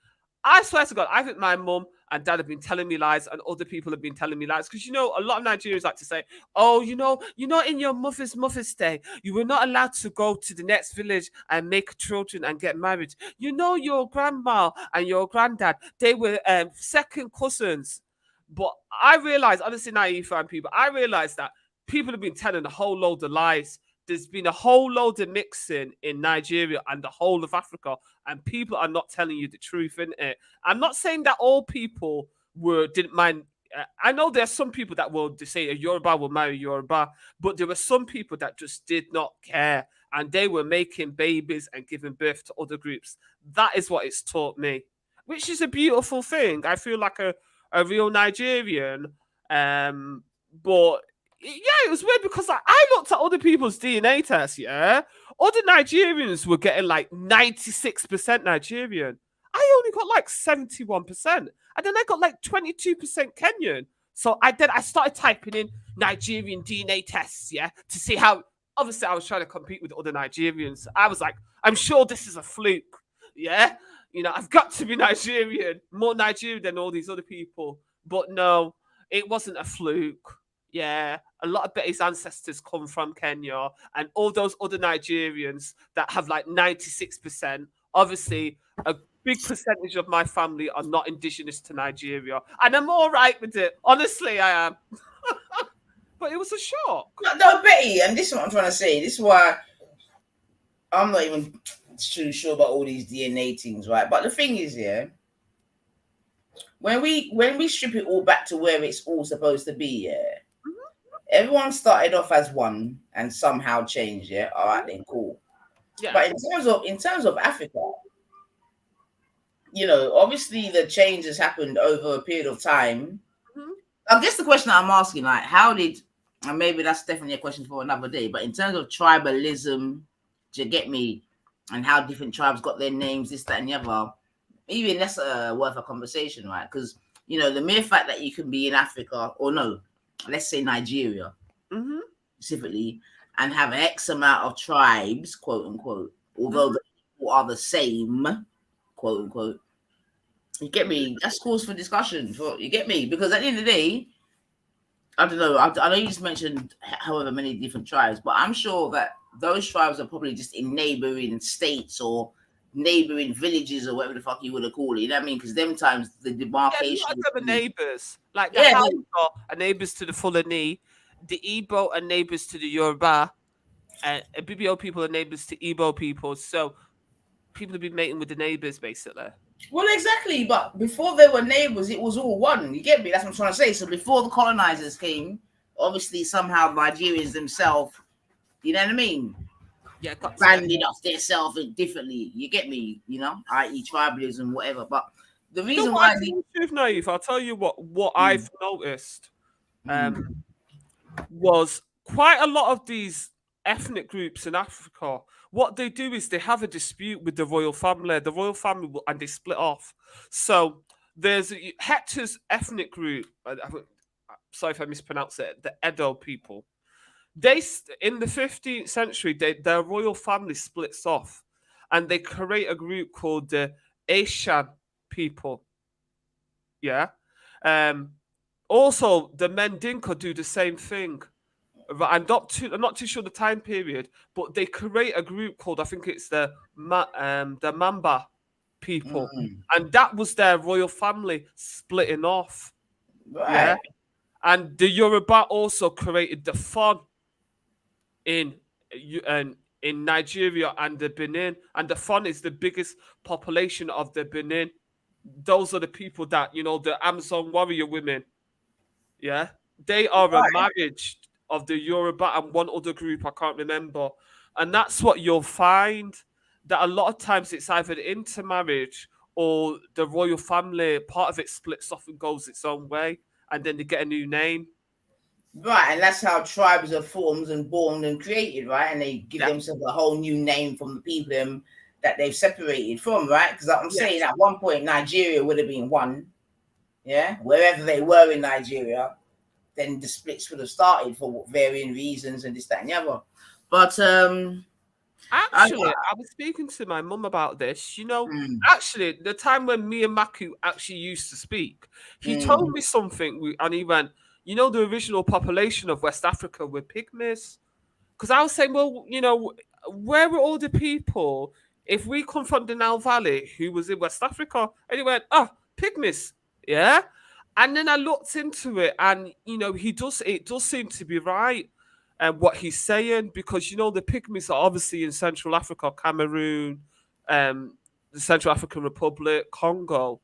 I swear to God, I think my mum and dad have been telling me lies, and other people have been telling me lies. Because, you know, a lot of Nigerians like to say, oh, you know, in your Mother's Day, you were not allowed to go to the next village and make children and get married. You know, your grandma and your granddad, they were second cousins. But I realized, honestly, naive and people, I realized that people have been telling a whole load of lies. There's been a whole load of mixing in Nigeria and the whole of Africa, and people are not telling you the truth, isn't it? I'm not saying that all people didn't mind. I know there are some people that will say a Yoruba will marry Yoruba, but there were some people that just did not care, and they were making babies and giving birth to other groups. That is what it's taught me, which is a beautiful thing. I feel like a real Nigerian, but yeah, it was weird because I looked at other people's DNA tests, yeah? Other Nigerians were getting like 96% Nigerian. I only got like 71%. And then I got like 22% Kenyan. So I started typing in Nigerian DNA tests, yeah, to see how. Obviously, I was trying to compete with other Nigerians. I was like, I'm sure this is a fluke, yeah? You know, I've got to be Nigerian, more Nigerian than all these other people. But no, it wasn't a fluke. Yeah, a lot of Betty's ancestors come from Kenya, and all those other Nigerians that have like 96%. Obviously, a big percentage of my family are not indigenous to Nigeria, and I'm all right with it. Honestly, I am. But it was a shock. No, Betty, and this is what I'm trying to say. This is why I'm not even too sure about all these DNA things, right? But the thing is, yeah, when we strip it all back to where it's all supposed to be, yeah. Everyone started off as one and somehow changed. Yeah, all right, then cool. Yeah. But in terms of Africa, you know, obviously the change has happened over a period of time. Mm-hmm. I guess the question I'm asking, like, how did, and maybe that's definitely a question for another day. But in terms of tribalism, do you get me? And how different tribes got their names, this, that, and the other. Even that's worth a conversation, right? Because you know the mere fact that you can be in Africa, or no, let's say Nigeria, specifically, and have X amount of tribes, quote unquote, although the people are the same, quote unquote, You get me? That's cause for discussion. You get me? Because at the end of the day, I don't know. I know you just mentioned however many different tribes, but I'm sure that those tribes are probably just in neighboring states or neighboring villages or whatever the fuck you would have called it. You know what I mean? Because them times the demarcation. Yeah, a lot of them are neighbours. Like the Hausa are neighbours to the Fulani, the Igbo are neighbours to the Yoruba, and BBO people are neighbours to Igbo people. So people have been mating with the neighbours basically. Well, exactly. But before they were neighbours, it was all one. You get me? That's what I'm trying to say. So before the colonizers came, obviously somehow Nigerians themselves, you know what I mean? Yeah, branded off themselves differently. You get me? You know, i.e. tribalism, whatever. But the reason why truth naive, I'll tell you what I've noticed was quite a lot of these ethnic groups in Africa. What they do is they have a dispute with the royal family. The royal family and they split off. So there's Hector's ethnic group. Sorry if I mispronounce it. The Edo people. They in the 15th century, their royal family splits off, and they create a group called the Ashan people. Yeah. Also, the Mendinka do the same thing. I'm not too sure the time period, but they create a group called, I think it's the Mamba people, and that was their royal family splitting off. Right. Yeah. And the Yoruba also created the Fon in Nigeria and the Benin, and the Fon is the biggest population of the Benin. Those are the people that, you know, the Amazon warrior women. Yeah, they are a marriage of the Yoruba and one other group I can't remember, and that's what you'll find, that a lot of times it's either intermarriage or the royal family part of it splits off and goes its own way, and then they get a new name. Right, and that's how tribes are formed and born and created, right? And they give themselves a whole new name from the people that they've separated from, right? Because I'm saying at one point Nigeria would have been one, yeah, wherever they were in Nigeria, then the splits would have started for varying reasons and this, that, and the other. But actually, I was speaking to my mum about this. You know, actually, the time when me and Maku actually used to speak, he told me something, and he went, you know, the original population of West Africa were pygmies. Because I was saying, well, you know, where were all the people, if we come from the Nile Valley, who was in West Africa? And he went, pygmies, yeah? And then I looked into it, and, you know, it does seem to be right, what he's saying, because, you know, the pygmies are obviously in Central Africa, Cameroon, the Central African Republic, Congo.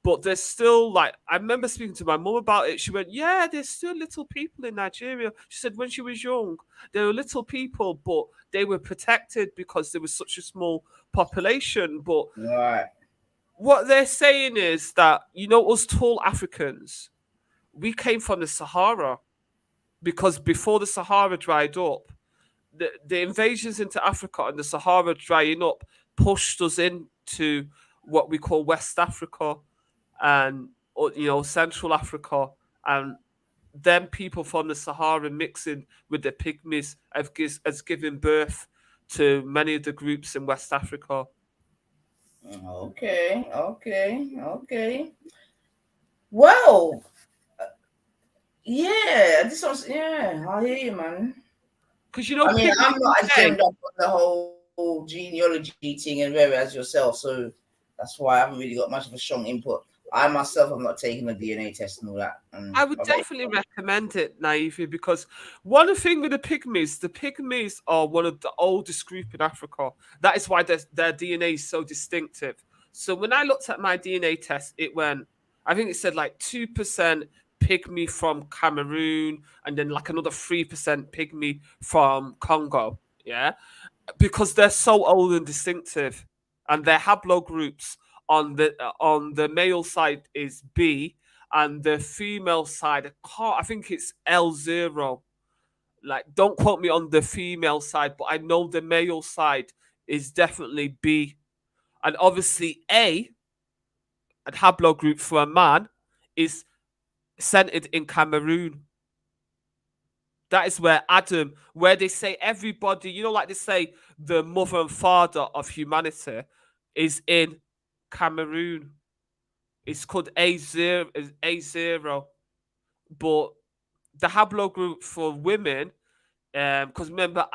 But there's still, like, I remember speaking to my mum about it. She went, yeah, there's still little people in Nigeria. She said when she was young, there were little people, but they were protected because there was such a small population. But what they're saying is that, you know, us tall Africans, we came from the Sahara, because before the Sahara dried up, the invasions into Africa and the Sahara drying up pushed us into what we call West Africa, and, you know, Central Africa, and then people from the Sahara mixing with the pygmies has given birth to many of the groups in West Africa. Okay. Well, yeah, this was I hear you, man. Because, you know, I mean, I'm not as turned up on the whole genealogy thing and where as yourself, so that's why I haven't really got much of a strong input. I myself have not taken a DNA test and all that. I would definitely recommend it, Naivy, because one thing with the pygmies are one of the oldest group in Africa. That is why their DNA is so distinctive. So when I looked at my DNA test, it went, I think it said like 2% pygmy from Cameroon, and then like another 3% pygmy from Congo. Yeah, because they're so old and distinctive, and their haplogroups on the male side is B, and the female side, I think it's L0. Like, don't quote me on the female side, but I know the male side is definitely B. And obviously A, a haplogroup for a man, is centered in Cameroon. That is where Adam, where they say everybody, you know, like they say the mother and father of humanity is in Cameroon. It's called A0, but the haplogroup for women, because remember,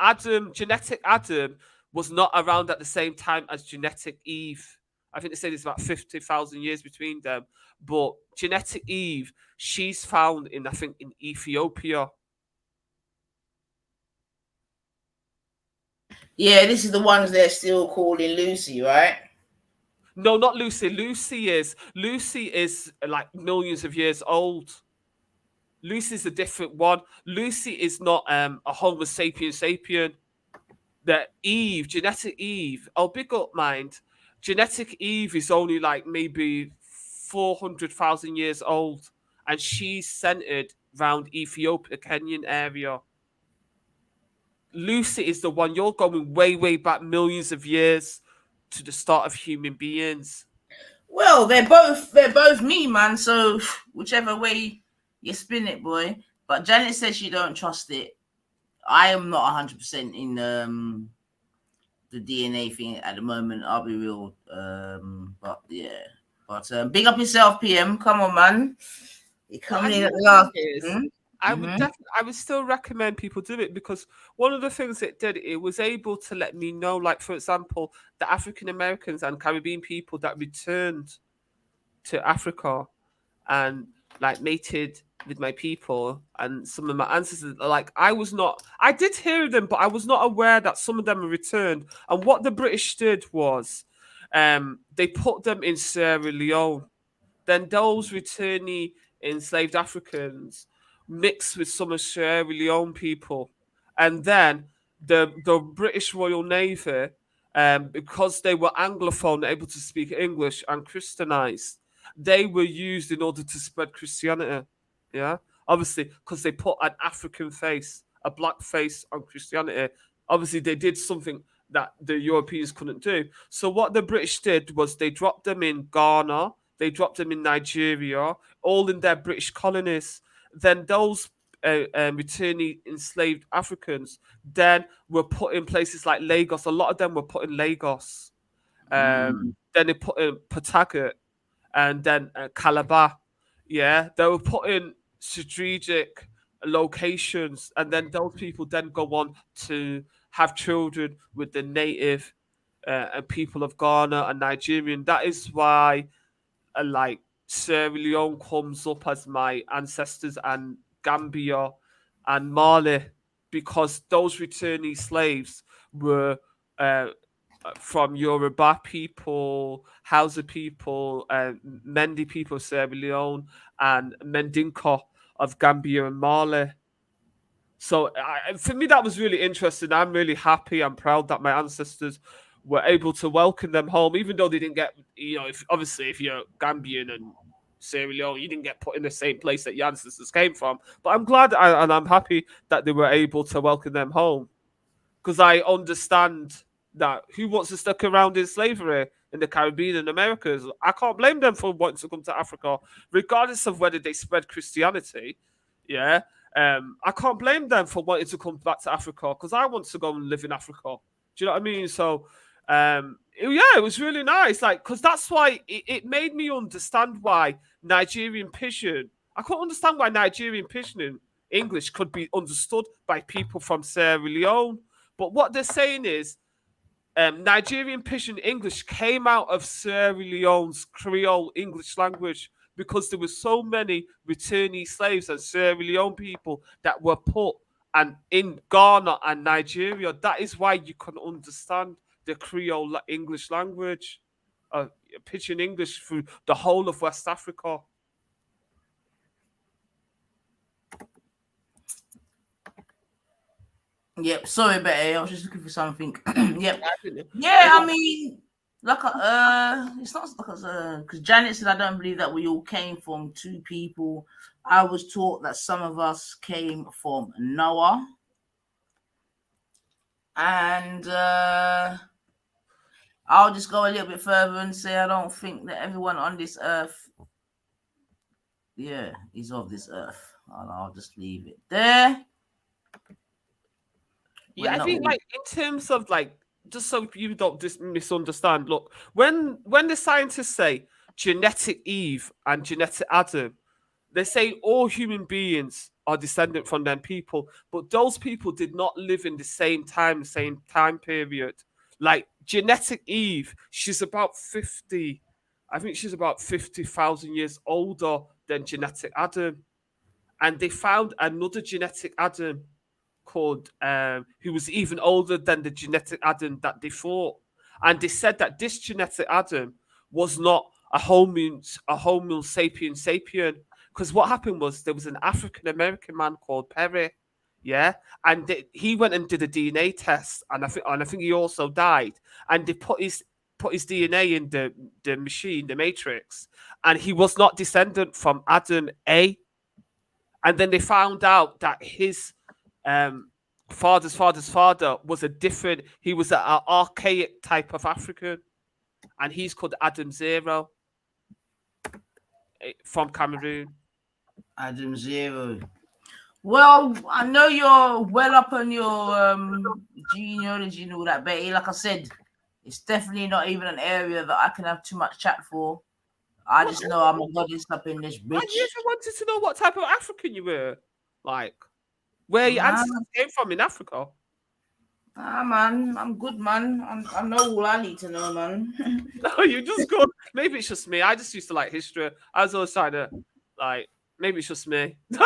genetic Adam was not around at the same time as genetic Eve. I think they say there's about 50,000 years between them. But genetic Eve, she's found in, I think, in Ethiopia. Yeah, this is the ones they're still calling Lucy, right? No, not Lucy. Lucy is like millions of years old. Lucy's a different one. Lucy is not a Homo sapien. The Eve, genetic Eve, oh, big up mind. Genetic Eve is only like maybe 400,000 years old, and she's centered around Ethiopia, Kenyan area. Lucy is the one, you're going way, way back millions of years to the start of human beings. Well, they're both me, man. So whichever way you spin it, boy. But Janet says she don't trust it. I am not 100% in the DNA thing at the moment. I'll be real. But yeah. But big up yourself, PM. Come on, man. You're coming in at the last. I would still recommend people do it, because one of the things it did, it was able to let me know, like, for example, the African Americans and Caribbean people that returned to Africa and like mated with my people and some of my ancestors. Like, I did hear them, but I was not aware that some of them had returned. And what the British did was they put them in Sierra Leone. Then those returnee enslaved Africans mixed with some of Sierra Leone people. And then the British Royal Navy, because they were Anglophone, able to speak English and Christianized, they were used in order to spread Christianity. Yeah, obviously, because they put an African face, a black face on Christianity. Obviously, they did something that the Europeans couldn't do. So what the British did was they dropped them in Ghana, they dropped them in Nigeria, all in their British colonies. Then those returnee enslaved Africans then were put in places like Lagos. A lot of them were put in Lagos. Then they put in Pawtucket, and then Calabar. Yeah, they were put in strategic locations, and then those people then go on to have children with the native people of Ghana and Nigerian. That is why, like, Sierra Leone comes up as my ancestors, and Gambia and Mali, because those returnee slaves were from Yoruba people, Hausa people, Mendi people of Sierra Leone, and Mendinka of Gambia and Mali. So for me, that was really interesting. I'm really happy and proud that my ancestors were able to welcome them home, even though they didn't get, if you're Gambian and Sierra Leone, you didn't get put in the same place that your ancestors came from. But I'm glad and I'm happy that they were able to welcome them home, because I understand that who wants to stick around in slavery in the Caribbean and Americas? I can't blame them for wanting to come to Africa, regardless of whether they spread Christianity. Yeah. I can't blame them for wanting to come back to Africa, because I want to go and live in Africa. Do you know what I mean? So, it was really nice. Like, because that's why it made me understand why Nigerian Pidgin. I couldn't understand why Nigerian Pidgin in English could be understood by people from Sierra Leone. But what they're saying is, Nigerian Pidgin English came out of Sierra Leone's Creole English language, because there were so many returnee slaves and Sierra Leone people that were put and in Ghana and Nigeria. That is why you can understand the Creole English language, Pidgin English, through the whole of West Africa. Yep, sorry, but I was just looking for something. Yep. Yeah, I mean, like, it's not because Janet said, I don't believe that we all came from two people. I was taught that some of us came from Noah. And I'll just go a little bit further and say I don't think that everyone on this earth, is of this earth. And I'll just leave it there. Yeah, I think, like, in terms of, like, just so you don't misunderstand, look, when the scientists say genetic Eve and genetic Adam. They say all human beings are descendant from them people, but those people did not live in the same time period. Like genetic Eve, she's about 50. I think she's about 50,000 years older than genetic Adam. And they found another genetic Adam called, who was even older than the genetic Adam that they thought. And they said that this genetic Adam was not a Homo sapien. Because what happened was there was an African American man called Perry, yeah, and he went and did a DNA test, and I think he also died. And they put his DNA in the machine, the matrix, and he was not descendant from Adam A. And then they found out that his father's father was he was an archaic type of African, and he's called Adam Zero from Cameroon. Adam Zero. Well, I know you're well up on your genealogy and all that, Betty. Like I said, it's definitely not even an area that I can have too much chat for. I just know I'm a goddess up in this bitch. I just wanted to know what type of African you were, like where your ancestors came from in Africa. Man, I'm good, man. I know all I need to know, man. No, you just good. Maybe it's just me. I just used to like history. I was always trying to like. Maybe it's just me. No,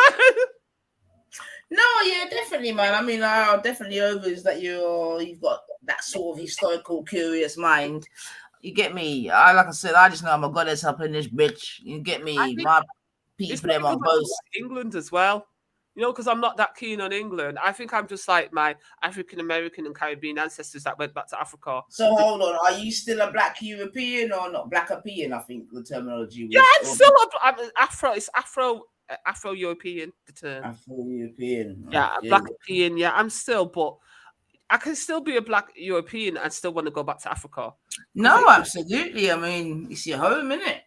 yeah, definitely, man. I mean, I'll definitely over is that you've got that sort of historical, curious mind. You get me? Like I said, I just know I'm a goddess up in this bitch. You get me? My people them on both. England as well. You know, because I'm not that keen on England. I think I'm just like my African American and Caribbean ancestors that went back to Africa. So hold on, are you still a black European or not? Black European, I think the terminology was. Yeah, I'm still Afro. It's Afro-European, the term. Afro-European. Yeah, Black European. Yeah, I'm still, but I can still be a Black European and still want to go back to Africa. No, absolutely. I mean, it's your home, innit?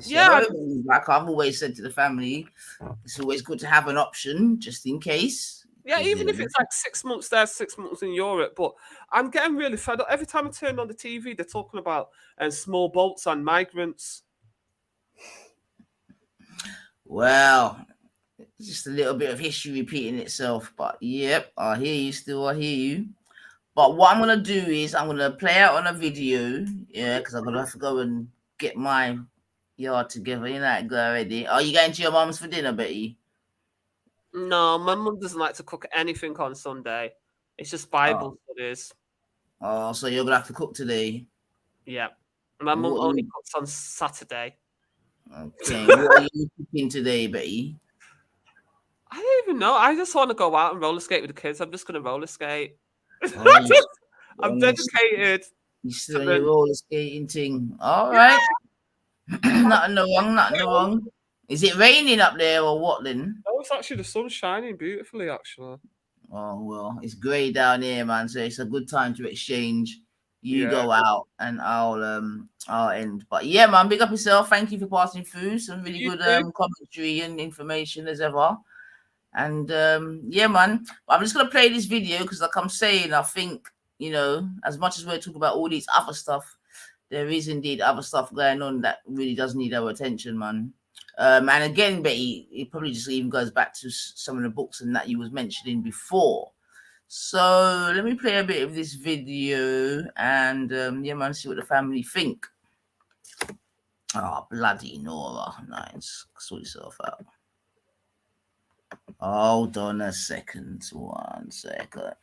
Yeah. Like I've always said to the family, it's always good to have an option just in case. Yeah, even if it's like 6 months there, 6 months in Europe. But I'm getting really fed up. Every time I turn on the TV, they're talking about small boats and migrants. Well, just a little bit of history repeating itself. But yep, I hear you still. I hear you. But what I'm going to do is I'm going to play out on a video. Yeah, because I'm going to have to go and get my yard together. You know, go already. Are you going to your mum's for dinner, Betty? No, my mum doesn't like to cook anything on Sunday. It's just Bible studies. Oh, so you're gonna have to cook today? Yeah, my mum only cooks on Saturday. Okay, what are you cooking today, Betty? I don't even know. I just want to go out and roller skate with the kids. I'm just gonna roller skate. I'm dedicated. You still in your roller skating thing? All right. Nothing wrong. Is it raining up there or what then? Oh, it's actually the sun's shining beautifully, actually. Oh, well, it's grey down here, man. So it's a good time to exchange. You go out and I'll end. But yeah, man, big up yourself. Thank you for passing through some really good commentary and information as ever. And yeah, man, I'm just gonna play this video because, like I'm saying, I think, you know, as much as we're talking about all these other stuff, there is indeed other stuff going on that really does need our attention, man. And again, Betty, it probably just even goes back to some of the books and that you was mentioning before. So let me play a bit of this video and yeah, man, see what the family think. Oh, bloody Nora. Nice. Sort yourself out. Hold on a second. 1 second.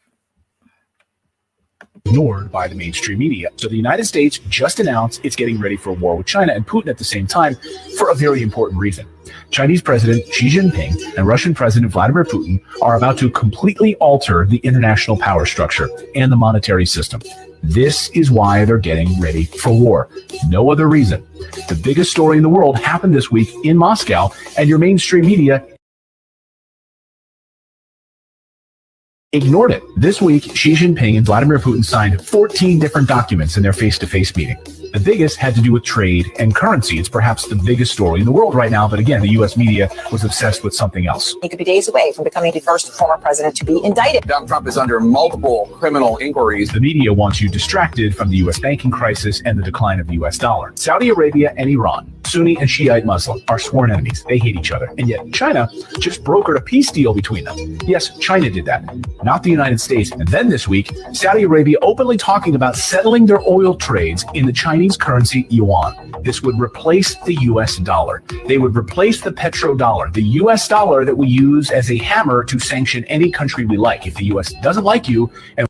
Ignored by the mainstream media. So the United States just announced it's getting ready for a war with China and Putin at the same time for a very important reason. Chinese President Xi Jinping and Russian President Vladimir Putin are about to completely alter the international power structure and the monetary system. This is why they're getting ready for war. No other reason. The biggest story in the world happened this week in Moscow, and your mainstream media ignored it. This week, Xi Jinping and Vladimir Putin signed 14 different documents in their face-to-face meeting. The biggest had to do with trade and currency. It's perhaps the biggest story in the world right now, but again, the U.S. media was obsessed with something else. He could be days away from becoming the first former president to be indicted. Donald Trump is under multiple criminal inquiries. The media wants you distracted from the U.S. banking crisis and the decline of the U.S. dollar. Saudi Arabia and Iran, Sunni and Shiite Muslim, are sworn enemies. They hate each other. And yet China just brokered a peace deal between them. Yes, China did that, not the United States. And then this week, Saudi Arabia openly talking about settling their oil trades in the Chinese currency yuan. This would replace the U.S. dollar. They would replace the petrodollar, the U.S. dollar that we use as a hammer to sanction any country we like. If the U.S. doesn't like you and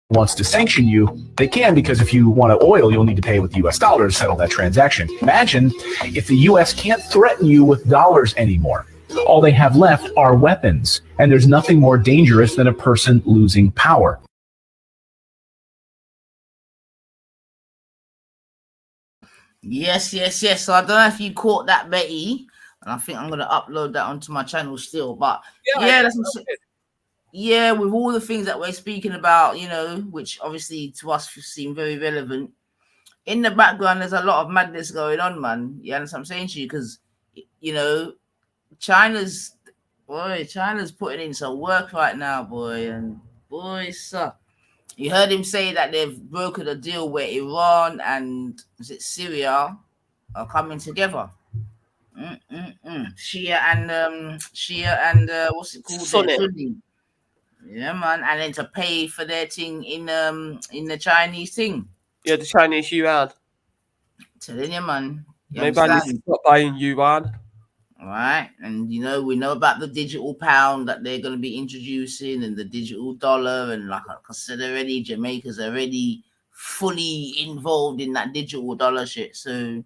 wants to sanction you, they can, because if you want oil, you'll need to pay with U.S. dollars to settle that transaction. Imagine if the U.S. can't threaten you with dollars anymore. All they have left are weapons, and there's nothing more dangerous than a person losing power. Yes. So I don't know if you caught that, Betty, and I think I'm going to upload that onto my channel still. But yeah, with all the things that we're speaking about, you know, which obviously to us seem very relevant, in the background there's a lot of madness going on, man. You understand what I'm saying to you? Because, you know, China's putting in some work right now, boy, and sir. You heard him say that they've brokered a deal where Iran and Syria are coming together. Shia and what's it called? Sunni. Yeah, man, and then to pay for their thing in the Chinese thing. Yeah, the Chinese yuan. Telling you, man. Maybe I need to stop buying yuan. All right, and you know, we know about the digital pound that they're going to be introducing, and the digital dollar, and like I said already, Jamaica's already fully involved in that digital dollar shit. So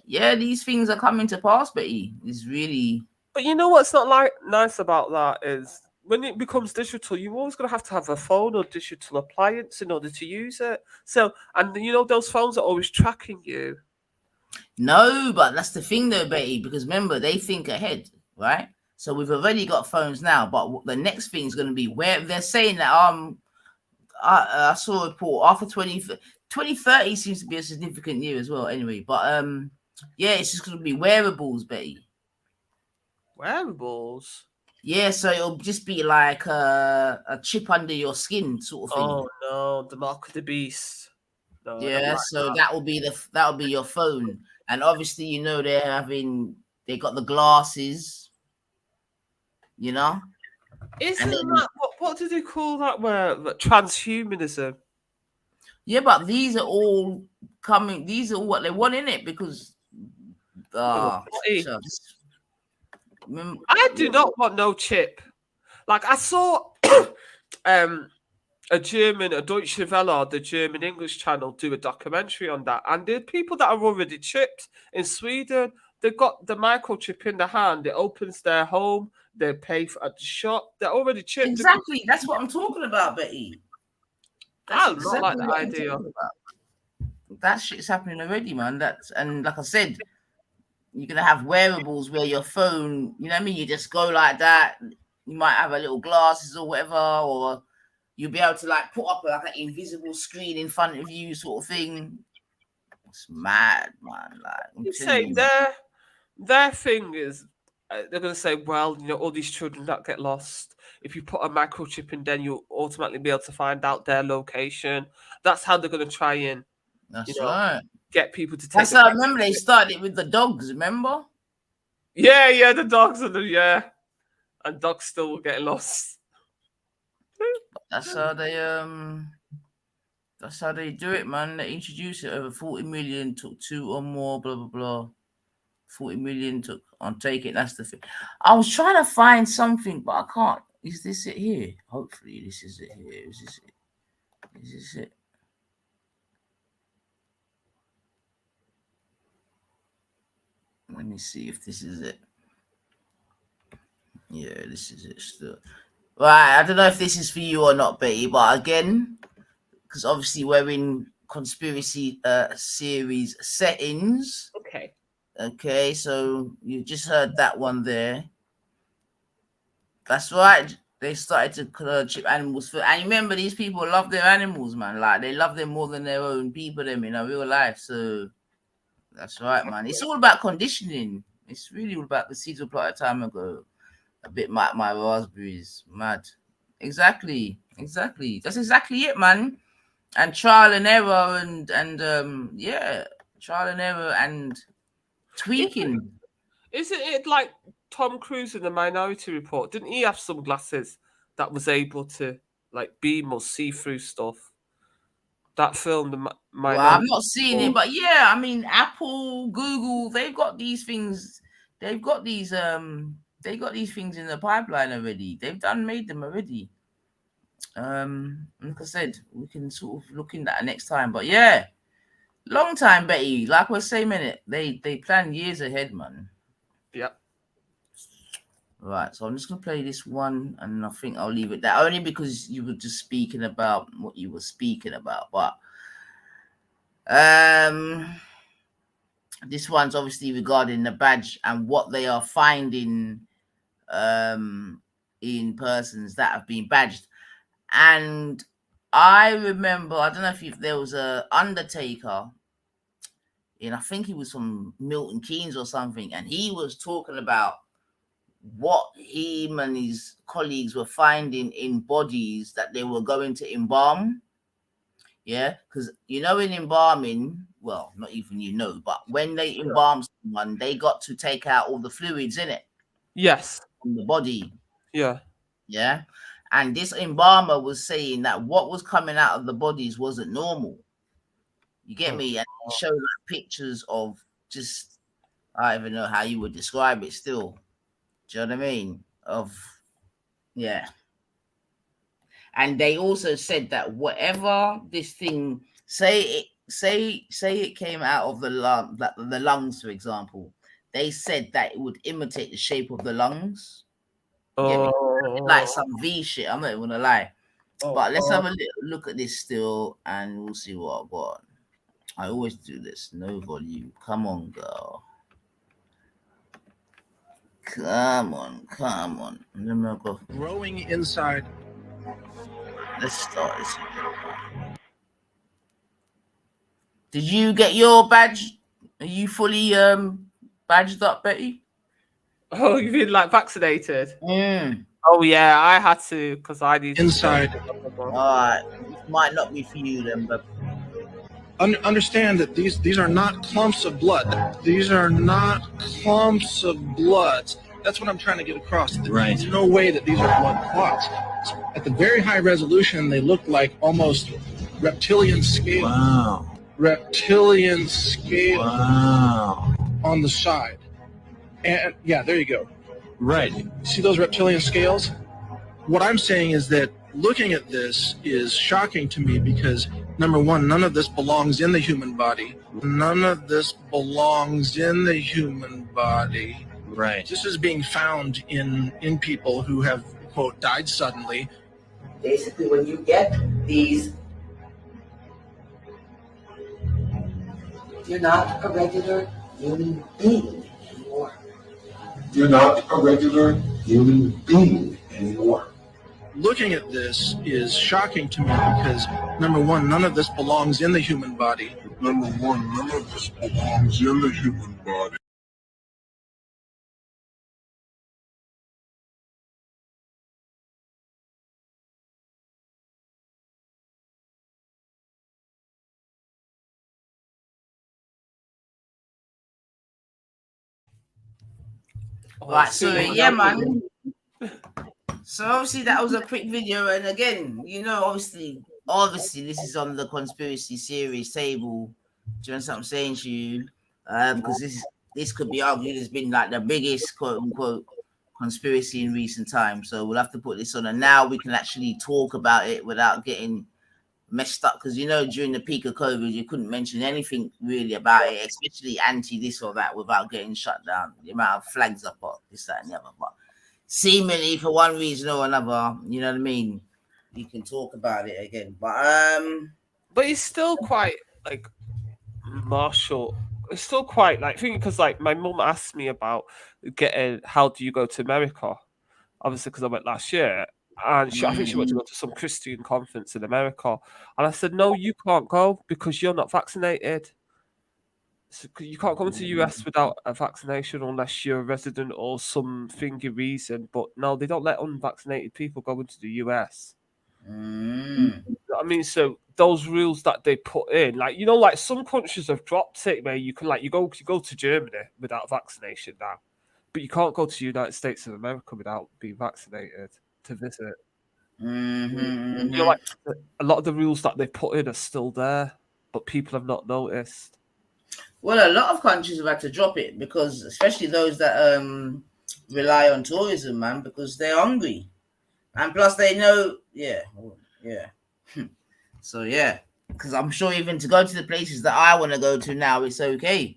yeah, these things are coming to pass, Betty. It's really. But you know what's not like nice about that is when it becomes digital, you're always going to have a phone or digital appliance in order to use it. So, and you know, those phones are always tracking you. No, but that's the thing though, Betty, because remember, they think ahead, right? So we've already got phones now, but the next thing is going to be where they're saying that I saw a report after 2030 seems to be a significant year as well anyway, but yeah, it's just going to be wearables, Betty. Wearables? Yeah, so it'll just be like a chip under your skin sort of thing. Oh no, the mark of the beast. No, yeah, so that will be your phone. And obviously, you know, they got the glasses, you know. Isn't that what do they call that? Where transhumanism? Yeah, but these are all coming. These are what they want in it because. I do not want no chip. Like I saw, a Deutsche Welle, the German English channel, do a documentary on that. And the people that are already chipped in Sweden, they've got the microchip in the hand. It opens their home. They pay at the shop. They're already chipped. Exactly. That's what I'm talking about, Betty. I don't like the idea. That shit's happening already, man. And like I said, you're going to have wearables where your phone, you know what I mean? You just go like that. You might have a little glasses or whatever, or you'll be able to like put up like an invisible screen in front of you, sort of thing. It's mad, man. Like you say their thing is they're gonna say, well, you know, all these children that get lost. If you put a microchip in, then you'll automatically be able to find out their location. That's how they're gonna try and get people to take. That's how I remember they started with the dogs. Remember? Yeah, the dogs and dogs still will get lost. That's how they do it, man. They introduce it. Over 40 million took 2 or more, blah blah blah. 40 million took on take it. That's the thing. I was trying to find something, but I can't. Is this it here? Hopefully this is it here. Is this it? Is this it? Let me see if this is it. Yeah, this is it still. Right, I don't know if this is for you or not, Betty, but again, because obviously we're in conspiracy series settings. Okay, so you just heard that one there. That's right. they started to chip animals for. And remember, these people love their animals, man. Like they love them more than their own people, them in real life. So that's right, man. It's all about conditioning. It's really all about the seeds were planted a time ago. A bit like my raspberries, mad. Exactly. That's exactly it, man. And trial and error, and yeah, trial and error and tweaking. Isn't it like Tom Cruise in the Minority Report? Didn't he have some glasses that was able to like beam or see through stuff? That film, the Minority. Well, I've not seen it, but yeah, I mean, Apple, Google, they've got these things. They've got these things in the pipeline already. They've made them already. Like I said, we can sort of look into that next time. But yeah, long time, Betty. Like we're saying, minute, they plan years ahead, man. Yep. Right, so I'm just gonna play this one, and I think I'll leave it there only because you were just speaking about what you were speaking about. But this one's obviously regarding the badge and what they are finding in persons that have been badged. And I remember, I don't know if there was a undertaker, and I think he was from Milton Keynes or something, and he was talking about what him and his colleagues were finding in bodies that they were going to embalm. Yeah, because in embalming, well, not even but when they embalm someone, they got to take out all the fluids in it. Yes. From the body. Yeah. Yeah. And this embalmer was saying that what was coming out of the bodies wasn't normal. You get me? And he showed pictures of just, I don't even know how you would describe it still. Do you know what I mean? Yeah. And they also said that whatever this thing, say it came out of the lungs, for example, they said that it would imitate the shape of the lungs. Like some V shit. I'm not even gonna lie. But let's have a little look at this still, and we'll see what I've got. I always do this. No volume. Come on, girl. Come on. Let me go. Growing inside. Let's start this. Did you get your badge? Are you fully badged up, Betty? Oh, you've been like vaccinated? Oh yeah, I had to because I need inside. All right, this might not be for you then, but Understand that these are not clumps of blood. These are not clumps of blood. That's what I'm trying to get across. Right. There's no way that these are blood clots. At the very high resolution, they look like almost reptilian scales. Wow. Reptilian scales. Wow. On the side. And yeah, there you go. Right. See those reptilian scales? What I'm saying is that looking at this is shocking to me because, number one, none of this belongs in the human body. None of this belongs in the human body. Right. This is being found in people who have, quote, died suddenly. Basically, when you get these, you're not a regular human being anymore. You're not a regular human being anymore. Looking at this is shocking to me because, number one, none of this belongs in the human body. Number one, none of this belongs in the human body. right, so yeah, man. So obviously that was a quick video, and again, obviously this is on the Conspriracy Series table. Do you know what I'm saying to you? Because this could be argued as been like the biggest quote unquote conspiracy in recent times. So we'll have to put this on, and now we can actually talk about it without getting messed up. Because during the peak of COVID, you couldn't mention anything really about it, especially anti this or that, without getting shut down. The amount of flags up, this, that, and the other. But seemingly for one reason or another, you know what I mean, you can talk about it again. But it's still quite like martial. It's still quite like because like my mum asked me about how do you go to America, obviously because I went last year, And I think she went to go to some Christian conference in America. And I said, no, you can't go because you're not vaccinated. So you can't come to the US without a vaccination unless you're a resident or some thingy reason. But no, they don't let unvaccinated people go into the US. I mean, so those rules that they put in, like, you know, like some countries have dropped it where you can, like, you go to Germany without vaccination now, but you can't go to the United States of America without being vaccinated to visit. You know, like a lot of the rules that they put in are still there, but people have not noticed. Well, a lot of countries have had to drop it because, especially those that rely on tourism, man, because they're hungry, and plus they know, yeah. So yeah, because I'm sure even to go to the places that I want to go to now, it's okay.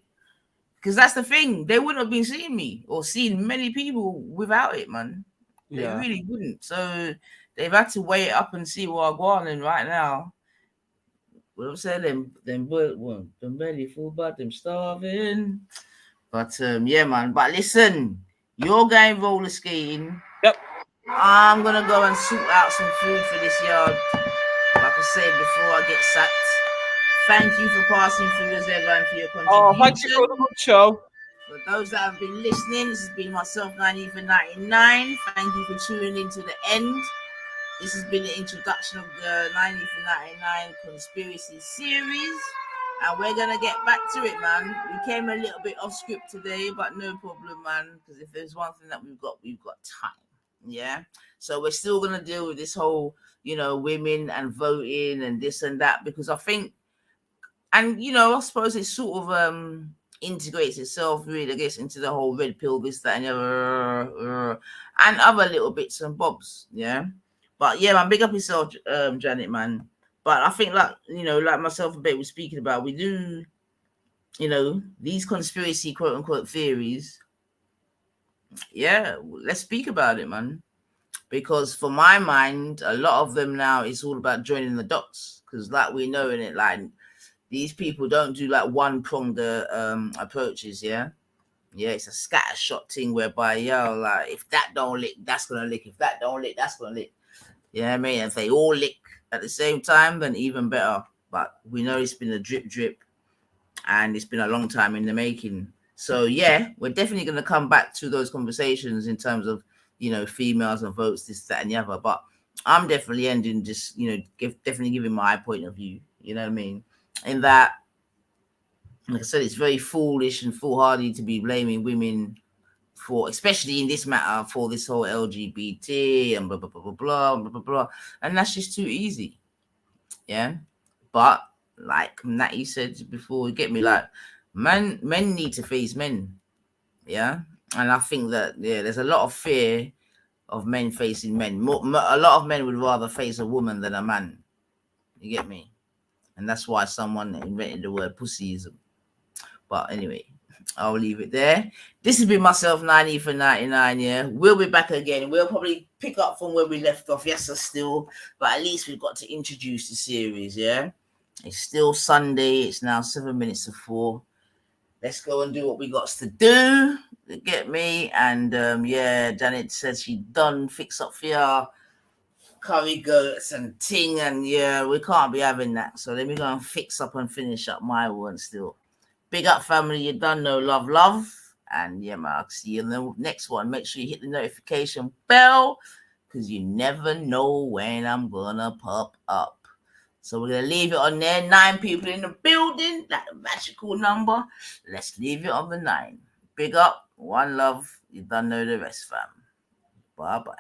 Because that's the thing, they wouldn't have been seeing me or seeing many people without it, man. They really wouldn't. So they've had to weigh it up and see what I'm going right now. What I'm saying, them belly full, but them starving. But yeah, man. But listen, you're going roller skating. Yep. I'm gonna go and sort out some food for this yard. Like I said before, I get sacked. Thank you for passing through as ever and for your contribution. Oh, thank you for the good show. For those that have been listening, this has been myself, 90 for 99. Thank you for tuning in to the end. This has been the introduction of the 90 for 99 Conspiracy Series. And we're going to get back to it, man. We came a little bit off script today, but no problem, man. Because if there's one thing that we've got time. Yeah. So we're still going to deal with this whole, you know, women and voting and this and that. Because I think, and, you know, I suppose it sort of integrates itself really, I guess, into the whole red pill, this, that, and other little bits and bobs. Yeah. But yeah, man, big up yourself, Janet, man. But I think, like, you know, like myself and Bette was speaking about, we do, you know, these conspiracy quote unquote theories. Yeah, let's speak about it, man. Because for my mind, a lot of them now, it's all about joining the dots. Because like we know in it, like these people don't do like one pronged approaches. Yeah, it's a scattershot thing whereby, like if that don't lick, that's gonna lick. If that don't lick, that's gonna lick. Yeah, I mean, if they all lick at the same time, then even better. But we know it's been a drip, and it's been a long time in the making. So yeah, we're definitely going to come back to those conversations in terms of, you know, females and votes, this, that, and the other. But I'm definitely ending just, you know, definitely giving my point of view. You know what I mean? In that, like I said, it's very foolish and foolhardy to be blaming women for, especially in this matter, for this whole LGBT and blah blah blah blah blah blah blah blah, and that's just too easy. Yeah, but like Natty said before, get me, like men need to face men. Yeah, and I think that there's a lot of fear of men facing men. A lot of men would rather face a woman than a man. You get me? And that's why someone invented the word pussyism. But anyway, I'll leave it there. This has been myself, 90 for 99. Yeah, we'll be back again. We'll probably pick up from where we left off. Yes, still, but at least we've got to introduce the series. Yeah, it's still Sunday. It's now 7 minutes to 4. Let's go and do what we got to do. Get me? And yeah, Janet says she done fix up for your curry goats and ting, and yeah, we can't be having that. So let me go and fix up and finish up my one still. Big up, family. You done know, love. And yeah, man, I'll see you in the next one. Make sure you hit the notification bell because you never know when I'm gonna pop up. So we're gonna leave it on there. 9 people in the building. That magical number. Let's leave it on the 9. Big up, one love. You done know the rest, fam. Bye-bye.